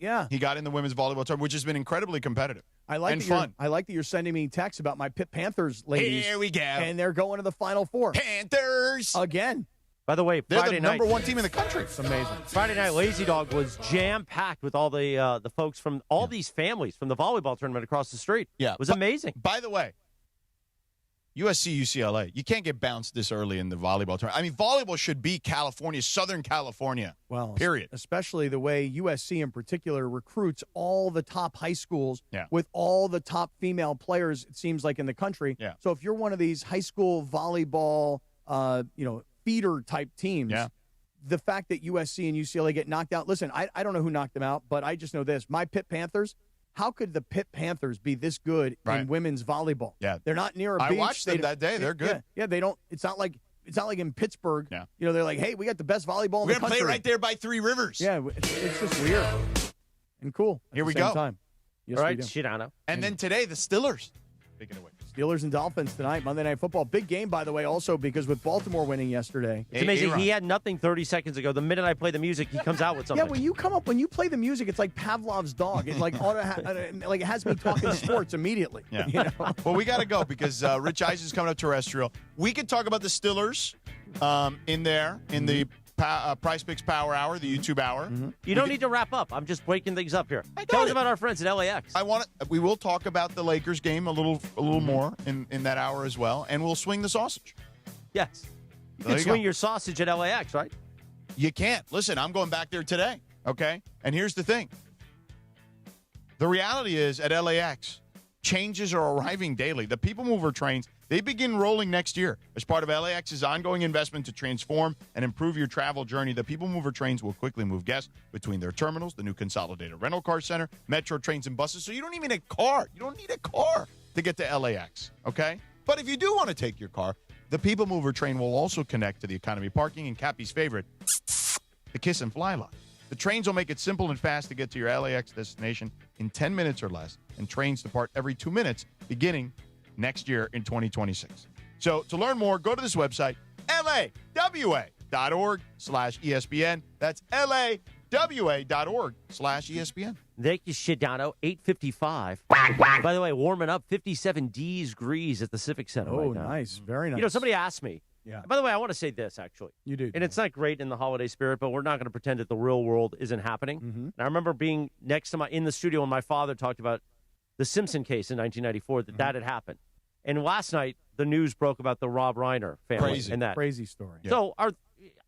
Yeah. He got in the women's volleyball tournament, which has been incredibly competitive. I like and that fun. I like that you're sending me texts about my Pitt Panthers ladies. Here we go. And they're going to the Final Four. Panthers! Again. By the way, They're Friday the night, number one team in the country. It's amazing. Friday night, Lazy Dog was jam-packed with all the folks from all these families from the volleyball tournament across the street. Yeah. It was amazing. By the way, USC, UCLA, you can't get bounced this early in the volleyball tournament. I mean, volleyball should be California, Southern California, period. Especially the way USC in particular recruits all the top high schools Yeah. with all the top female players, it seems like, in the country. Yeah. So if you're one of these high school volleyball, feeder-type teams, the fact that USC and UCLA get knocked out, listen, I don't know who knocked them out, but I just know this. My Pitt Panthers, how could the Pitt Panthers be this good in women's volleyball? Yeah. They're not near a I beach. watched them that day. They're good. Yeah, they don't. It's not like in Pittsburgh. Yeah. They're like, hey, we got the best volleyball in We're the going to country. play right there by Three Rivers. Yeah, it's just weird and cool. At Here the we same go. Time. Yes, all right, we do. Shidano. And then today, the Steelers. Speaking of which. Steelers and Dolphins tonight, Monday Night Football. Big game, by the way, also because with Baltimore winning yesterday. It's amazing. He had nothing 30 seconds ago. The minute I play the music, he comes out with something. Yeah, when you play the music, it's like Pavlov's dog. It like it has me talking sports immediately. Yeah. You know? Well, we got to go because Rich Eisen's coming up terrestrial. We could talk about the Steelers in the Price Picks Power Hour, the YouTube hour. You don't need to wrap up. I'm just breaking things up here. Tell us about our friends at LAX. We will talk about the Lakers game a little more in that hour as well, and we'll swing the sausage. Yes. You There can you swing go. your sausage at LAX, right? You can't. Listen, I'm going back there today, okay? And here's the thing. The reality is at LAX, changes are arriving daily. The People Mover trains, they begin rolling next year. As part of LAX's ongoing investment to transform and improve your travel journey, the People Mover trains will quickly move guests between their terminals, the new consolidated rental car center, metro trains and buses, so you don't even need a car. You don't need a car to get to LAX, okay? But if you do want to take your car, the People Mover train will also connect to the economy parking and Cappy's favorite, the Kiss and Fly lot. The trains will make it simple and fast to get to your LAX destination in 10 minutes or less, and trains depart every 2 minutes beginning next year in 2026. So to learn more, go to this website, lawa.org/ESPN. That's lawa.org/ESPN. Thank you, Shidano. 8:55. By the way, warming up 57 degrees at the Civic Center right now. Nice. Very nice. You know, somebody asked me. Yeah. By the way, I want to say this, actually. You do. And it's not great in the holiday spirit, but we're not going to pretend that the real world isn't happening. And I remember being next to in the studio when my father talked about the Simpson case in 1994, that had happened. And last night, the news broke about the Rob Reiner family. Crazy. And that. Crazy story. Yeah. So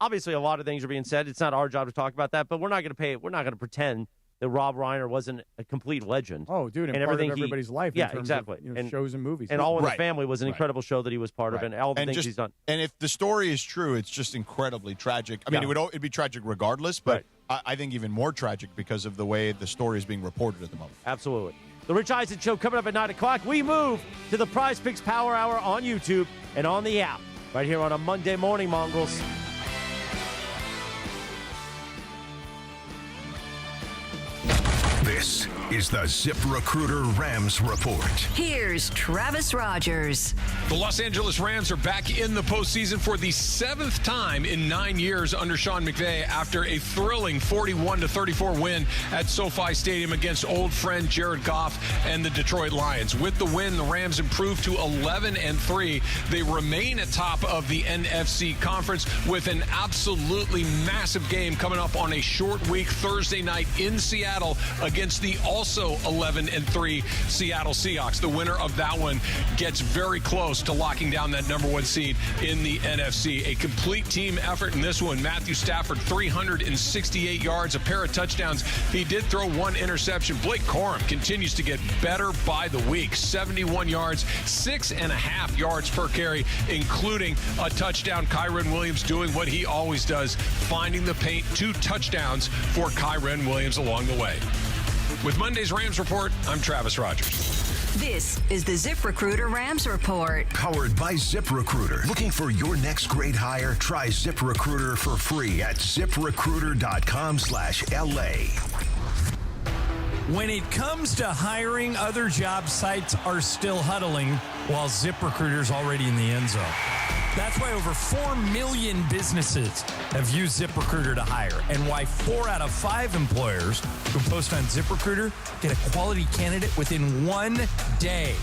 obviously a lot of things are being said. It's not our job to talk about that, but we're not going to pretend that Rob Reiner wasn't a complete legend. Oh, dude, and part of everybody's life. Yeah, in terms exactly. Of, and shows and movies. And All in Right. the Family was an incredible show that he was part of, and all the things he's done. And if the story is true, it's just incredibly tragic. I mean, it'd be tragic regardless, but I think even more tragic because of the way the story is being reported at the moment. Absolutely. The Rich Eisen Show coming up at 9 o'clock. We move to the Prize Picks Power Hour on YouTube and on the app right here on a Monday morning, Mongrels. This is the ZipRecruiter Rams Report. Here's Travis Rogers. The Los Angeles Rams are back in the postseason for the 7th time in 9 years under Sean McVay after a thrilling 41-34 win at SoFi Stadium against old friend Jared Goff and the Detroit Lions. With the win, the Rams improved to 11-3. They remain atop of the NFC conference with an absolutely massive game coming up on a short week Thursday night in Seattle against the also 11-3 Seattle Seahawks. The winner of that one gets very close to locking down that number 1 seed in the NFC. A complete team effort in this one. Matthew Stafford, 368 yards, a pair of touchdowns. He did throw 1 interception. Blake Corum continues to get better by the week. 71 yards, 6.5 yards per carry, including a touchdown. Kyren Williams doing what he always does, finding the paint. 2 touchdowns for Kyren Williams along the way. With Monday's Rams Report, I'm Travis Rogers. This is the ZipRecruiter Rams Report. Powered by ZipRecruiter. Looking for your next great hire? Try ZipRecruiter for free at ZipRecruiter.com/LA. When it comes to hiring, other job sites are still huddling while ZipRecruiter's already in the end zone. That's why over 4 million businesses have used ZipRecruiter to hire, and why 4 out of 5 employers who post on ZipRecruiter get a quality candidate within 1 day.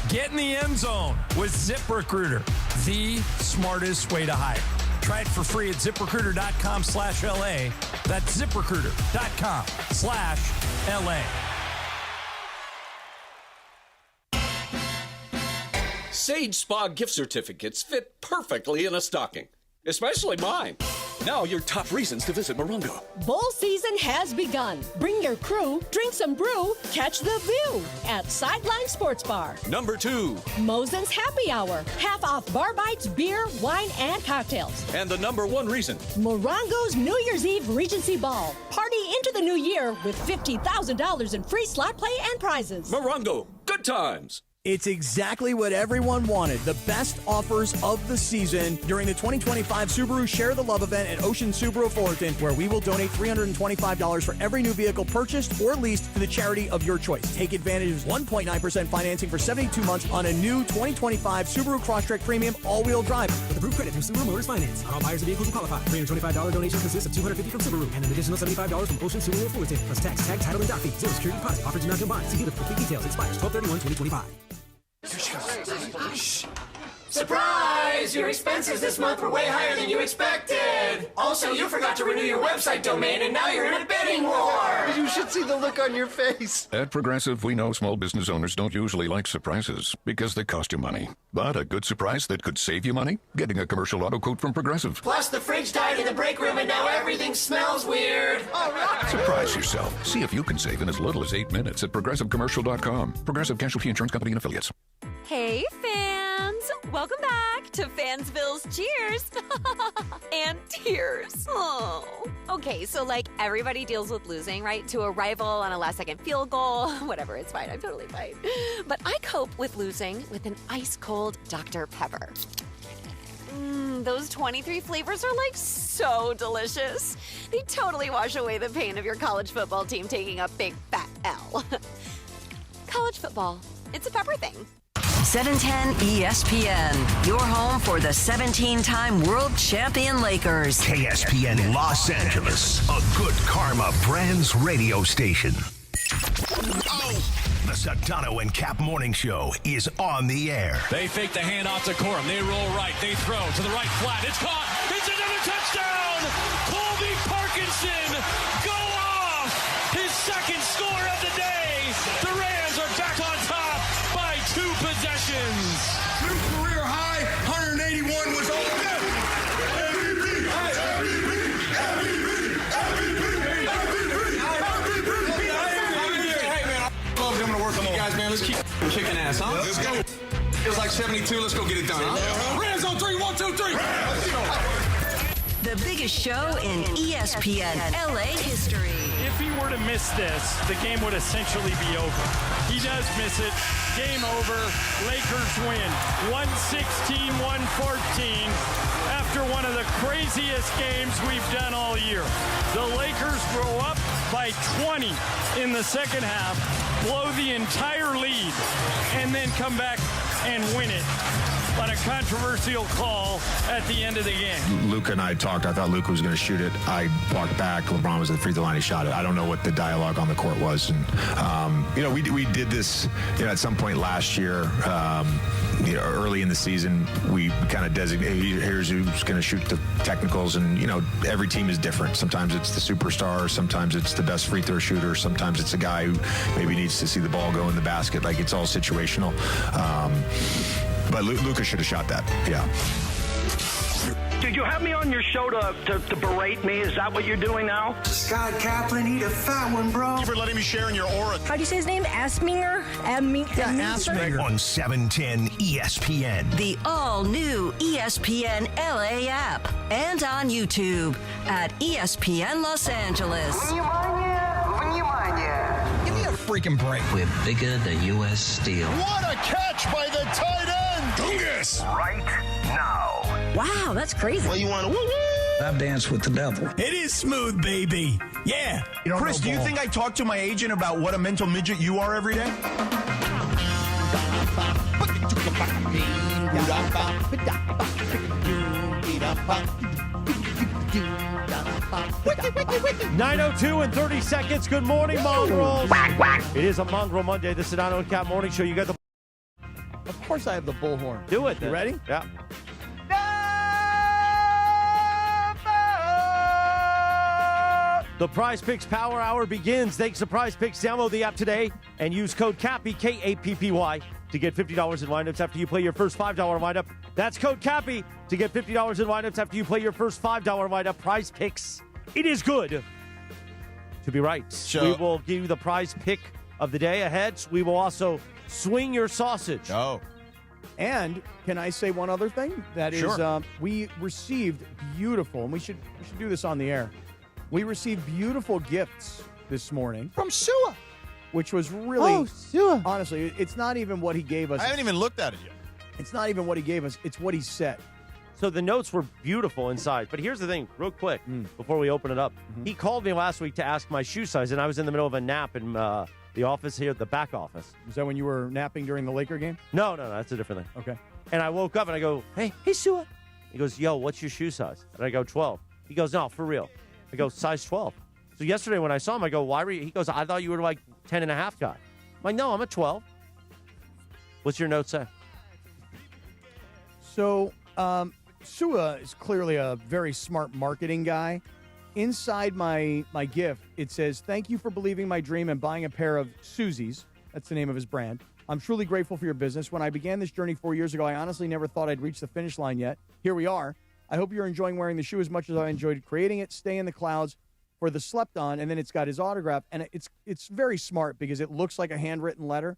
Get in the end zone with ZipRecruiter, the smartest way to hire. Try it for free at ZipRecruiter.com/LA. That's ZipRecruiter.com/LA. Sage Spa gift certificates fit perfectly in a stocking, especially mine. Now your top reasons to visit Morongo. Bowl season has begun. Bring your crew, drink some brew, catch the view at Sideline Sports Bar. Number 2. Mosen's Happy Hour. Half off bar bites, beer, wine, and cocktails. And the number 1 reason. Morongo's New Year's Eve Regency Ball. Party into the new year with $50,000 in free slot play and prizes. Morongo, good times. It's exactly what everyone wanted. The best offers of the season during the 2025 Subaru Share the Love event at Ocean Subaru Fullerton, where we will donate $325 for every new vehicle purchased or leased to the charity of your choice. Take advantage of 1.9% financing for 72 months on a new 2025 Subaru Crosstrek Premium all-wheel drive. With approved credit through Subaru Motors Finance. All buyers of vehicles will qualify. $325 donation consists of $250 from Subaru and an additional $75 from Ocean Subaru Fullerton, plus tax, tag, title, and dock fee. Zero security deposit. Offers do not combine. See dealer for complete details. Expires 12/31/2025. Surprise! Your expenses this month were way higher than you expected. Also, you forgot to renew your website domain, and now you're in a bidding war. You should see the look on your face. At Progressive, we know small business owners don't usually like surprises because they cost you money. But a good surprise that could save you money? Getting a commercial auto quote from Progressive. Plus, the fridge died in the break room, and now everything smells weird. All right. Surprise yourself. See if you can save in as little as 8 minutes at ProgressiveCommercial.com. Progressive Casualty Insurance Company and Affiliates. Hey, fans! Welcome back to Fansville's Cheers and Tears. Oh. Okay, so like everybody deals with losing, right? To a rival on a last-second field goal. Whatever, it's fine. I'm totally fine. But I cope with losing with an ice-cold Dr. Pepper. Those 23 flavors are like so delicious. They totally wash away the pain of your college football team taking a big fat L. College football, it's a pepper thing. 710 ESPN, your home for the 17-time world champion Lakers. KSPN Los Angeles, a good karma brands radio station. The Sedano and Kap Morning Show is on the air. They fake the handoff to Corum. They roll right. They throw to the right flat. It's caught. It's another touchdown. Colby Parkinson go off. His second score of the day. The Rams are back on top by 2 possessions. New career high, 181 was over. MVP. 72. Let's go get it done. Huh? Rams on 3. 1, 2, 3. Let's go. The biggest show in ESPN LA history. If he were to miss this, the game would essentially be over. He does miss it. Game over. Lakers win. 116-114 after one of the craziest games we've done all year. The Lakers grow up by 20 in the second half, blow the entire lead, and then come back and win it on a controversial call at the end of the game. Luka and I talked. I thought Luka was going to shoot it. I walked back. LeBron was at the free throw line. He shot it. I don't know what the dialogue on the court was. And, we did this, at some point last year, early in the season, we kind of designated, here's who's going to shoot the technicals. And, every team is different. Sometimes it's the superstar. Sometimes it's the best free throw shooter. Sometimes it's a guy who maybe needs to see the ball go in the basket. Like, it's all situational. But Luka should have shot that, yeah. Did you have me on your show to berate me? Is that what you're doing now? Scott Kaplan, eat a fat one, bro. Thank you for letting me share in your aura. How do you say his name? Asminger? Asminger. On 710 ESPN. The all-new ESPN LA app. And on YouTube at ESPN Los Angeles. Give me a freaking break. We're bigger than U.S. Steel. What a catch by the tight end. Dungus. Right now. Wow, that's crazy. Well, you want to woo-woo? I've danced with the devil. It is smooth, baby. Yeah. Chris, do you think I talk to my agent about what a mental midget you are every day? 9:02 and 30 seconds. Good morning, Mongrels. It is a Mongrel Monday, the Sedano and Kap Morning Show. You got the... Of course I have the bullhorn. Do it. You ready? Yeah. The Prize Picks Power Hour begins. Thanks to Prize Picks. Download the app today and use code KAPPY, K-A-P-P-Y, to get $50 in windups after you play your first $5 windup. That's code KAPPY to get $50 in windups after you play your first $5 windup. Prize Picks. It is good to be right. Sure. We will give you the prize pick of the day ahead. We will also swing your sausage. Oh. And can I say one other thing? That is, Sure. we received beautiful, and we should do this on the air. We received beautiful gifts this morning From Sua. which was really, Sua. honestly, it's not even what he gave us. I haven't even looked at it yet. It's not even what he gave us. It's what he said. So the notes were beautiful inside. But here's the thing, real quick, before we open it up. He called me last week to ask my shoe size, and I was in the middle of a nap in the office here, the back office. Was that when you were napping during the Laker game? No, that's a different thing. Okay. And I woke up and I go, hey, Sua. He goes, yo, what's your shoe size? And I go, 12. He goes, no, for real. I go, size 12. So yesterday when I saw him, I go, why were you? He goes, I thought you were like 10 and a half guy. I'm like, no, I'm a 12. What's your note say? So, Sua is clearly a very smart marketing guy. Inside my gift, it says, thank you for believing my dream and buying a pair of Susie's. That's the name of his brand. I'm truly grateful for your business. When I began this journey 4 years ago, I honestly never thought I'd reach the finish line yet. Here we are. I hope you're enjoying wearing the shoe as much as I enjoyed creating it. Stay in the clouds for the slept on. And then it's got his autograph. And it's very smart because it looks like a handwritten letter,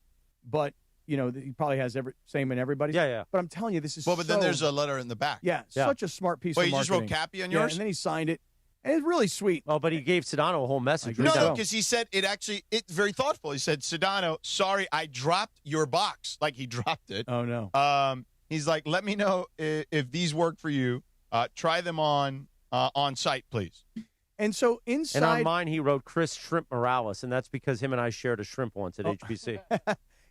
but he probably has same in everybody's. Yeah. But I'm telling you, this is but then there's a letter in the back. Yeah, such a smart piece of marketing. marketing. Wait, you just wrote Cappy on yours? And then he signed it. And it's really sweet. Oh, but he gave Sedano a whole message. No, because he said it's very thoughtful. He said, Sedano, sorry, I dropped your box. Like he dropped it. Oh, no. He's like, let me know if these work for you. Try them on site, please. And so inside. And on mine, he wrote Chris Shrimp Morales, and that's because him and I shared a shrimp once at HBC.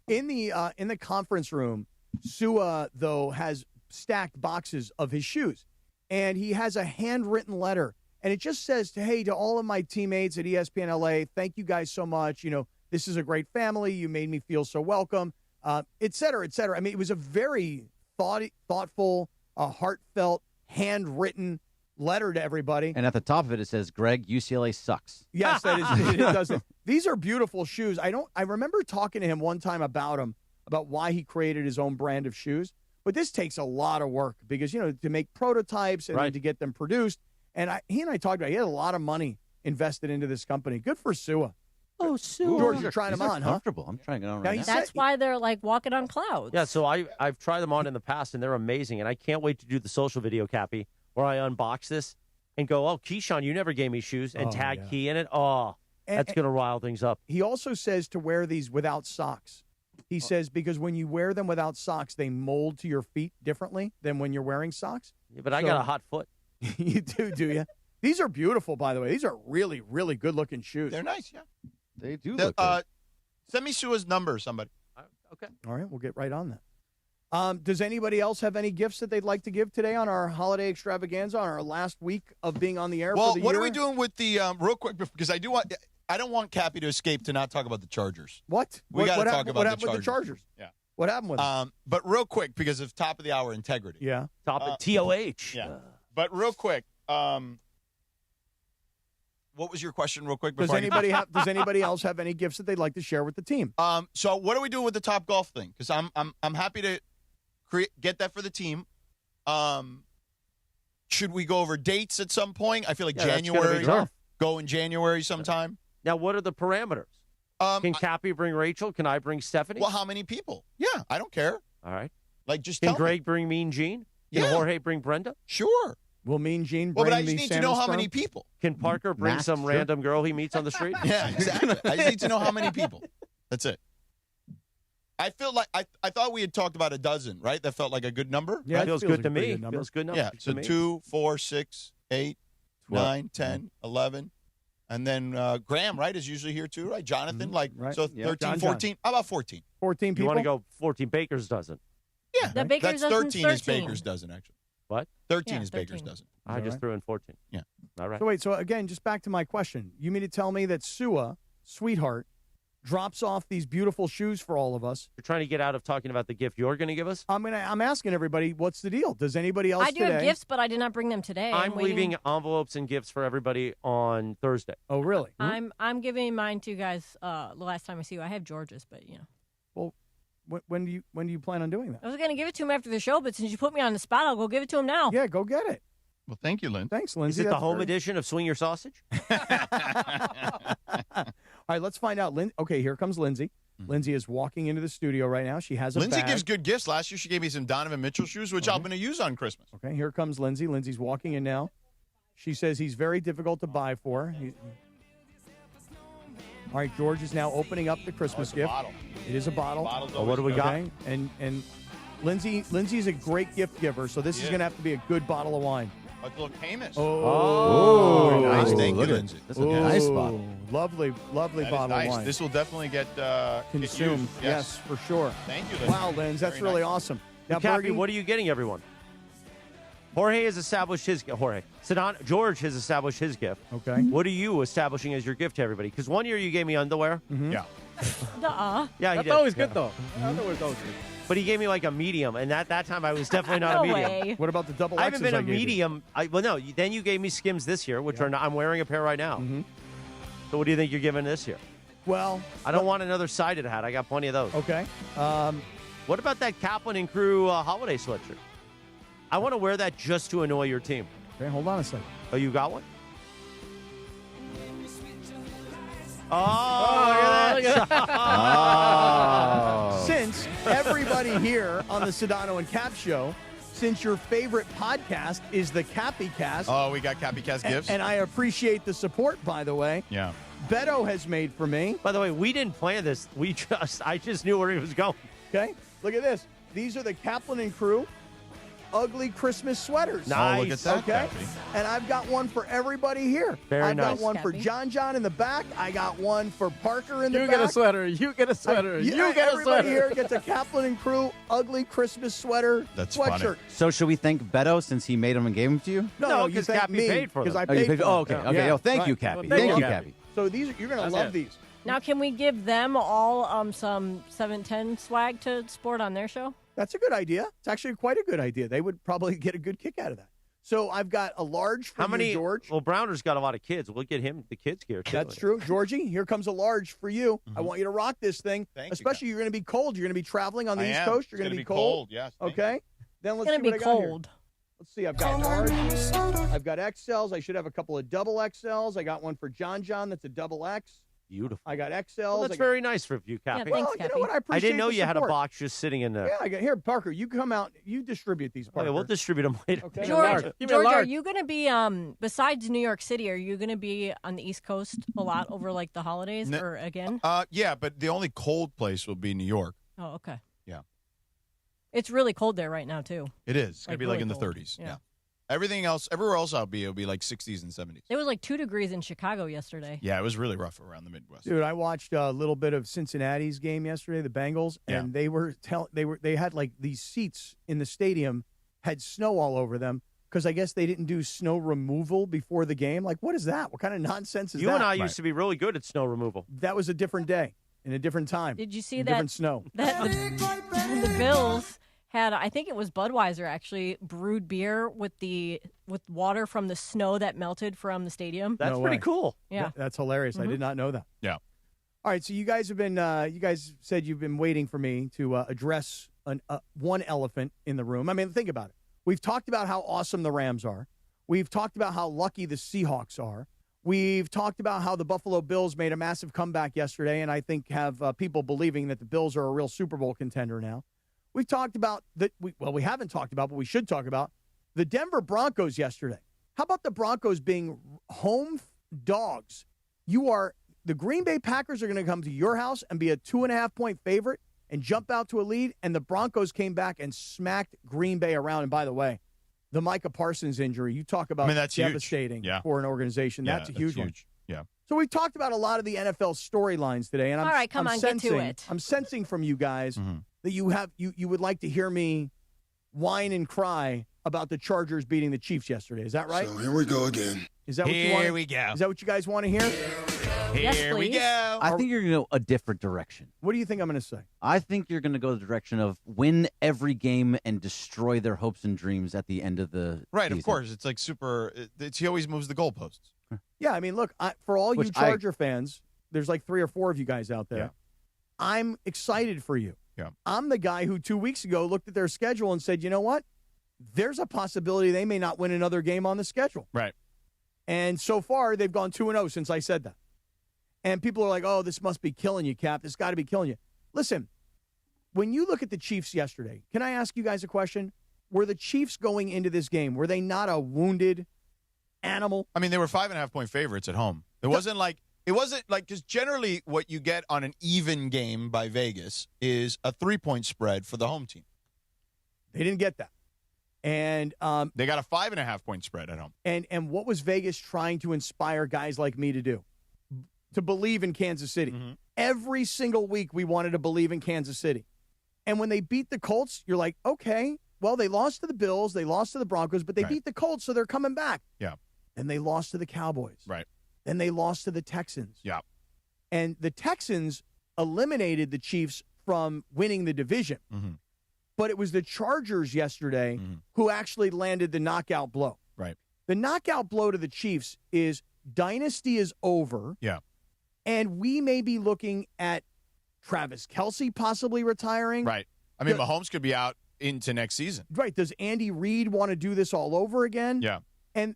In the conference room, Sua, though, has stacked boxes of his shoes. And he has a handwritten letter. And it just says, hey, to all of my teammates at ESPN LA, thank you guys so much. This is a great family. You made me feel so welcome, et cetera, et cetera. I mean, it was a very thoughtful, heartfelt, handwritten letter to everybody. And at the top of it, it says, Greg, UCLA sucks. Yes, it does. These are beautiful shoes. I remember talking to him one time about why he created his own brand of shoes. But this takes a lot of work because, to make prototypes and then to get them produced. And he and I talked about, he had a lot of money invested into this company. Good for Sua. Oh, Sue. George, you're trying them on, huh? Comfortable. I'm trying it on right now. That's why they're like walking on clouds. Yeah, so I've tried them on in the past, and they're amazing. And I can't wait to do the social video, Cappy, where I unbox this and go, oh, Keyshawn, you never gave me shoes, and tag Key in it. Oh, that's going to rile things up. He also says to wear these without socks. He says because when you wear them without socks, they mold to your feet differently than when you're wearing socks. Yeah, but I got a hot foot. You do you? These are beautiful, by the way. These are really, really good-looking shoes. They're nice, yeah. They do look good. Send me Sua's number, somebody. Okay. All right, we'll get right on that. Does anybody else have any gifts that they'd like to give today on our holiday extravaganza, on our last week of being on the air Well, for the what year? are we doing with the, real quick, because I don't want Cappy to escape to not talk about the Chargers. What? We got to talk about what the happened Chargers. with the Chargers? Yeah. What happened with them? But real quick, because of top of the hour integrity. Yeah. Top of TOH. Yeah. But real quick, what was your question real quick? Does anybody else have any gifts that they'd like to share with the team? So what are we doing with the Top Golf thing? Because I'm happy to get that for the team. Should we go over dates at some point? I feel like January. Go in January sometime. Now, what are the parameters? Can Cappy bring Rachel? Can I bring Stephanie? Well, how many people? Yeah, I don't care. All right. Like, just Can tell Greg me. bring Mean Gene? Can Yeah. Jorge bring Brenda? Sure. Will Mean Gene Well, bring but I just the need to salmon know how sperm? many people. Can Parker bring some random girl he meets on the street? Yeah, exactly. I just need to know how many people. That's it. I feel like I thought we had talked about a dozen, right? That felt like a good number. Yeah, right? Feels good to me. Feels good enough Yeah, to so me. 2, 4, 6, 8, 9, 10, 11. And then Graham, right, is usually here too, right? Jonathan, so 13, 14. How about 14? 14 people? You want to go 14 Baker's dozen? Yeah. The Baker's That's 13 is 13. Baker's dozen, actually. What? 13 Yeah, is 13. Baker's dozen. I just threw in 14. Yeah. All right. So wait, so again, just back to my question. You mean to tell me that Sua, sweetheart, drops off these beautiful shoes for all of us? You're trying to get out of talking about the gift you're going to give us? I'm asking everybody, what's the deal? Does anybody else I do have today? gifts, but I did not bring them today. I'm waiting. leaving envelopes and gifts for everybody on Thursday. Oh, really? I'm giving mine to you guys the last time I see you. I have George's, but Well, when do you plan on doing that? I was going to give it to him after the show, but since you put me on the spot, I'll go give it to him now. Yeah, go get it. Well, thank you, Lynn. Thanks, Lindsay. Is it the That's home very- edition of Swing Your Sausage? All right, let's find out. Okay, here comes Lindsay. Lindsay is walking into the studio right now. She has a Lindsay bag. gives good gifts. Last year, she gave me some Donovan Mitchell shoes, which I'm going to use on Christmas. Okay, here comes Lindsay. Lindsay's walking in now. She says he's very difficult to buy for. All right, George is now opening up the Christmas gift. Bottle. It is a bottle. What do we got? Okay, and Lindsay's a great gift giver, so this is going to have to be a good bottle of wine. A little Camus. Oh, very nice. Thank you, look at Lindsay. That's a nice bottle. Lovely That is bottle nice. of wine. This will definitely get Consumed. used. Yes, for sure. Thank you, Lindsay. Wow, Linz, that's Very really nice. awesome. Now, Cappy, Bergie, what are you getting everyone? Jorge has established his George has established his gift. Okay. What are you establishing as your gift to everybody? Because one year you gave me underwear. Yeah. Nuh-uh. Yeah, he that's did. always good, though. Underwear's always good. But he gave me like a medium, and that time I was definitely not No a medium. way. What about the double I haven't been a gave you? medium. Then you gave me Skims this year, which are not, I'm wearing a pair right now. So what do you think you're giving this year? Well, I don't want another sided hat. I got plenty of those. okay. What about that Kaplan and Crew holiday sweatshirt? I want to wear that just to annoy your team. Okay, hold on a second. Oh, you got one? Oh, look at that. Oh. Since everybody here on the Sedano and Kap show, since your favorite podcast is the Cappy Cast, Oh, we got Cappy Cast gifts? and I appreciate the support, by the way, Yeah. Beto has made for me. By the way, we didn't plan this. I just knew where he was going. Okay, look at this. These are the Kaplan and Crew ugly Christmas sweaters. Nice. Oh, look at that, Okay, Cappy. and I've got one for everybody here. Very I've nice. got one for Cappy. John in the back. I got one for Parker in the You back. get a sweater. You get a sweater. You get a Everybody sweater. here gets a Kaplan and Crew ugly Christmas sweater That's sweatshirt. funny. So should we thank Beto since he made them and gave them to you? No, you 'cause thank Cappy me, paid for them. because I Oh, you paid paid for for- them. okay, okay. Oh, thank you, Cappy. Thank you, Cappy. So you're going to love these. Now, can we give them all some 710 swag to sport on their show? That's a good idea. It's actually quite a good idea. They would probably get a good kick out of that. So I've got a large for How you, many? George. Well, Browner's got a lot of kids. We'll get him the kids gear, too. That's true. Georgie, here comes a large for you. I want you to rock this thing. Thank you, Especially you're going to be cold. You're going to be traveling on the I East am. Coast. You're It's going to gonna be be cold. Yes. thank Okay. Then let's It's see going what to I be got here. cold. Let's see. I've got large. I've got XLs. I should have a couple of double XLs. I got one for John that's a double X. Beautiful. I got XLs. Well, that's very nice for you, Cappy. Well, you know what? I appreciate I didn't know the you had a support. box just sitting in there. Yeah, I got here, Parker. You come out. You distribute these. Parker. Okay, we'll distribute them later. Okay. George, are you going to be, besides New York City, are you going to be on the East Coast a lot over like the holidays or again? Yeah, but the only cold place will be New York. Oh, okay. Yeah. It's really cold there right now, too. It is. It's going to be like really in the cold. 30s. Yeah. Yeah. Everywhere else it'll be like 60s and 70s. It was like 2 degrees in Chicago yesterday. Yeah, it was really rough around the Midwest. Dude, I watched a little bit of Cincinnati's game yesterday, the Bengals, and they had like these seats in the stadium had snow all over them because I guess they didn't do snow removal before the game. Like, what is that? What kind of nonsense is that? You and I used to be really good at snow removal. That was a different day and a different time. Did you see that? Different snow. That the Bills had, I think it was Budweiser actually, brewed beer with water from the snow that melted from the stadium. That's pretty cool. Yeah. That's hilarious. I did not know that. Yeah. All right, so you guys have been you guys said you've been waiting for me to address one elephant in the room. I mean, think about it. We've talked about how awesome the Rams are. We've talked about how lucky the Seahawks are. We've talked about how the Buffalo Bills made a massive comeback yesterday, and I think have people believing that the Bills are a real Super Bowl contender now. We've talked about we haven't talked about, but we should talk about the Denver Broncos yesterday. How about the Broncos being home dogs? The Green Bay Packers are going to come to your house and be a 2.5-point favorite and jump out to a lead, and the Broncos came back and smacked Green Bay around. And by the way, the Micah Parsons injury, you talk about that's devastating huge. Yeah. for an organization. That's a huge one. Yeah. So we've talked about a lot of the NFL storylines today, and All right, come on, get to it. I'm sensing from you guys that you would like to hear me whine and cry about the Chargers beating the Chiefs yesterday. Is that right? So here we go again. Is that what you want? Here we go. Is that what you guys want to hear? Here we go. I think you're going to go a different direction. What do you think I'm going to say? I think you're going to go the direction of win every game and destroy their hopes and dreams at the end of the Right, season. of course. It's like he always moves the goalposts. Yeah, I mean, look, for all you Charger fans, there's like 3 or 4 of you guys out there. Yeah. I'm excited for you. Yeah. I'm the guy who 2 weeks ago looked at their schedule and said, you know what? There's a possibility they may not win another game on the schedule. Right. And so far, they've gone 2-0 since I said that. And people are like, oh, this must be killing you, Cap. This got to be killing you. Listen, when you look at the Chiefs yesterday, can I ask you guys a question? Were the Chiefs going into this game, were they not a wounded animal? I mean, they were 5.5-point favorites at home. It wasn't like because generally what you get on an even game by Vegas is a 3-point spread for the home team. They didn't get that. And they got a 5.5-point spread at home. And what was Vegas trying to inspire guys like me to do? To believe in Kansas City. Mm-hmm. Every single week we wanted to believe in Kansas City. And when they beat the Colts, you're like, okay, well, they lost to the Bills, they lost to the Broncos, but they beat the Colts, so they're coming back. Yeah. And they lost to the Cowboys. Right. Then they lost to the Texans. Yeah. And the Texans eliminated the Chiefs from winning the division. Mm-hmm. But it was the Chargers yesterday who actually landed the knockout blow. Right. The knockout blow to the Chiefs is dynasty is over. Yeah. And we may be looking at Travis Kelce possibly retiring. Right. I mean, Mahomes could be out into next season. Right. Does Andy Reid want to do this all over again? Yeah. And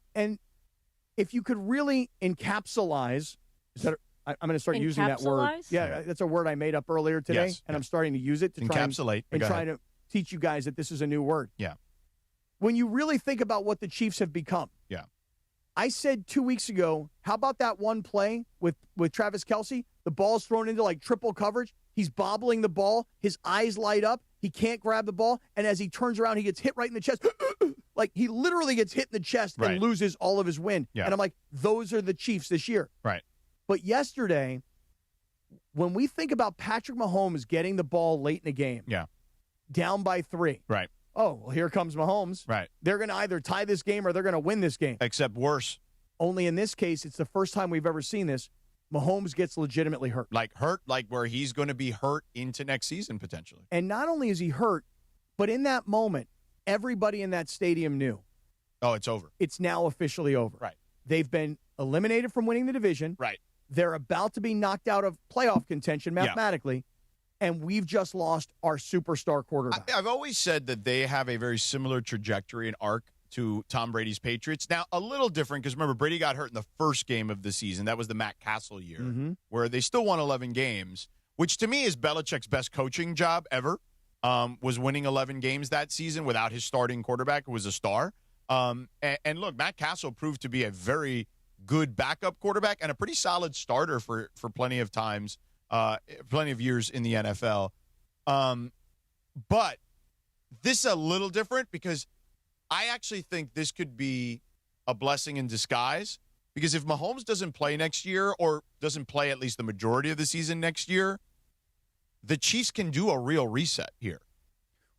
if you could really encapsulize, I'm going to start using that word. Yeah, that's a word I made up earlier today, and I'm starting to use it to encapsulate and try to teach you guys that this is a new word. Yeah. When you really think about what the Chiefs have become. Yeah. I said 2 weeks ago, how about that one play with Travis Kelce? The ball's thrown into like triple coverage. He's bobbling the ball. His eyes light up. He can't grab the ball. And as he turns around, he gets hit right in the chest. Like he literally gets hit in the chest and loses all of his wind. Yeah. And I'm like, those are the Chiefs this year. Right. But yesterday, when we think about Patrick Mahomes getting the ball late in the game, down by 3. Right. Oh, well, here comes Mahomes. Right. They're going to either tie this game or they're going to win this game. Except worse. Only in this case, it's the first time we've ever seen this. Mahomes gets legitimately hurt. Like where he's going to be hurt into next season potentially. And not only is he hurt, but in that moment, everybody in that stadium knew. Oh, it's over. It's now officially over. Right. They've been eliminated from winning the division. Right. They're about to be knocked out of playoff contention mathematically. And we've just lost our superstar quarterback. I've always said that they have a very similar trajectory and arc to Tom Brady's Patriots. Now, a little different because, remember, Brady got hurt in the first game of the season. That was the Matt Castle year, where they still won 11 games, which to me is Belichick's best coaching job ever, was winning 11 games that season without his starting quarterback, who was a star. And look, Matt Castle proved to be a very good backup quarterback and a pretty solid starter for plenty of times, plenty of years in the NFL. But this is a little different because I actually think this could be a blessing in disguise, because if Mahomes doesn't play next year, or doesn't play at least the majority of the season next year, the Chiefs can do a real reset here.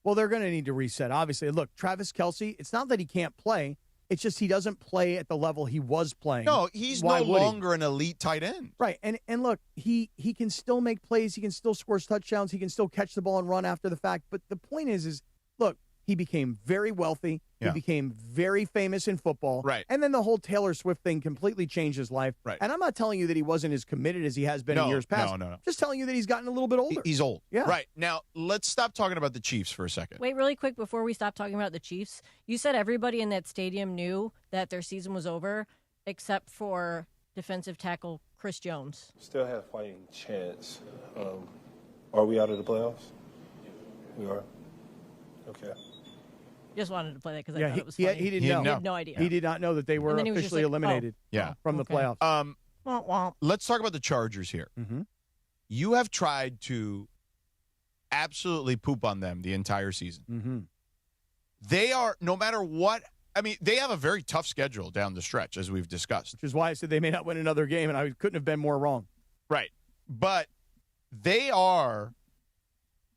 Well, they're going to need to reset, obviously. Look, Travis Kelce, it's not that he can't play. It's just he doesn't play at the level he was playing. No, he's no longer an elite tight end. Right. And look, he can still make plays. He can still score touchdowns. He can still catch the ball and run after the fact. But the point is look, he became very wealthy. He became very famous in football. Right. And then the whole Taylor Swift thing completely changed his life. Right. And I'm not telling you that he wasn't as committed as he has been in years past. No. Just telling you that he's gotten a little bit older. He's old. Yeah. Right. Now, let's stop talking about the Chiefs for a second. Wait, really quick before we stop talking about the Chiefs. You said everybody in that stadium knew that their season was over, except for defensive tackle Chris Jones. Still have fighting chance. Are we out of the playoffs? We are. Okay. Just wanted to play that because I thought it was funny. He didn't know. He had no idea. He did not know that they were officially eliminated from the playoffs. Womp womp. Let's talk about the Chargers here. You have tried to absolutely poop on them the entire season. They are, no matter what, I mean, they have a very tough schedule down the stretch, as we've discussed. Which is why I said they may not win another game, and I couldn't have been more wrong. Right. But they are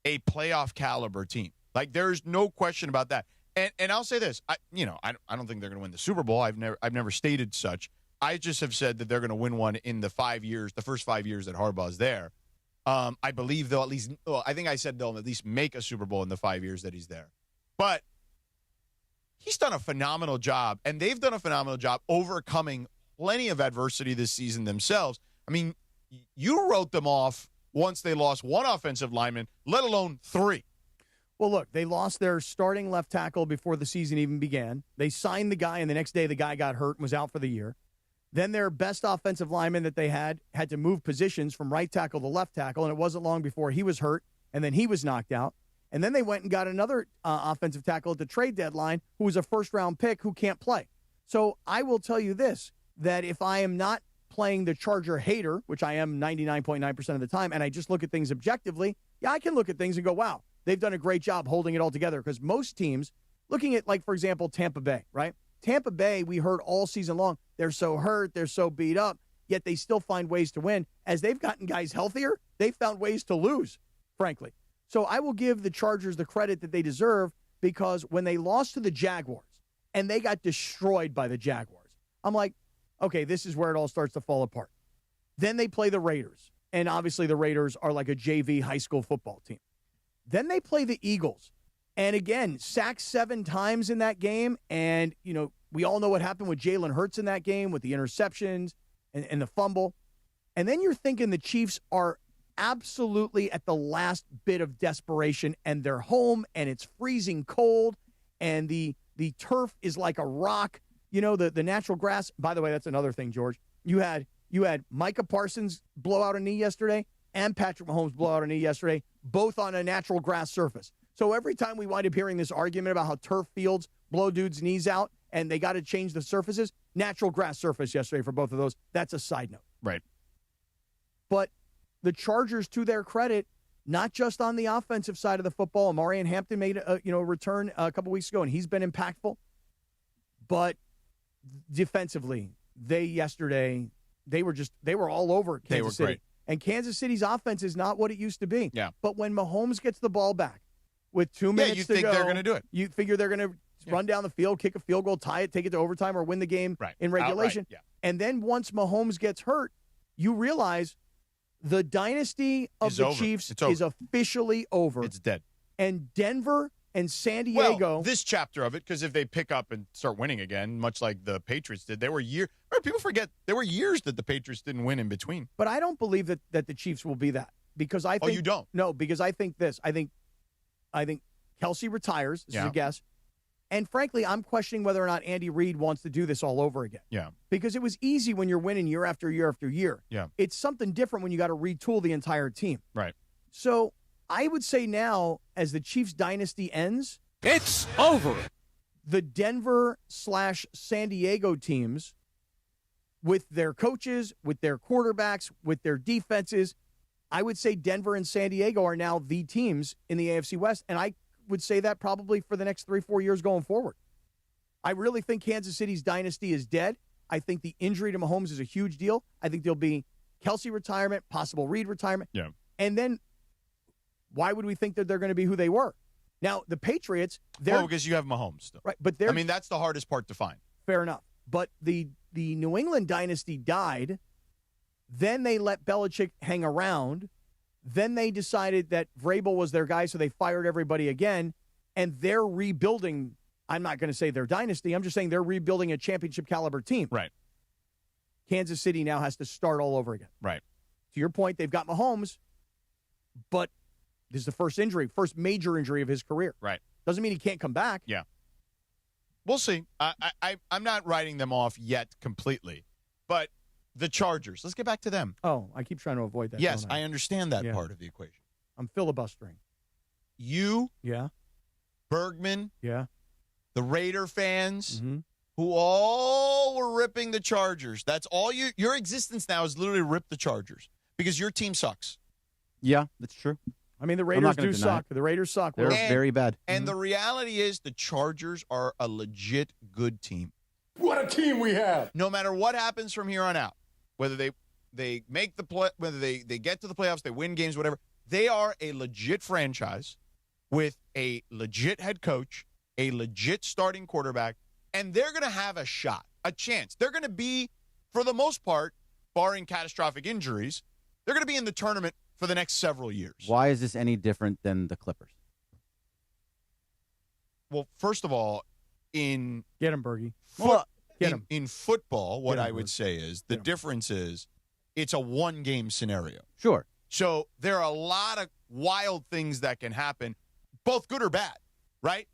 a playoff caliber team. Like, there's no question about that. And I'll say this, I don't think they're going to win the Super Bowl. I've never stated such. I just have said that they're going to win one in the first 5 years that Harbaugh's there. I believe they'll at least, I think I said they'll at least make a Super Bowl in the 5 years that he's there. But he's done a phenomenal job, and they've done a phenomenal job overcoming plenty of adversity this season themselves. I mean, you wrote them off once they lost one offensive lineman, let alone three. Well, look, they lost their starting left tackle before the season even began. They signed the guy, and the next day the guy got hurt and was out for the year. Then their best offensive lineman that they had to move positions from right tackle to left tackle, and it wasn't long before he was hurt, and then he was knocked out. And then they went and got another offensive tackle at the trade deadline who was a first-round pick who can't play. So I will tell you this, that if I am not playing the Charger hater, which I am 99.9% of the time, and I just look at things objectively, I can look at things and go, wow, they've done a great job holding it all together. Because most teams, looking at, like, for example, Tampa Bay, right? Tampa Bay, we heard all season long, they're so hurt, they're so beat up, yet they still find ways to win. As they've gotten guys healthier, they've found ways to lose, frankly. So I will give the Chargers the credit that they deserve, because when they lost to the Jaguars and they got destroyed by the Jaguars, I'm like, okay, this is where it all starts to fall apart. Then they play the Raiders, and obviously the Raiders are like a JV high school football team. Then they play the Eagles, and again, sacked 7 times in that game, and, we all know what happened with Jalen Hurts in that game with the interceptions and the fumble. And then you're thinking the Chiefs are absolutely at the last bit of desperation, and they're home, and it's freezing cold, and the turf is like a rock. The natural grass. By the way, that's another thing, George. You had Micah Parsons blow out a knee yesterday and Patrick Mahomes blow out a knee yesterday, both on a natural grass surface. So every time we wind up hearing this argument about how turf fields blow dudes' knees out and they got to change the surfaces, natural grass surface yesterday for both of those. That's a side note. Right. But the Chargers, to their credit, not just on the offensive side of the football. Amarian Hampton made a return a couple weeks ago, and he's been impactful. But defensively, they were all over Kansas City. Great. And Kansas City's offense is not what it used to be. Yeah. But when Mahomes gets the ball back with 2 minutes you to think go, they're going to do it. You figure they're going to run down the field, kick a field goal, tie it, take it to overtime, or win the game in regulation. Outright, yeah. And then once Mahomes gets hurt, you realize the dynasty of the Chiefs is officially over. It's dead. And Denver and San Diego. Well, this chapter of it, because if they pick up and start winning again, much like the Patriots did, people forget there were years that the Patriots didn't win in between. But I don't believe that the Chiefs will be that, because I think. Oh, you don't? No, because I think this. I think Kelsey retires. This is a guess. And frankly, I'm questioning whether or not Andy Reid wants to do this all over again. Yeah. Because it was easy when you're winning year after year after year. Yeah. It's something different when you got to retool the entire team. Right. So I would say now, as the Chiefs dynasty ends, it's over. The Denver/San Diego teams, with their coaches, with their quarterbacks, with their defenses, I would say Denver and San Diego are now the teams in the AFC West. And I would say that probably for the next 3-4 years going forward. I really think Kansas City's dynasty is dead. I think the injury to Mahomes is a huge deal. I think there'll be Kelsey retirement, possible Reed retirement. Yeah. And then why would we think that they're going to be who they were? Now, the Patriots, because you have Mahomes still. Right, but that's the hardest part to find. Fair enough. But the New England dynasty died. Then they let Belichick hang around. Then they decided that Vrabel was their guy, so they fired everybody again. And they're rebuilding. I'm not going to say their dynasty. I'm just saying they're rebuilding a championship-caliber team. Right. Kansas City now has to start all over again. Right. To your point, they've got Mahomes, but this is the first major injury of his career. Right. Doesn't mean he can't come back. Yeah. We'll see. I'm not writing them off yet completely, but the Chargers. Let's get back to them. Oh, I keep trying to avoid that. Yes, I understand that Yeah. part of the equation. I'm filibustering. You, Yeah. Bergman, Yeah. the Raider fans, Mm-hmm. who all were ripping the Chargers. That's all your existence now is literally rip the Chargers because your team sucks. Yeah, that's true. I mean, the I'm Raiders not gonna do deny suck. it. The Raiders suck. They're very bad. And the reality is the Chargers are a legit good team. What a team we have. No matter what happens from here on out, whether they make the play, whether they get to the playoffs, they win games, whatever, they are a legit franchise with a legit head coach, a legit starting quarterback, and they're going to have a shot, a chance. They're going to be, for the most part, barring catastrophic injuries, they're going to be in the tournament for the next several years. Why is this any different than the Clippers? Well, first of all, in Get him, Bergie. in football, what I would say is the difference is it's a one-game scenario. Sure. So there are a lot of wild things that can happen, both good or bad, right?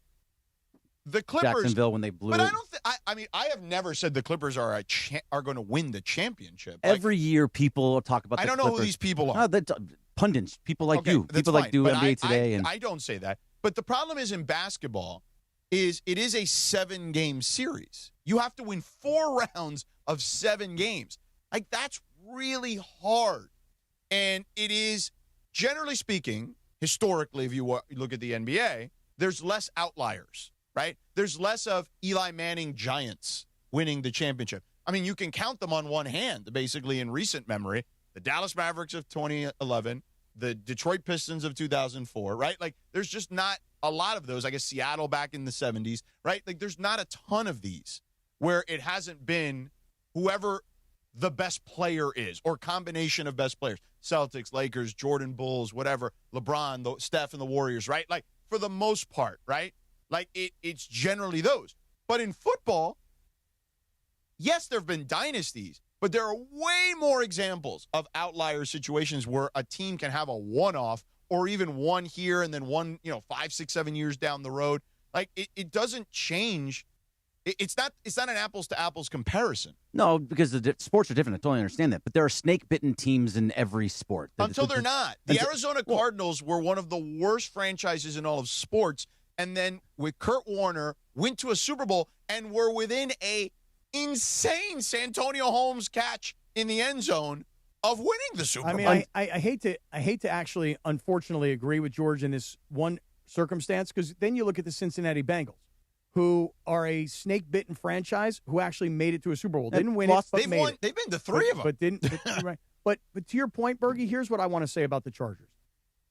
The Clippers, Jacksonville when they blew but it. I don't. I mean, I have never said the Clippers are going to win the championship. Every year, people talk about. I the don't know who Clippers. these people are. No, pundits, people like Okay, you, that's people fine, like do but NBA Today, I don't say that. But the problem is in basketball, it is a 7-game series. You have to win 4 rounds of 7 games. Like that's really hard, and it is generally speaking, historically, if you look at the NBA, there's less outliers. Right? There's less of Eli Manning Giants winning the championship. I mean, you can count them on one hand, basically, in recent memory. The Dallas Mavericks of 2011, the Detroit Pistons of 2004, right? Like, there's just not a lot of those. I guess Seattle back in the 70s, right? Like, there's not a ton of these where it hasn't been whoever the best player is or combination of best players. Celtics, Lakers, Jordan Bulls, whatever, LeBron, Steph, and the Warriors, right? Like, for the most part, right? Like, it's generally those. But in football, yes, there have been dynasties, but there are way more examples of outlier situations where a team can have a one-off or even one here and then one, 5, 6, 7 years down the road. Like, it doesn't change. It's not an apples-to-apples comparison. No, because the sports are different. I totally understand that. But there are snake-bitten teams in every sport. Until they're not. The Arizona Cardinals were one of the worst franchises in all of sports. And then with Kurt Warner, went to a Super Bowl and were within a insane Santonio Holmes catch in the end zone of winning the Super Bowl. I mean, I hate to actually, unfortunately, agree with George in this one circumstance because then you look at the Cincinnati Bengals, who are a snake-bitten franchise who actually made it to a Super Bowl. Didn't win it, but made it. They've been to 3 of them. But didn't. Right. But to your point, Bergie, here's what I want to say about the Chargers.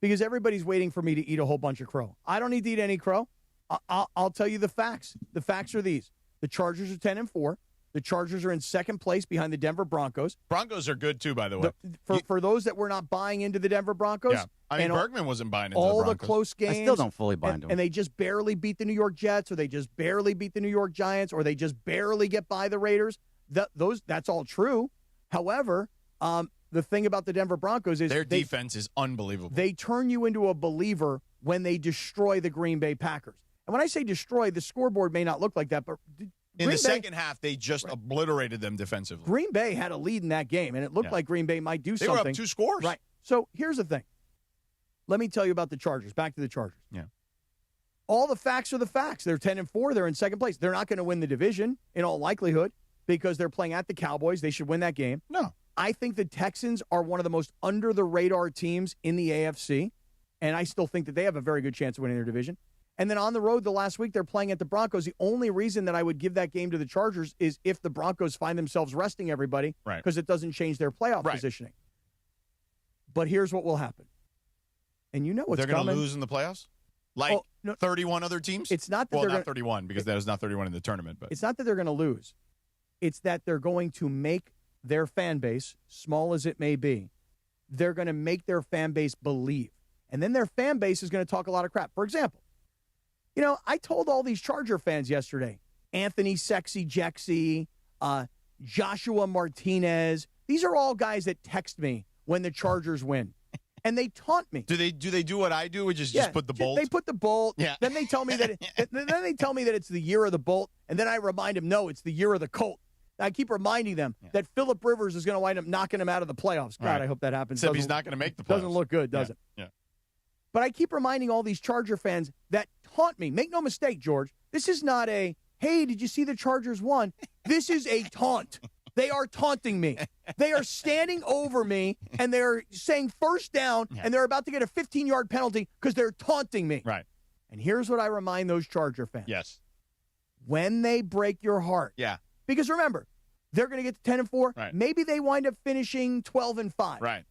Because everybody's waiting for me to eat a whole bunch of crow. I don't need to eat any crow. I'll tell you the facts. The facts are these. The Chargers are 10-4. The Chargers are in second place behind the Denver Broncos. Broncos are good, too, by the way. For those that were not buying into the Denver Broncos. Yeah. I mean, Bergman wasn't buying into all the Broncos. The close games. I still don't fully buy into them. And they just barely beat the New York Jets, or they just barely beat the New York Giants, or they just barely get by the Raiders. That's all true. However, the thing about the Denver Broncos is their defense is unbelievable. They turn you into a believer when they destroy the Green Bay Packers. And when I say destroy, the scoreboard may not look like that, but in the second half, they just obliterated them defensively. Green Bay had a lead in that game, and it looked like Green Bay might do something. They were up 2 scores. Right. So here's the thing. Let me tell you about the Chargers. Back to the Chargers. Yeah. All the facts are the facts. They're 10-4. They're in second place. They're not going to win the division in all likelihood because they're playing at the Cowboys. They should win that game. No. I think the Texans are one of the most under-the-radar teams in the AFC, and I still think that they have a very good chance of winning their division. And then on the road the last week, they're playing at the Broncos. The only reason that I would give that game to the Chargers is if the Broncos find themselves resting everybody because it doesn't change their playoff positioning. But here's what will happen. And you know what's coming. They're going to lose in the playoffs? Like 31 other teams? It's not that well, they're not 31 because there's not 31 in the tournament. But it's not that they're going to lose. It's that they're going to make their fan base, small as it may be, they're going to make their fan base believe. And then their fan base is going to talk a lot of crap. For example, I told all these Charger fans yesterday, Anthony Sexy Jexy, Joshua Martinez, these are all guys that text me when the Chargers win. And they taunt me. Do they do what I do, which is just put the bolt? They put the bolt. Yeah. Then they tell me that it's the year of the bolt, and then I remind them, no, it's the year of the Colt. I keep reminding them that Phillip Rivers is going to wind up knocking them out of the playoffs. God, I hope that happens. Except he's not going to make the playoffs. Doesn't look good, does it? Yeah. But I keep reminding all these Charger fans that taunt me. Make no mistake, George. This is not a, hey, did you see the Chargers won? This is a taunt. They are taunting me. They are standing over me, and they're saying first down, and they're about to get a 15-yard penalty because they're taunting me. Right. And here's what I remind those Charger fans. Yes. When they break your heart. Yeah. Because remember, they're going to get to 10-4. Right. Maybe they wind up finishing 12-5. Right.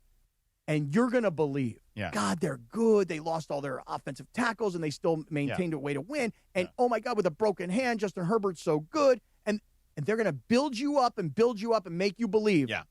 And you're going to believe, yeah. God, they're good. They lost all their offensive tackles, and they still maintained a way to win. And, oh, my God, with a broken hand, Justin Herbert's so good. And they're going to build you up and make you believe. Yeah.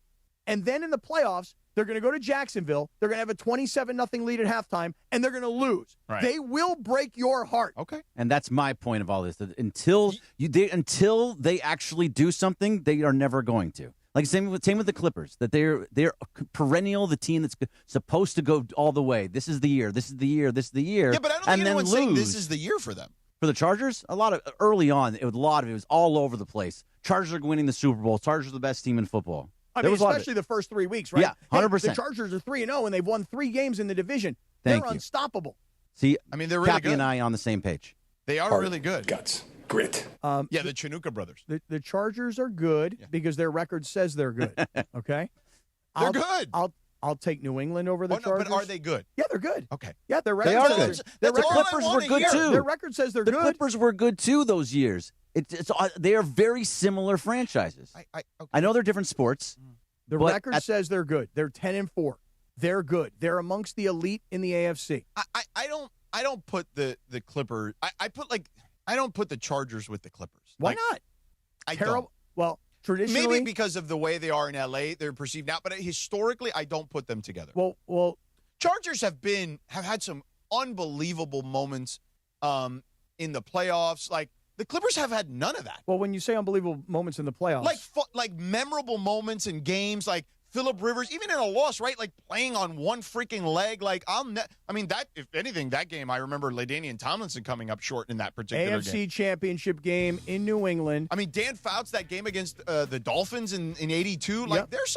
And then in the playoffs, they're going to go to Jacksonville. They're going to have a 27-0 lead at halftime, and they're going to lose. Right. They will break your heart. Okay. And that's my point of all this. That until they actually do something, they are never going to. Like same with the Clippers. That they're perennial, the team that's supposed to go all the way. This is the year. This is the year. This is the year. Yeah, but I don't think anyone's saying this is the year for them. For the Chargers, a lot of early on, it was all over the place. Chargers are winning the Super Bowl. Chargers are the best team in football. I mean, especially the first 3 weeks, right? Yeah, 100%. The Chargers are 3-0, and they've won 3 games in the division. They're unstoppable. See, I mean, they're really Cappy good. and I on the same page. They are really good. Guts. Grit. The Chinooka brothers. The Chargers are good because their record says they're good. Okay? They're good. I'll take New England over the Chargers. But are they good? Yeah, they're good. Okay. Yeah, their record They are says good. The Clippers were good too. Their record says they're the good. The Clippers were good too those years. They are very similar franchises. I know they're different sports. The record says they're good. They're 10-4. They're good. They're amongst the elite in the AFC. I don't put the Clippers. I don't put the Chargers with the Clippers. Why not? Don't. Well, traditionally, maybe because of the way they are in LA, they're perceived now. But historically, I don't put them together. Well, Chargers have had some unbelievable moments in the playoffs. Like the Clippers have had none of that. Well, when you say unbelievable moments in the playoffs, like memorable moments in games, like Phillip Rivers, even in a loss, right? Like playing on one freaking leg. Like that. If anything, that game I remember LaDainian Tomlinson coming up short in that particular AFC game. Championship game in New England. I mean, Dan Fouts, that game against the Dolphins in '82. Like there's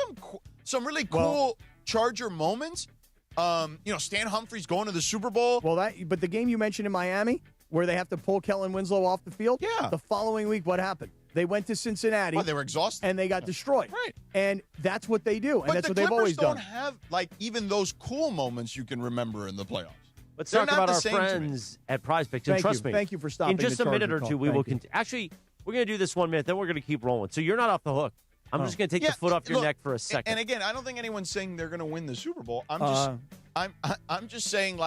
some really cool Charger moments. Stan Humphries going to the Super Bowl. But the game you mentioned in Miami, where they have to pull Kellen Winslow off the field. Yeah. The following week, what happened? They went to Cincinnati. Oh, they were exhausted. And they got destroyed. Right. And that's what they do. And that's what they've always done. But the Clippers don't have, even those cool moments you can remember in the playoffs. Let's talk about our friends at Prize Picks. And trust me. Thank you for stopping. In just a minute or two, we will continue. Actually, we're going to do this 1 minute, then we're going to keep rolling. So you're not off the hook. I'm just going to take the foot off your neck for a second. And again, I don't think anyone's saying they're going to win the Super Bowl. I'm just saying,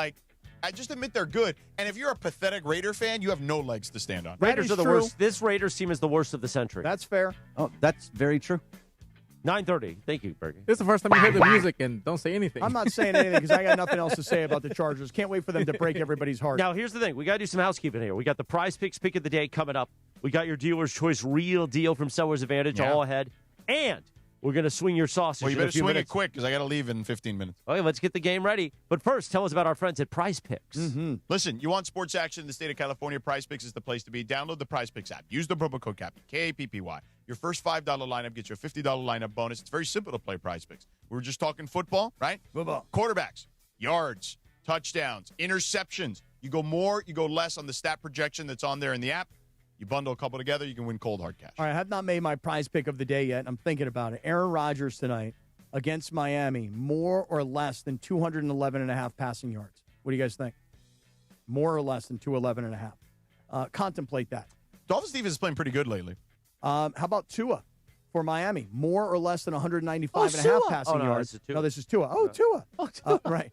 I just admit they're good. And if you're a pathetic Raider fan, you have no legs to stand on. Raiders are the worst. This Raiders team is the worst of the century. That's fair. Oh, that's very true. 9:30. Thank you, Bergie. This is the first time you hear the music and don't say anything. I'm not saying anything because I got nothing else to say about the Chargers. Can't wait for them to break everybody's heart. Now, here's the thing. We got to do some housekeeping here. We got the Prize Picks pick of the day coming up. We got your Dealer's Choice Real Deal from Seller's Advantage all ahead. And We're going to swing your sausage. Well, you in a better few swing minutes. it quick because I got to leave in 15 minutes. Okay, let's get the game ready. But first, tell us about our friends at Prize Picks. Listen, you want sports action in the state of California? Prize Picks is the place to be. Download the Prize Picks app. Use the promo code KAPP, KAPPY. Your first $5 lineup gets you a $50 lineup bonus. It's very simple to play Prize Picks. We were just talking football, right? Football. Quarterbacks, yards, touchdowns, interceptions. You go more, you go less on the stat projection that's on there in the app. You bundle a couple together, you can win cold hard cash. All right, I have not made my prize pick of the day yet. I'm thinking about it. Aaron Rodgers tonight against Miami, more or less than 211.5 passing yards. What do you guys think? More or less than 211.5. Contemplate that. Dolphins defense is playing pretty good lately. How about Tua for Miami? More or less than 195.5 passing yards. No, this is Tua. Oh, Tua. Right.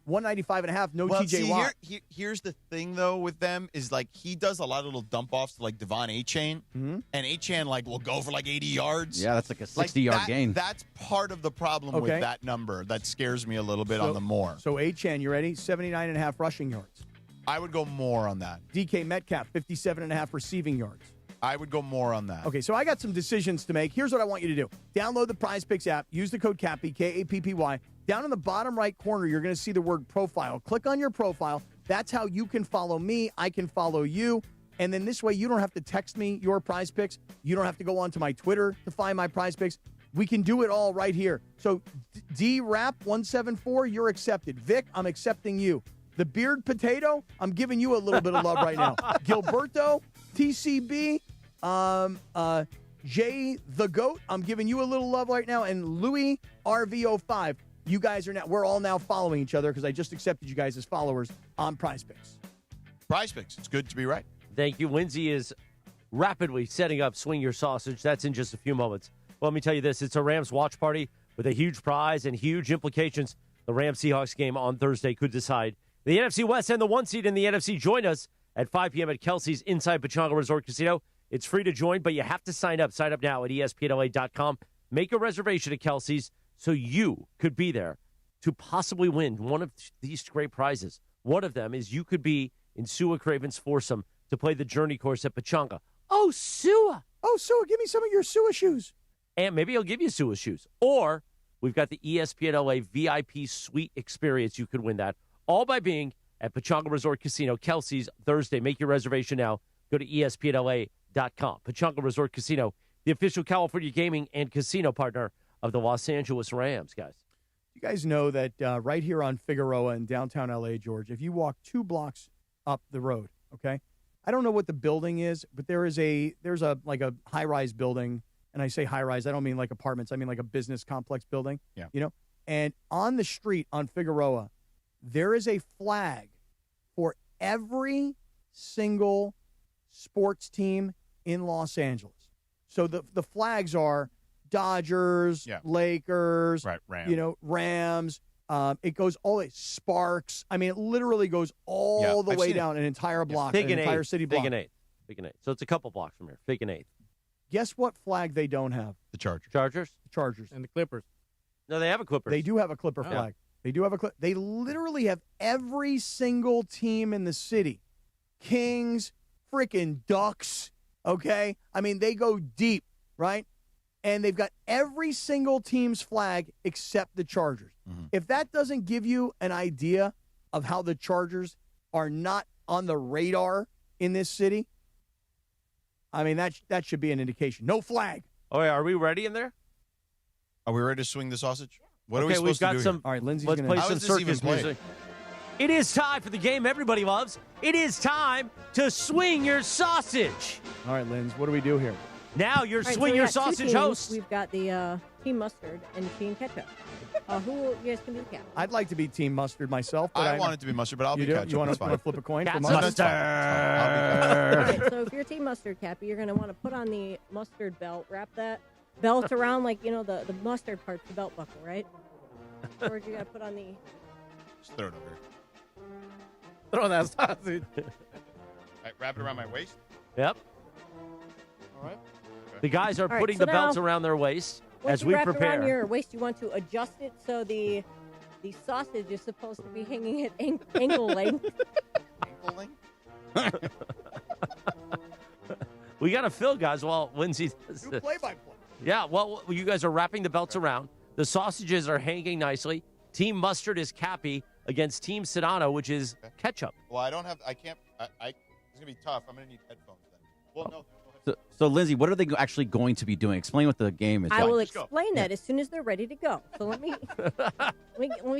195.5, no TJ Watt. Here's the thing, though, with them is, like, he does a lot of little dump-offs to, like, Devon Achane, and Achane, like, will go for, like, 80 yards. Yeah, that's like a 60-yard gain. That's part of the problem with that number. That scares me a little bit on the more. So, Achane, you ready? 79.5 rushing yards. I would go more on that. DK Metcalf, 57.5 receiving yards. I would go more on that. Okay, so I got some decisions to make. Here's what I want you to do. Download the Prize Picks app. Use the code KAPPY, KAPPY. Down in the bottom right corner, you're going to see the word profile. Click on your profile. That's how you can follow me. I can follow you. And then this way, you don't have to text me your Prize Picks. You don't have to go onto my Twitter to find my Prize Picks. We can do it all right here. So D-Rap174, you're accepted. Vic, I'm accepting you. The Beard Potato, I'm giving you a little bit of love right now. Gilberto, TCB, Jay the Goat, I'm giving you a little love right now. And Louis RV05, you guys are now, we're all now following each other because I just accepted you guys as followers on Prize Picks. Prize Picks, it's good to be right. Thank you. Lindsay is rapidly setting up Swing Your Sausage. That's in just a few moments. Well, let me tell you this. It's a Rams watch party with a huge prize and huge implications. The Rams-Seahawks game on Thursday could decide the NFC West and the 1 seed in the NFC. Join us at 5 p.m. at Kelsey's inside Pechanga Resort Casino. It's free to join, but you have to sign up. Sign up now at ESPNLA.com. Make a reservation at Kelsey's so you could be there to possibly win one of these great prizes. One of them is you could be in Sua Craven's foursome to play the Journey course at Pechanga. Oh, Sua! Oh, Sua, give me some of your Sua shoes. And maybe he'll give you Sua shoes. Or we've got the ESPNLA VIP Suite experience. You could win that, all by being at Pechanga Resort Casino, Kelsey's Thursday. Make your reservation now. Go to ESPNLA.com. Pechanga Resort Casino, the official California gaming and casino partner of the Los Angeles Rams, guys. You guys know that right here on Figueroa in downtown L.A., George, if you walk 2 blocks up the road, okay? I don't know what the building is, but there's a high-rise building, and I say high-rise, I don't mean like apartments, I mean like a business complex building, you know? And on the street on Figueroa, there is a flag for every single sports team in Los Angeles. So the flags are Dodgers, Lakers, Rams. Rams. It goes all the way, Sparks. I mean, it literally goes all the way down an entire block, an entire city block. Fig and 8th. So it's a couple blocks from here. Fig and 8th. Guess what flag they don't have? The Chargers. Chargers? The Chargers. And the Clippers. No, they have a Clippers. They do have a Clipper flag. They do have a Clipper. They literally have every single team in the city. Kings, freaking Ducks, okay? I mean, they go deep, right? And they've got every single team's flag except the Chargers. Mm-hmm. If that doesn't give you an idea of how the Chargers are not on the radar in this city, I mean, that should be an indication. No flag. Oh, yeah, are we ready in there? Are we ready to swing the sausage? What are we supposed to do here? All right, Lindsay's let's play some circus play? music. It is time for the game everybody loves. It is time to swing your sausage. All right, Linz, what do we do here? Now your swing your sausage host. We've got the Team Mustard and Team Ketchup. Who you guys can be the captain? I'd like to be Team Mustard myself. But I want it to be Mustard, but I'll be Ketchup. You want to flip a coin for Mustard? Okay, so if you're Team Mustard, Cappy, you're going to want to put on the mustard belt, wrap that belt around like, the mustard part's the belt buckle, right? Or you got to put on the... Just throw it over here. Throw that sausage. All right, wrap it around my waist. Yep. All right. The guys are putting so the belts around their waist as we wrap it prepare. around your waist, you want to adjust it so the sausage is supposed to be hanging at ankle length. Ankle length? We got to fill, guys, while Lindsay does Do this. play-by-play. Yeah, well, you guys are wrapping the belts around. The sausages are hanging nicely. Team Mustard is Cappy against Team Sedano, which is ketchup. Well, it's going to be tough. I'm going to need headphones then. Well, no. So, Lindsay, what are they actually going to be doing? Explain what the game is. I will explain that as soon as they're ready to go. So let me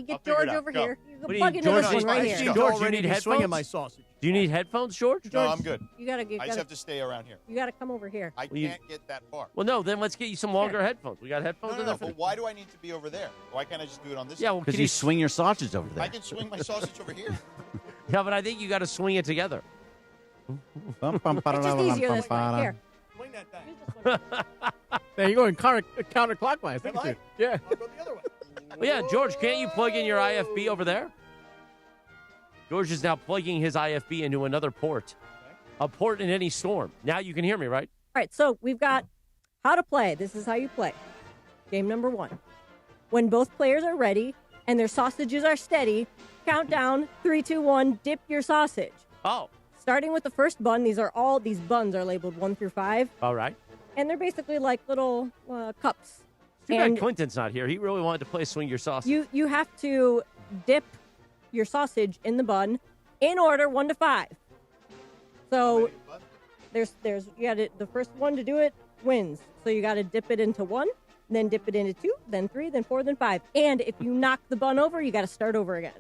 get George over here. You can plug into this one right here. George, you need headphones? Swinging my sausage. Do you need headphones, George? No, I'm good. I just have to stay around here. You got to come over here. I can't get that far. Well, no, then let's get you some longer headphones. We got headphones in there. But why do I need to be over there? Why can't I just do it on this? Yeah, side? well, because you swing your sausage over there. I can swing my sausage over here. Yeah, but I think you got to swing it together. It's just easier this way. Here. Swing that thing. There you go, counterclockwise. Look at you. Yeah. I'll go the other way. Well, yeah, George, can't you plug in your IFB over there? George is now plugging his IFB into another port. A port in any storm. Now you can hear me, right? All right, so we've got how to play. This is how you play. Game number 1. When both players are ready and their sausages are steady, count down 3, 2, 1, dip your sausage. Oh. Starting with the first bun, these buns are labeled 1 through 5. All right. And they're basically like little cups. Too bad Clinton's not here. He really wanted to play Swing Your Sausage. You have to dip your sausage in the bun in order 1 to 5. So there's you got the first one to do it wins. So you got to dip it into 1, then dip it into 2, then 3, then 4, then 5. And if you knock the bun over, you got to start over again.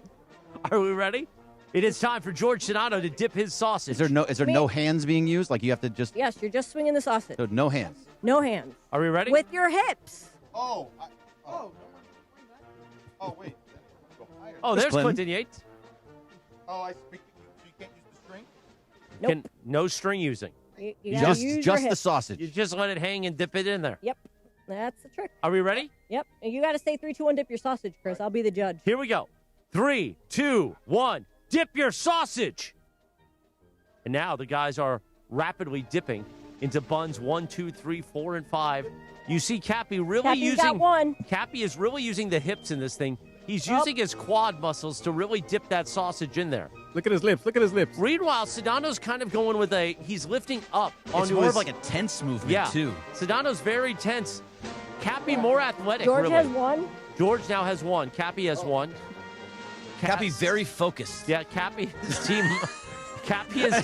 Are we ready? It is time for George Sedano to dip his sausage. Is there no hands being used? Like you have to just... Yes, you're just swinging the sausage. So no hands. No hands. Are we ready? With your hips. Oh, there's Clinton Yates. Oh, so you can't use the string? Nope. No string using. You gotta use your the hips. sausage. You just let it hang and dip it in there. Yep. That's the trick. Are we ready? Yep. And you got to say 3, 2, 1, dip your sausage, Chris. I'll be the judge. Here we go. 3, 2, 1. Dip your sausage. And now the guys are rapidly dipping into buns 1, 2, 3, 4, and 5. You see Cappy got one. Cappy is really using the hips in this thing. He's using his quad muscles to really dip that sausage in there. Look at his lips. Meanwhile, Sedano's kind of going with he's lifting up onto It's more of like a tense movement, too. Sedano's very tense. Cappy more athletic, George really. has 1. George now has 1. Cappy has 1. Cappy very focused. Yeah, Cappy is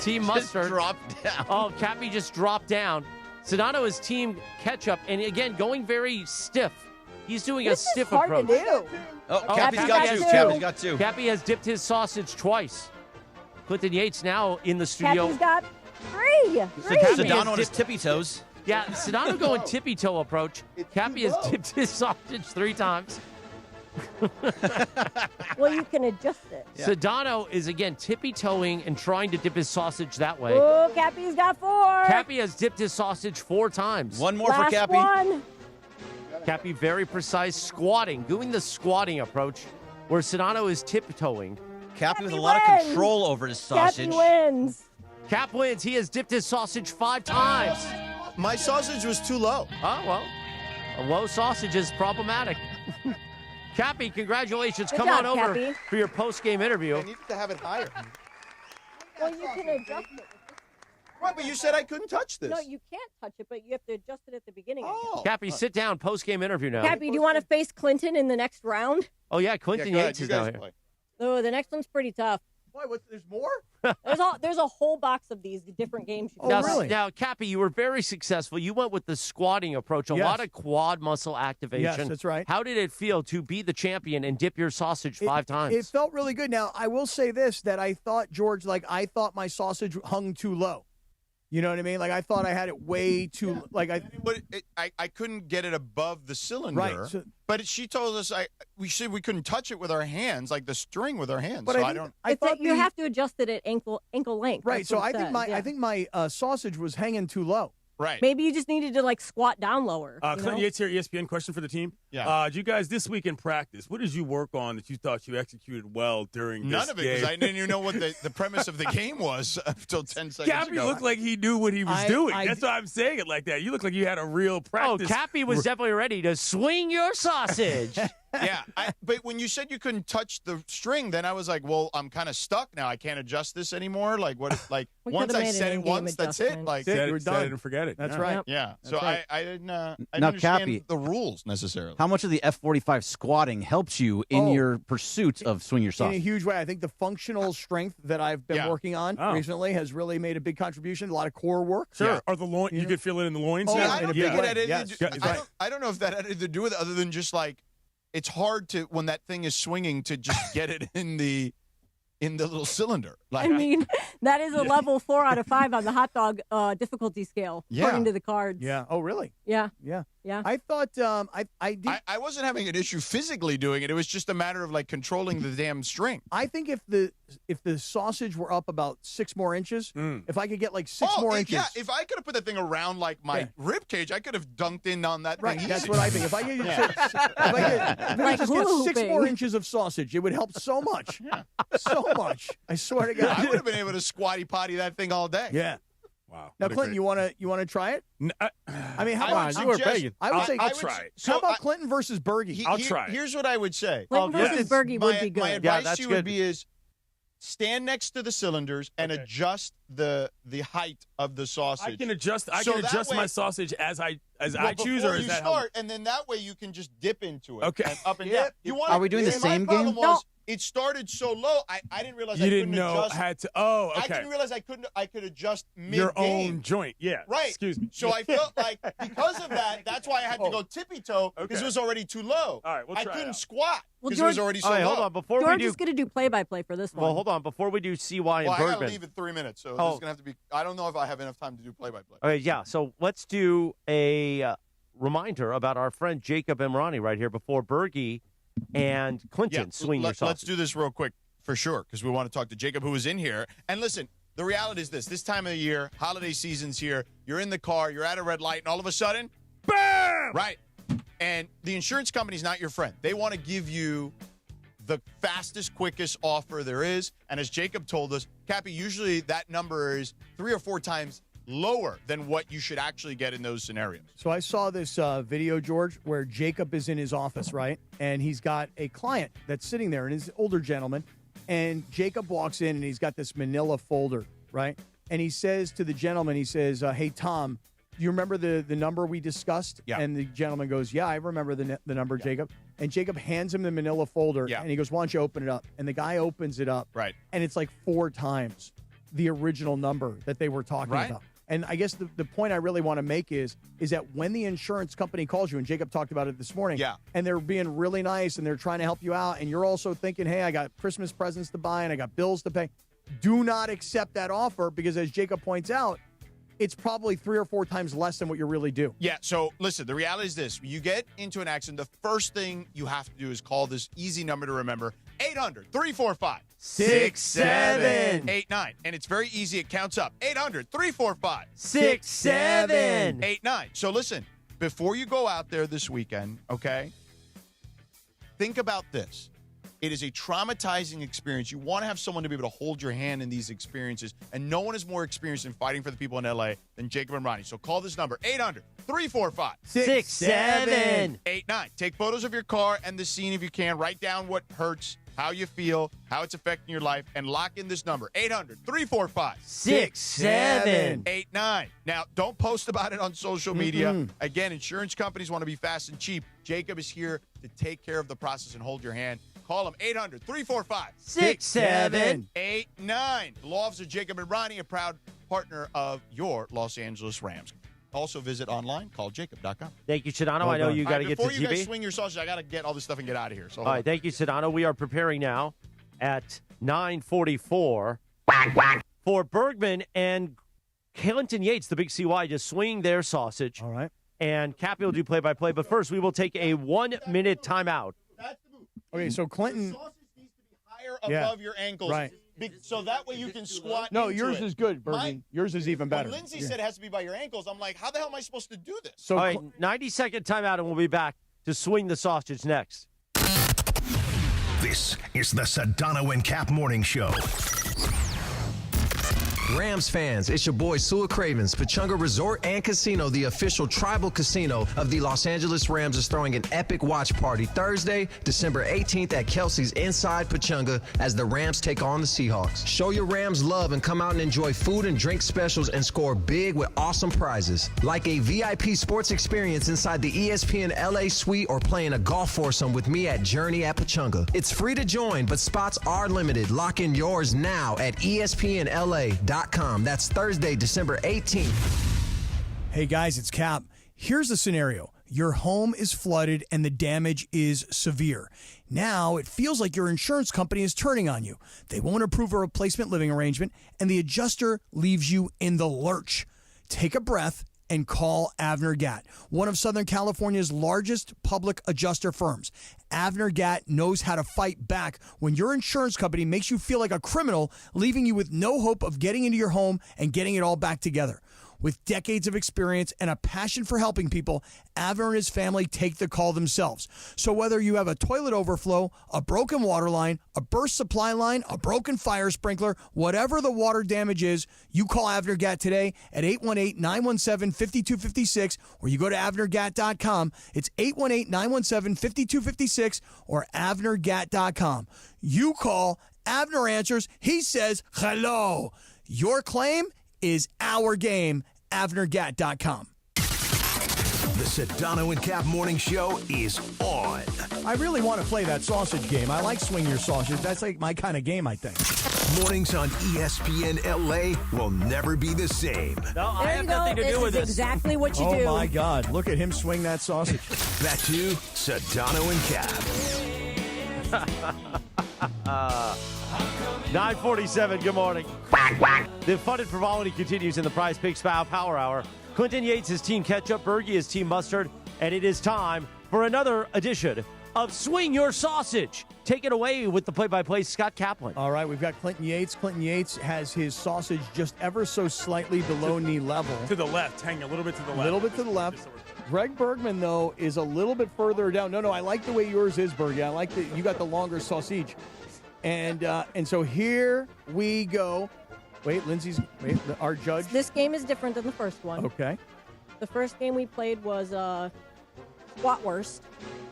team Mustard. Dropped down. Oh, Cappy just dropped down. Sedano is team Ketchup, and again, going very stiff. He's doing a stiff hard approach. To do. Oh, Cappy's got 2. Cappy has dipped his sausage twice. Clinton Yates now in the studio. Cappy's got 3. Sedano on his tippy toes. Yeah, Sedano going tippy toe approach. Cappy has dipped his sausage 3 times. Well, you can adjust it. Yeah. Sedano is, again, tippy-toeing and trying to dip his sausage that way. Oh, Cappy's got 4. Cappy has dipped his sausage 4 times. One more for Cappy. One. Cappy very precise squatting, doing the squatting approach where Sedano is tiptoeing. Cappy with a lot of control over his sausage. Cappy wins. Cap wins. He has dipped his sausage 5 times. My sausage was too low. Oh, well, a low sausage is problematic. Cappy, congratulations. Good Come job, on over Cappy. for your post-game interview. I needed to have it higher. Well, you can adjust it. Right, but you said I couldn't touch this. No, you can't touch it, but you have to adjust it at the beginning. Oh. Cappy, sit down. Post-game interview now. Cappy, do you want to face Clinton in the next round? Oh, yeah, Clinton Yates is now here. Oh, the next one's pretty tough. Why? There's more? There's a whole box of these different games. You can play. Now, Cappy, you were very successful. You went with the squatting approach, a lot of quad muscle activation. Yes, that's right. How did it feel to be the champion and dip your sausage 5 times? It felt really good. Now, I will say this, that I thought, George, I thought my sausage hung too low. You know what I mean? I thought I had it way too, But I couldn't get it above the cylinder. Right. So, but she told us we couldn't touch it with our hands, like the string with our hands. But So I thought you have to adjust it at ankle length. Right. That's So what it I says, think my sausage was hanging too low. Right. Maybe you just needed to squat down lower. Clinton Yates here, ESPN. Question for the team. Yeah. You guys, this week in practice, what did you work on that you thought you executed well during this None of it, because I didn't even know what the premise of the game was until 10 seconds Cappy ago. looked like he knew what he was doing. That's why I'm saying it like that. You look like you had a real practice. Cappy was definitely ready to swing your sausage. Yeah, but when you said you couldn't touch the string, then I was like, well, I'm kind of stuck now. I can't adjust this anymore. Like, what? Like, once I said it once, that's it. Like, we're done. Set it and forget it. That's right. Yeah. That's So right. I didn't Now, understand Cappy, the rules necessarily. How much of the F-45 squatting helps you in your pursuit of swing your In sausage? a huge way. I think the functional strength that I've been working on recently has really made a big contribution. A lot of core work. Sure. Yeah. Or the loin. You could feel it in the loins. Oh, now? I don't think it had anything I don't know if that had anything to do with it, other than just like it's hard to when that thing is swinging to just get it in the little cylinder. Like, I mean, that is a level 4 out of 5 on the hot dog difficulty scale, according to the cards. Yeah. Oh, really? Yeah. Yeah. Yeah. I thought I did. I wasn't having an issue physically doing it. It was just a matter of like controlling the damn string. I think if the sausage were up about 6 more inches, if I could get like 6 more inches. Yeah, if I could have put that thing around like my rib cage, I could have dunked in on that Right, thing. that's easy. what I think. If I could just get 6 more inches of sausage, it would help so much. So much. I swear to God. I would have been able to squatty potty that thing all day. Yeah. Wow. Now, Clinton, you want to try it? I mean, how about you were begging. I would say I'll try it. How about Clinton versus Berge? I'll try it. Here's what I would say. Clinton versus Berge would be good. My advice to you would be is stand next to the cylinders and adjust the height of the sausage. I can adjust. I So can that adjust way- my sausage as I choose, before or is you that start, and then that way you can just dip into it. Okay. And up and down. You want Are we doing the same my problem game? Was, it started so low. I didn't realize You I didn't couldn't know adjust. had to. Oh, okay. I didn't realize I could adjust mid Your own joint. Yeah. Right. Excuse me. So I felt like because of that, that's why I had to go tippy toe because it was already too low. All right, we'll I try couldn't it out. squat Well, because it was George- already so All right, low. hold on. Before George we do, is going to do play-by-play for this one. well, hold on. Before we do CY Well, and I gotta Bergman. leave in 3 minutes, so Oh. this is gonna have to be. I don't know if I have enough time to do play-by-play. Okay, yeah. So let's do a reminder about our friend Jacob Emrani right here before Berge and Clinton swing your sausage. Let's do this real quick for sure because we want to talk to Jacob, who is in here. And listen, the reality is this time of the year, holiday season's here, you're in the car, you're at a red light, and all of a sudden, BAM! Right. And the insurance company's not your friend. They want to give you the fastest, quickest offer there is. And as Jacob told us, Cappy, usually that number is 3 or 4 times lower than what you should actually get in those scenarios. So I saw this video, George, where Jacob is in his office, right? And he's got a client that's sitting there, and he's an older gentleman. And Jacob walks in, and he's got this manila folder, right? And he says to the gentleman, he says, hey, Tom, do you remember the number we discussed? Yeah. And the gentleman goes, yeah, I remember the number, Jacob. And Jacob hands him the manila folder, and he goes, why don't you open it up? And the guy opens it up. Right. And it's like 4 times the original number that they were talking Right. about. And I guess the point I really want to make is that when the insurance company calls you, and Jacob talked about it this morning, and they're being really nice and they're trying to help you out, and you're also thinking, hey, I got Christmas presents to buy and I got bills to pay, do not accept that offer because, as Jacob points out, it's probably 3 or 4 times less than what you really do. Yeah, so listen, the reality is this. When you get into an accident, the first thing you have to do is call this easy number to remember, 800-345-6789. And it's very easy. It counts up. 800-345-6789. So listen, before you go out there this weekend, okay, think about this. It is a traumatizing experience. You want to have someone to be able to hold your hand in these experiences, and no one is more experienced in fighting for the people in L.A. than Jacob Emrani. So call this number, 800-345-6789. Take photos of your car and the scene if you can. Write down what hurts, how you feel, how it's affecting your life, and lock in this number, 800-345-6789. Now, don't post about it on social media. Again, insurance companies want to be fast and cheap. Jacob is here to take care of the process and hold your hand. Call him, 800-345-6789. The law office of Jacob Emrani, a proud partner of your Los Angeles Rams. Also visit online, calljacob.com. Thank you, Sedano. I know you got to get to TV. Before you guys swing your sausage, I got to get all this stuff and get out of here. So all right, thank you, Sedano. We are preparing now at 9:44 for Bergman and Clinton Yates, the big CY, just swinging their sausage. All right. And Cappy will do play-by-play. But first, we will take a 1-minute timeout. Okay, so Clinton. Higher above your ankles. Right. So that way you can squat. No, into yours it. is good, Bergen. Yours is even better. When Lindsay said it has to be by your ankles, I'm like, how the hell am I supposed to do this? So all right, 90-second timeout, and we'll be back to swing the sausage next. This is the Sedano and Kap Morning Show. Rams fans, it's your boy Sua Cravens. Pechanga Resort and Casino, the official tribal casino of the Los Angeles Rams, is throwing an epic watch party Thursday, December 18th at Kelsey's inside Pechanga as the Rams take on the Seahawks. Show your Rams love and come out and enjoy food and drink specials and score big with awesome prizes. Like a VIP sports experience inside the ESPN LA suite or playing a golf foursome with me at Journey at Pechanga. It's free to join, but spots are limited. Lock in yours now at ESPNLA.com. That's Thursday, December 18th. Hey guys, it's Cap. Here's the scenario. Your home is flooded and the damage is severe. Now it feels like your insurance company is turning on you. They won't approve a replacement living arrangement and the adjuster leaves you in the lurch. Take a breath and call Avner Gatt, one of Southern California's largest public adjuster firms. Avner Gatt knows how to fight back when your insurance company makes you feel like a criminal, leaving you with no hope of getting into your home and getting it all back together. With decades of experience and a passion for helping people, Avner and his family take the call themselves. So whether you have a toilet overflow, a broken water line, a burst supply line, a broken fire sprinkler, whatever the water damage is, you call Avner Gatt today at 818-917-5256 or you go to avnergatt.com. It's 818-917-5256 or avnergatt.com. You call, Avner answers, he says hello. Your claim is our game, avnergatt.com. The Sedano and Kap Morning Show is on. I really want to play that sausage game. I like swing your sausage. That's like my kind of game, I think. Mornings on ESPN LA will never be the same. No, I have nothing to do with this. Exactly what you do. Oh my God, look at him swing that sausage. Back to Sedano and Kap. 9:47, good morning. The fun and frivolity continues in the Prize Picks Power Hour. Clinton Yates, his team Ketchup, Bergie, his team Mustard, and it is time for another edition of Swing Your Sausage. Take it away with the play-by-play, Scott Kaplan. All right, we've got Clinton Yates. Clinton Yates has his sausage just ever so slightly below knee level. To the left, hanging a little bit to the left. A little bit to the left. Greg Bergman, though, is a little bit further down. No, I like the way yours is, Bergie. I like that you got the longer sausage. And so here we go. Wait, our judge. This game is different than the first one. Okay. The first game we played was Squatwurst.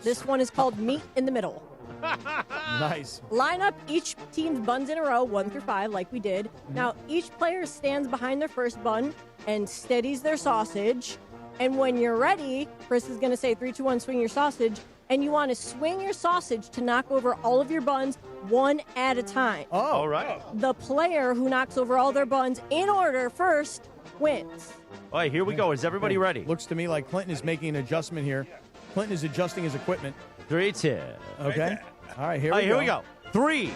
This one is called Meat in the Middle. Nice. Line up each team's buns in a row, 1 through 5, like we did. Now, each player stands behind their first bun and steadies their sausage. And when you're ready, Chris is going to say 3, 2, 1, swing your sausage. And you want to swing your sausage to knock over all of your buns one at a time. Oh, all right. The player who knocks over all their buns in order first wins. All right, here we go. Is everybody ready? Looks to me like Clinton is making an adjustment here. Clinton is adjusting his equipment. 3, 2. Okay. All right, here we go. 3,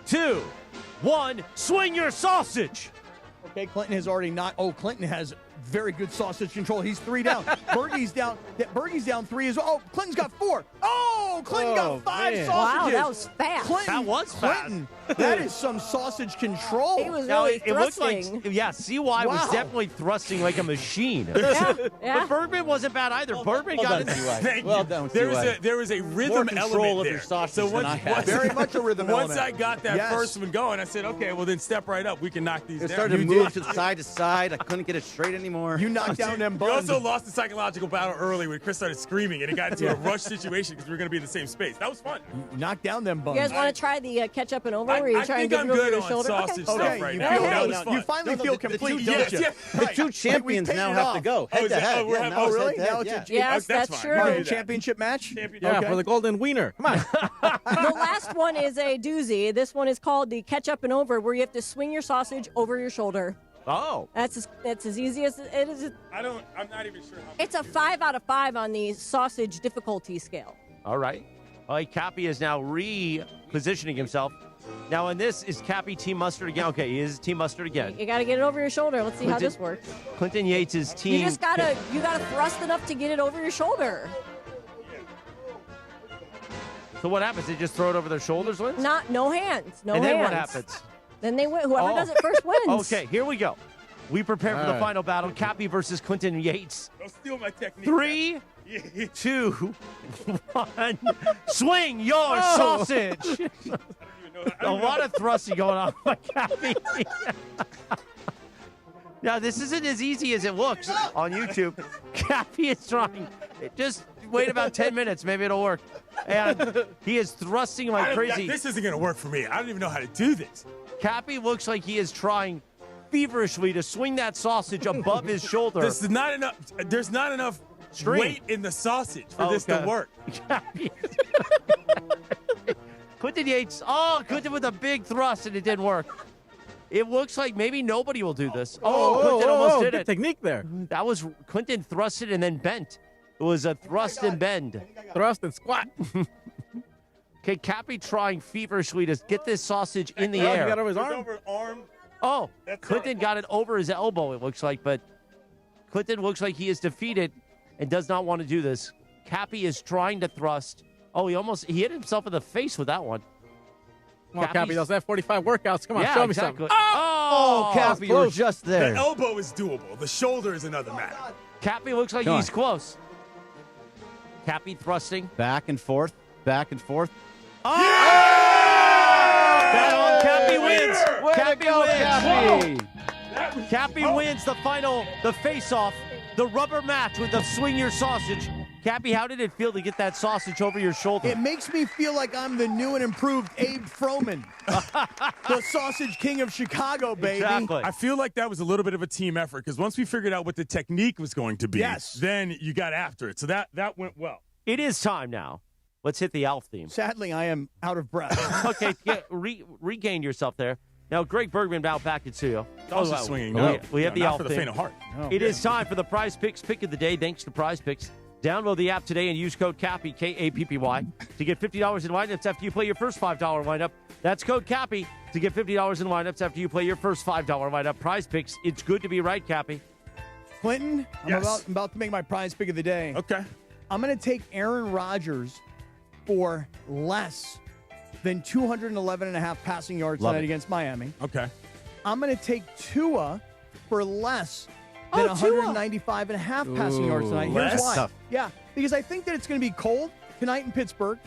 2, 1, swing your sausage. Okay, Clinton has already not. Oh, Clinton has very good sausage control. He's 3 down. Bergie's down. Bergie's down 3 as well. Oh, Clinton's got 4. Oh, Clinton got 5 sausages. Wow, that was fast. That was fast. Clinton, that is some sausage control. He was really thrusting. It looked like, CY was definitely thrusting like a machine. Yeah. But Bergman wasn't bad either. Bergman got it. Thank well you. done, There was a rhythm control element of there. your sausage So than I had. Very much a rhythm once element. I got that Yes. first one going, I said, okay, well then step right up. We can knock these It down. started to You move did. to side to side. I couldn't get it straight anymore. You knocked down them You buns. also lost the psychological battle early when Chris started screaming, and it got into a rush situation because we were going to be in the same space. That was fun. Knock down them buns. You guys want to try the ketchup and over? Where you I try and think get I'm it over good your on shoulder? sausage stuff Okay, right you now. feel- That was fun. You finally feel complete, don't you? The two champions we paid now it have off. to go Oh, head is to that- head. oh, we're Yeah, having- now oh, it's really? head to Now head, it's a yeah. Yes, that's fine. true. All We'll right, do that. championship match? Yeah, Okay. for the golden wiener. Come on. The last one is a doozy. This one is called the ketchup and over, where you have to swing your sausage over your shoulder. Oh. That's as easy as it is. I'm not even sure how. It's a 5 out of 5 on the sausage difficulty scale. All right. All right, Cappy is now repositioning himself. Now, in this, is Cappy Team Mustard again? Okay, he is Team Mustard again. You got to get it over your shoulder. Let's see how this works. Clinton Yates' team. You just gotta thrust enough to get it over your shoulder. So what happens? They just throw it over their shoulders, wins? No hands. No and hands. then what happens? Then they win. Whoever does it first wins. Okay, here we go. We prepare for the right. final battle. Cappy versus Clinton Yates. Don't steal my technique. 3, 2, 1. Swing your sausage. A lot of thrusting going on by Cappy. Now, this isn't as easy as it looks on YouTube. Cappy is trying. Just wait about 10 minutes. Maybe it'll work. And he is thrusting like crazy. This isn't going to work for me. I don't even know how to do this. Cappy looks like he is trying feverishly to swing that sausage above his shoulder. There's not enough weight in the sausage for this to work. Quinton Yates. Oh, Quinton with a big thrust, and it didn't work. It looks like maybe nobody will do this. Quinton almost did good it. Technique there. That was Quinton thrusted and then bent. It was a thrust and bend. Thrust and squat. Okay, Cappy trying feverishly to get this sausage in the air. He got over his arm. Over arm. Oh, Clinton got it over his elbow, it looks like, but Clinton looks like he is defeated and does not want to do this. Cappy is trying to thrust. Oh, he hit himself in the face with that one. Come on, Cappy, those F45 workouts. Come on, Yeah, show me exactly. something. Oh, Cappy, you were just there. The elbow is doable. The shoulder is another matter. Cappy looks like he's close. Cappy thrusting. Back and forth, back and forth. Oh! Cappy wins. Cappy wins. Cappy wins the face-off, the rubber match with the swing your sausage. Cappy, how did it feel to get that sausage over your shoulder? It makes me feel like I'm the new and improved Abe Froman, the sausage king of Chicago, baby. Exactly. I feel like that was a little bit of a team effort because once we figured out what the technique was going to be, then you got after it. So that went well. It is time now. Let's hit the Alf theme. Sadly, I am out of breath. Okay, regain yourself there. Now, Greg Bergman out back in studio. Also swinging. We have the not Alf for the theme. faint of heart. It is time for the Prize Picks Pick of the Day. Thanks to Prize Picks. Download the app today and use code CAPPY, K-A-P-P-Y, to get $50 in lineups after you play your first $5 lineup. That's code CAPPY to get $50 in lineups after you play your first $5 lineup. Prize Picks. It's good to be right, Cappy. Clinton, Yes. I'm about to make my prize pick of the day. Okay. I'm going to take Aaron Rodgers for less than 211.5 passing yards Love tonight it. against Miami. Okay. I'm going to take Tua for less than 195.5 passing yards tonight. Here's Less? why. Tough. Yeah, because I think that it's going to be cold tonight in Pittsburgh.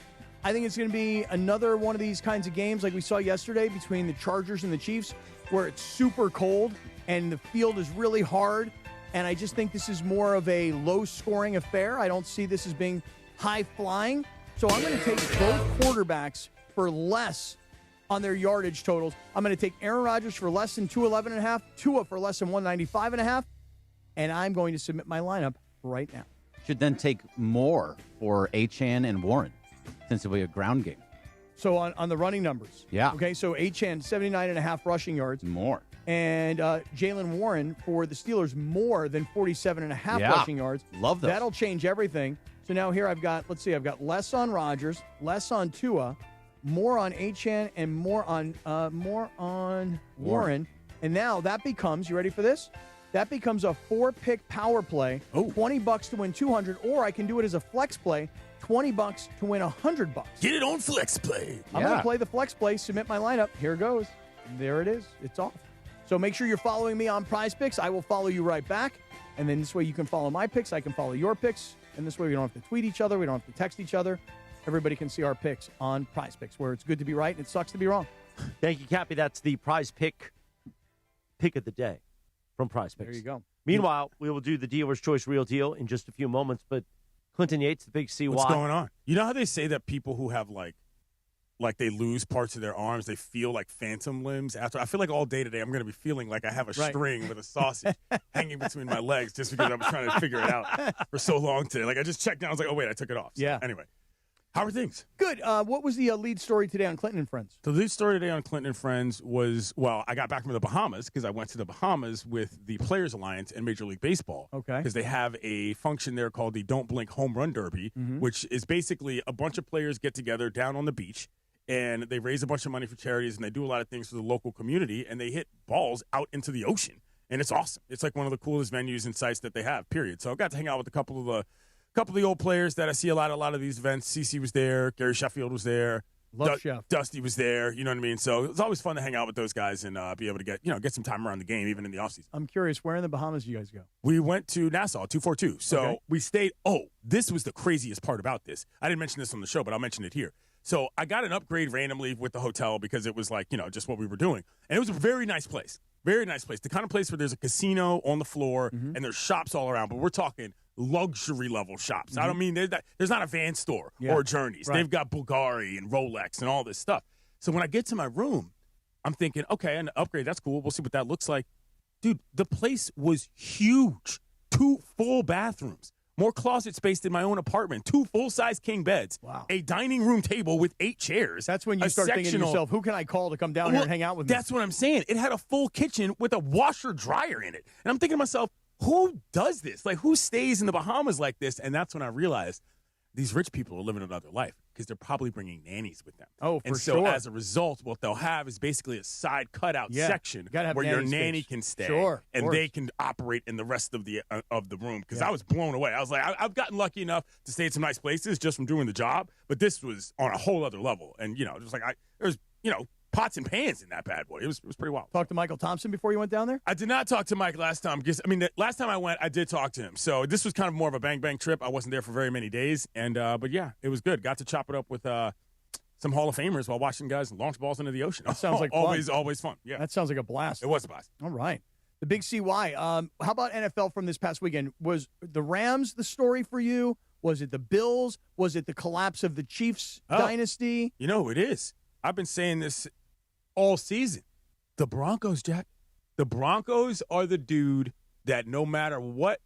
I think it's going to be another one of these kinds of games like we saw yesterday between the Chargers and the Chiefs where it's super cold and the field is really hard. And I just think this is more of a low-scoring affair. I don't see this as being high-flying. So I'm going to take both quarterbacks for less on their yardage totals. I'm going to take Aaron Rodgers for less than 211.5, Tua for less than 195.5, and I'm going to submit my lineup right now. Should then take more for Achane and Warren, since it'll be a ground game. So on the running numbers. Yeah. Okay, so Achane, 79.5 rushing yards. More. And Jalen Warren for the Steelers, more than 47.5 rushing yards. Love those. That'll change everything. So now here I've got less on Rodgers, less on Tua, more on Achane, and more on Warren. And now that becomes, you ready for this? That becomes a 4-pick power play, $20 to win $200, or I can do it as a flex play, $20 to win $100. Get it on flex play. I'm going to play the flex play, submit my lineup. Here it goes. There it is. It's off. So make sure you're following me on Prize Picks. I will follow you right back. And then this way you can follow my picks. I can follow your picks. And this way we don't have to tweet each other. We don't have to text each other. Everybody can see our picks on Prize Picks, where it's good to be right and it sucks to be wrong. Thank you, Cappy. That's the Prize Pick of the day from Prize Picks. There you go. Meanwhile, we will do the Dealer's Choice Real Deal in just a few moments. But Clinton Yates, the big CY. What's going on? You know how they say that people who have like they lose parts of their arms, they feel like phantom limbs after. I feel like all day today I'm going to be feeling like I have a string with a sausage hanging between my legs just because I was trying to figure it out for so long today. Like I just checked out. I was like, oh, wait, I took it off. So, Yeah. Anyway, how are things? Good. What was the lead story today on Clinton and Friends? The lead story today on Clinton and Friends was, well, I got back from the Bahamas because I went to the Bahamas with the Players Alliance and Major League Baseball. Okay. Because they have a function there called the Don't Blink Home Run Derby, which is basically a bunch of players get together down on the beach, and they raise a bunch of money for charities, and they do a lot of things for the local community, and they hit balls out into the ocean. And it's awesome. It's like one of the coolest venues and sites that they have, period. So I got to hang out with a couple of the old players that I see a lot of these events. CeCe was there. Gary Sheffield was there. Love Chef. Dusty was there. You know what I mean? So it's always fun to hang out with those guys and be able to get some time around the game, even in the offseason. I'm curious, where in the Bahamas do you guys go? We went to Nassau, 242. So we stayed. Oh, this was the craziest part about this. I didn't mention this on the show, but I'll mention it here. So I got an upgrade randomly with the hotel because it was like, just what we were doing. And it was a very nice place. Very nice place. The kind of place where there's a casino on the floor and there's shops all around. But we're talking luxury level shops. I don't mean there's not a Van store or Journeys. Right. They've got Bulgari and Rolex and all this stuff. So when I get to my room, I'm thinking, okay, an upgrade, that's cool. We'll see what that looks like. Dude, the place was huge. 2 full bathrooms. More closet space than my own apartment. 2 full-size king beds. Wow. A dining room table with 8 chairs. That's when you start thinking to yourself, who can I call to come down here and hang out with me? That's what I'm saying. It had a full kitchen with a washer-dryer in it. And I'm thinking to myself, who does this? Like, who stays in the Bahamas like this? And that's when I realized these rich people are living another life because they're probably bringing nannies with them. Oh, for and so sure. as a result, what they'll have is basically a side cutout section where your nanny can stay, and they can operate in the rest of the room. Because I was blown away. I was like, I've gotten lucky enough to stay at some nice places just from doing the job, but this was on a whole other level. And just like there's pots and pans in that bad boy. It was pretty wild. Talk to Michael Thompson before you went down there? I did not talk to Mike last time. Because, the last time I went, I did talk to him. So this was kind of more of a bang-bang trip. I wasn't there for very many days. And but yeah, it was good. Got to chop it up with some Hall of Famers while watching guys launch balls into the ocean. That sounds like always fun. Fun. Yeah. That sounds like a blast. It was a blast. All right. The Big CY. How about NFL from this past weekend? Was the Rams the story for you? Was it the Bills? Was it the collapse of the Chiefs dynasty? You know who it is. I've been saying this all season. The Broncos, Jack. The Broncos are the dude that no matter what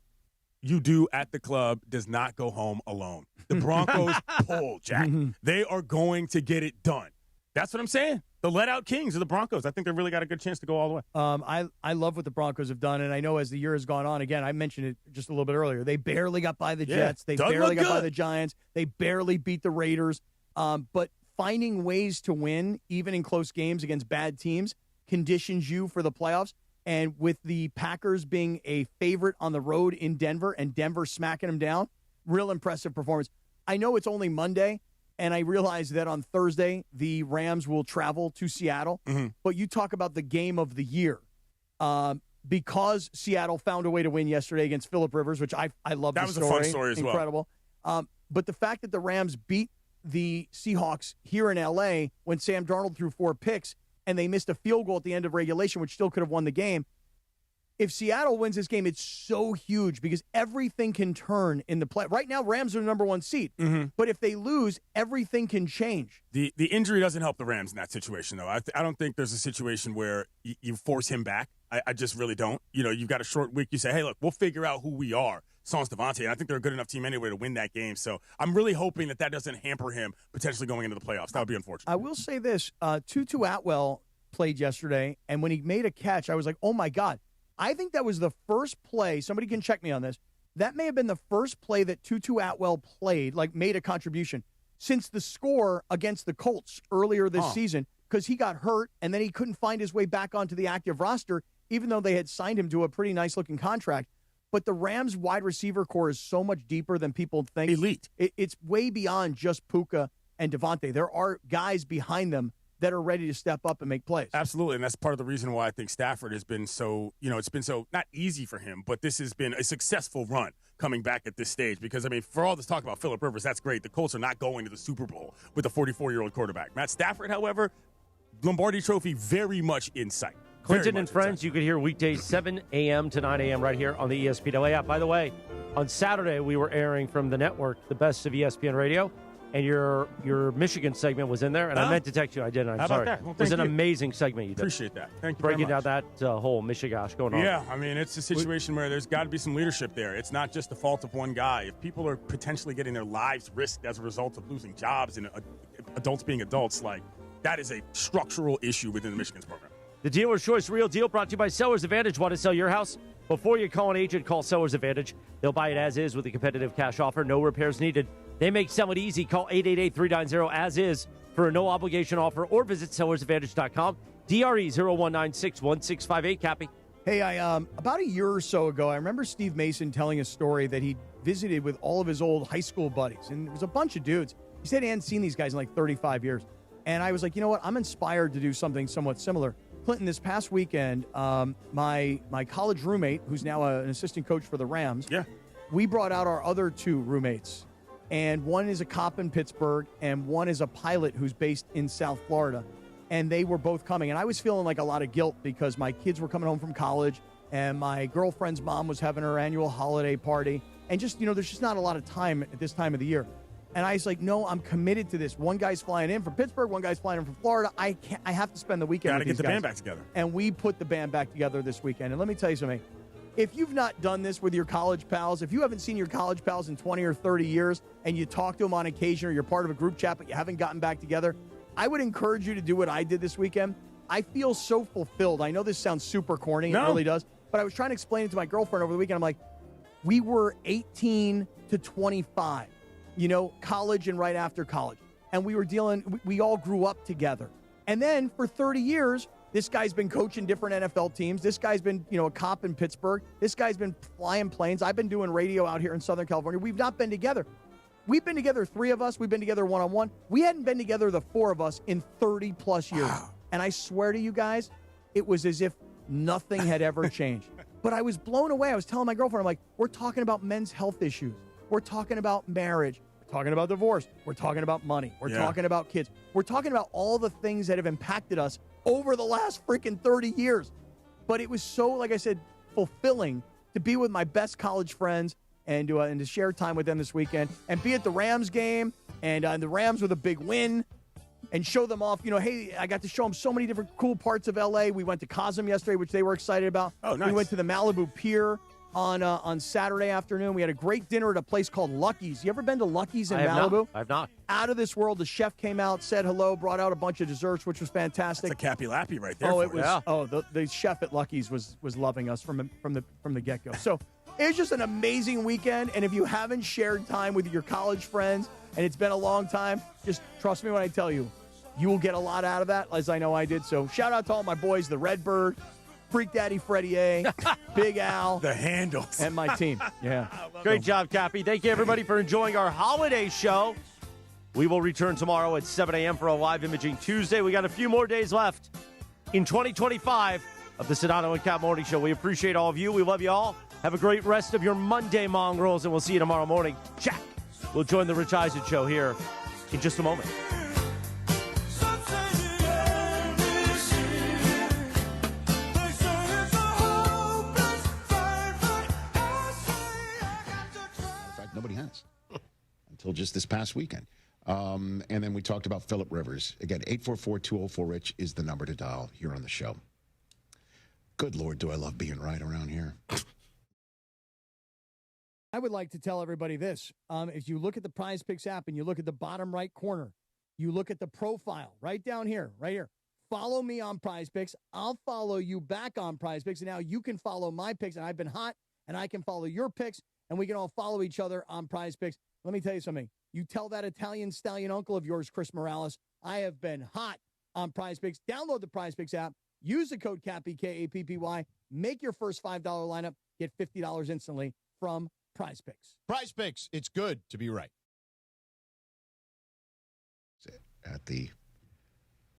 you do at the club does not go home alone. The Broncos pull, Jack. They are going to get it done. That's what I'm saying. The let-out kings of the Broncos. I think they've really got a good chance to go all the way. I love what the Broncos have done, and I know as the year has gone on, again, I mentioned it just a little bit earlier, they barely got by the Jets. They barely got by the Giants. They barely beat the Raiders. But finding ways to win, even in close games against bad teams, conditions you for the playoffs. And with the Packers being a favorite on the road in Denver and Denver smacking them down, real impressive performance. I know it's only Monday, and I realize that on Thursday the Rams will travel to Seattle. But you talk about the game of the year. Because Seattle found a way to win yesterday against Phillip Rivers, which I love the story. That was a fun story as well. Incredible. But the fact that the Rams beat the Seahawks here in L.A. when Sam Darnold threw 4 picks and they missed a field goal at the end of regulation, which still could have won the game. If Seattle wins this game, it's so huge because everything can turn in the play. Right now, Rams are the number 1 seed. But if they lose, everything can change. The injury doesn't help the Rams in that situation, though. I don't think there's a situation where you force him back. I just really don't. You've got a short week. You say, hey, look, we'll figure out who we are. Sans Devontae, and I think they're a good enough team anyway to win that game. So I'm really hoping that doesn't hamper him potentially going into the playoffs. That would be unfortunate. I will say this. Tutu Atwell played yesterday, and when he made a catch, I was like, oh, my God. I think that was the first play. Somebody can check me on this. That may have been the first play that Tutu Atwell played, made a contribution, since the score against the Colts earlier this season, because he got hurt, and then he couldn't find his way back onto the active roster, even though they had signed him to a pretty nice-looking contract. But the Rams wide receiver core is so much deeper than people think. Elite. It's way beyond just Puka and Devontae. There are guys behind them that are ready to step up and make plays. Absolutely, and that's part of the reason why I think Stafford has been so, it's been so not easy for him, but this has been a successful run coming back at this stage because, for all this talk about Phillip Rivers, that's great. The Colts are not going to the Super Bowl with a 44-year-old quarterback. Matt Stafford, however, Lombardi Trophy very much in sight. Clinton and Friends, you can hear weekdays 7 a.m. to 9 a.m. right here on the ESPN LA app. By the way, on Saturday, we were airing from the network the best of ESPN Radio, and your Michigan segment was in there, and I meant to text you. I didn't. I'm sorry. About that? Well, it was an you. amazing segment you did. Appreciate that. Thank you Breaking very much. down that whole Michigosh going on. Yeah, it's a situation where there's got to be some leadership there. It's not just the fault of one guy. If people are potentially getting their lives risked as a result of losing jobs and adults being adults, that is a structural issue within the Michigan's program. The Dealer's Choice Real Deal brought to you by Sellers Advantage. Want to sell your house? Before you call an agent, call Sellers Advantage. They'll buy it as is with a competitive cash offer. No repairs needed. They make selling easy. Call 888-390-AS-IS for a no-obligation offer or visit sellersadvantage.com. DRE 01961658. Cappy. Hey, about a year or so ago, I remember Steve Mason telling a story that he visited with all of his old high school buddies, and there was a bunch of dudes. He said he hadn't seen these guys in 35 years. And I was like, you know what? I'm inspired to do something somewhat similar. Clinton, this past weekend, my college roommate, who's now an assistant coach for the Rams, we brought out our other two roommates. And one is a cop in Pittsburgh, and one is a pilot who's based in South Florida. And they were both coming. And I was feeling like a lot of guilt because my kids were coming home from college, and my girlfriend's mom was having her annual holiday party. And just, there's just not a lot of time at this time of the year. And I was like, no, I'm committed to this. One guy's flying in from Pittsburgh, one guy's flying in from Florida. I have to spend the weekend with these guys. Got to get the band back together. And we put the band back together this weekend. And let me tell you something. If you've not done this with your college pals, if you haven't seen your college pals in 20 or 30 years and you talk to them on occasion or you're part of a group chat but you haven't gotten back together, I would encourage you to do what I did this weekend. I feel so fulfilled. I know this sounds super corny. It really does. But I was trying to explain it to my girlfriend over the weekend. I'm like, we were 18 to 25, college and right after college. And we all grew up together. And then for 30 years, this guy's been coaching different NFL teams. This guy's been, a cop in Pittsburgh. This guy's been flying planes. I've been doing radio out here in Southern California. We've not been together. We've been together, three of us. We've been together one-on-one. We hadn't been together, the four of us, in 30-plus years. Wow. And I swear to you guys, it was as if nothing had ever changed. But I was blown away. I was telling my girlfriend, I'm like, we're talking about men's health issues. We're talking about marriage. We're talking about divorce. We're talking about money. We're talking about kids. We're talking about all the things that have impacted us over the last freaking 30 years. But it was so, like I said, fulfilling to be with my best college friends and to share time with them this weekend and be at the Rams game and the Rams with a big win and show them off. Hey, I got to show them so many different cool parts of L.A. We went to Cosm yesterday, which they were excited about. Oh, nice. We went to the Malibu Pier on Saturday afternoon. We had a great dinner at a place called Lucky's. You ever been to Lucky's in Malibu? I have not. Out of this world. The chef came out, said hello, brought out a bunch of desserts, which was fantastic. That's a Cappy Lappy right there. Oh, it was. Yeah. Oh, the chef at Lucky's was loving us from the get-go. So it was just an amazing weekend. And if you haven't shared time with your college friends and it's been a long time, just trust me when I tell you, you will get a lot out of that, as I know I did. So shout out to all my boys, the Redbird, Freak Daddy Freddie A, Big Al. The handles. And my team. Yeah. Great job, Cappy. Thank you, everybody, for enjoying our holiday show. We will return tomorrow at 7 a.m. for a live Imaging Tuesday. We got a few more days left in 2025 of the Sedano and Kap Morning Show. We appreciate all of you. We love you all. Have a great rest of your Monday, mongrels, and we'll see you tomorrow morning. Jack will join the Rich Eisen Show here in just a moment. Nobody has until just this past weekend. And then we talked about Phillip Rivers. Again, 844-204-RICH is the number to dial here on the show. Good Lord, do I love being right around here. I would like to tell everybody this. If you look at the Prize Picks app and you look at the bottom right corner, you look at the profile right down here, right here. Follow me on Prize Picks. I'll follow you back on Prize Picks. And now you can follow my picks, and I've been hot, and I can follow your picks. And we can all follow each other on Prize Picks. Let me tell you something. You tell that Italian stallion uncle of yours, Chris Morales, I have been hot on Prize Picks. Download the Prize Picks app. Use the code KAPPY, K-A-P-P-Y. Make your first $5 lineup. Get $50 instantly from Prize Picks. Prize Picks. It's good to be right. At the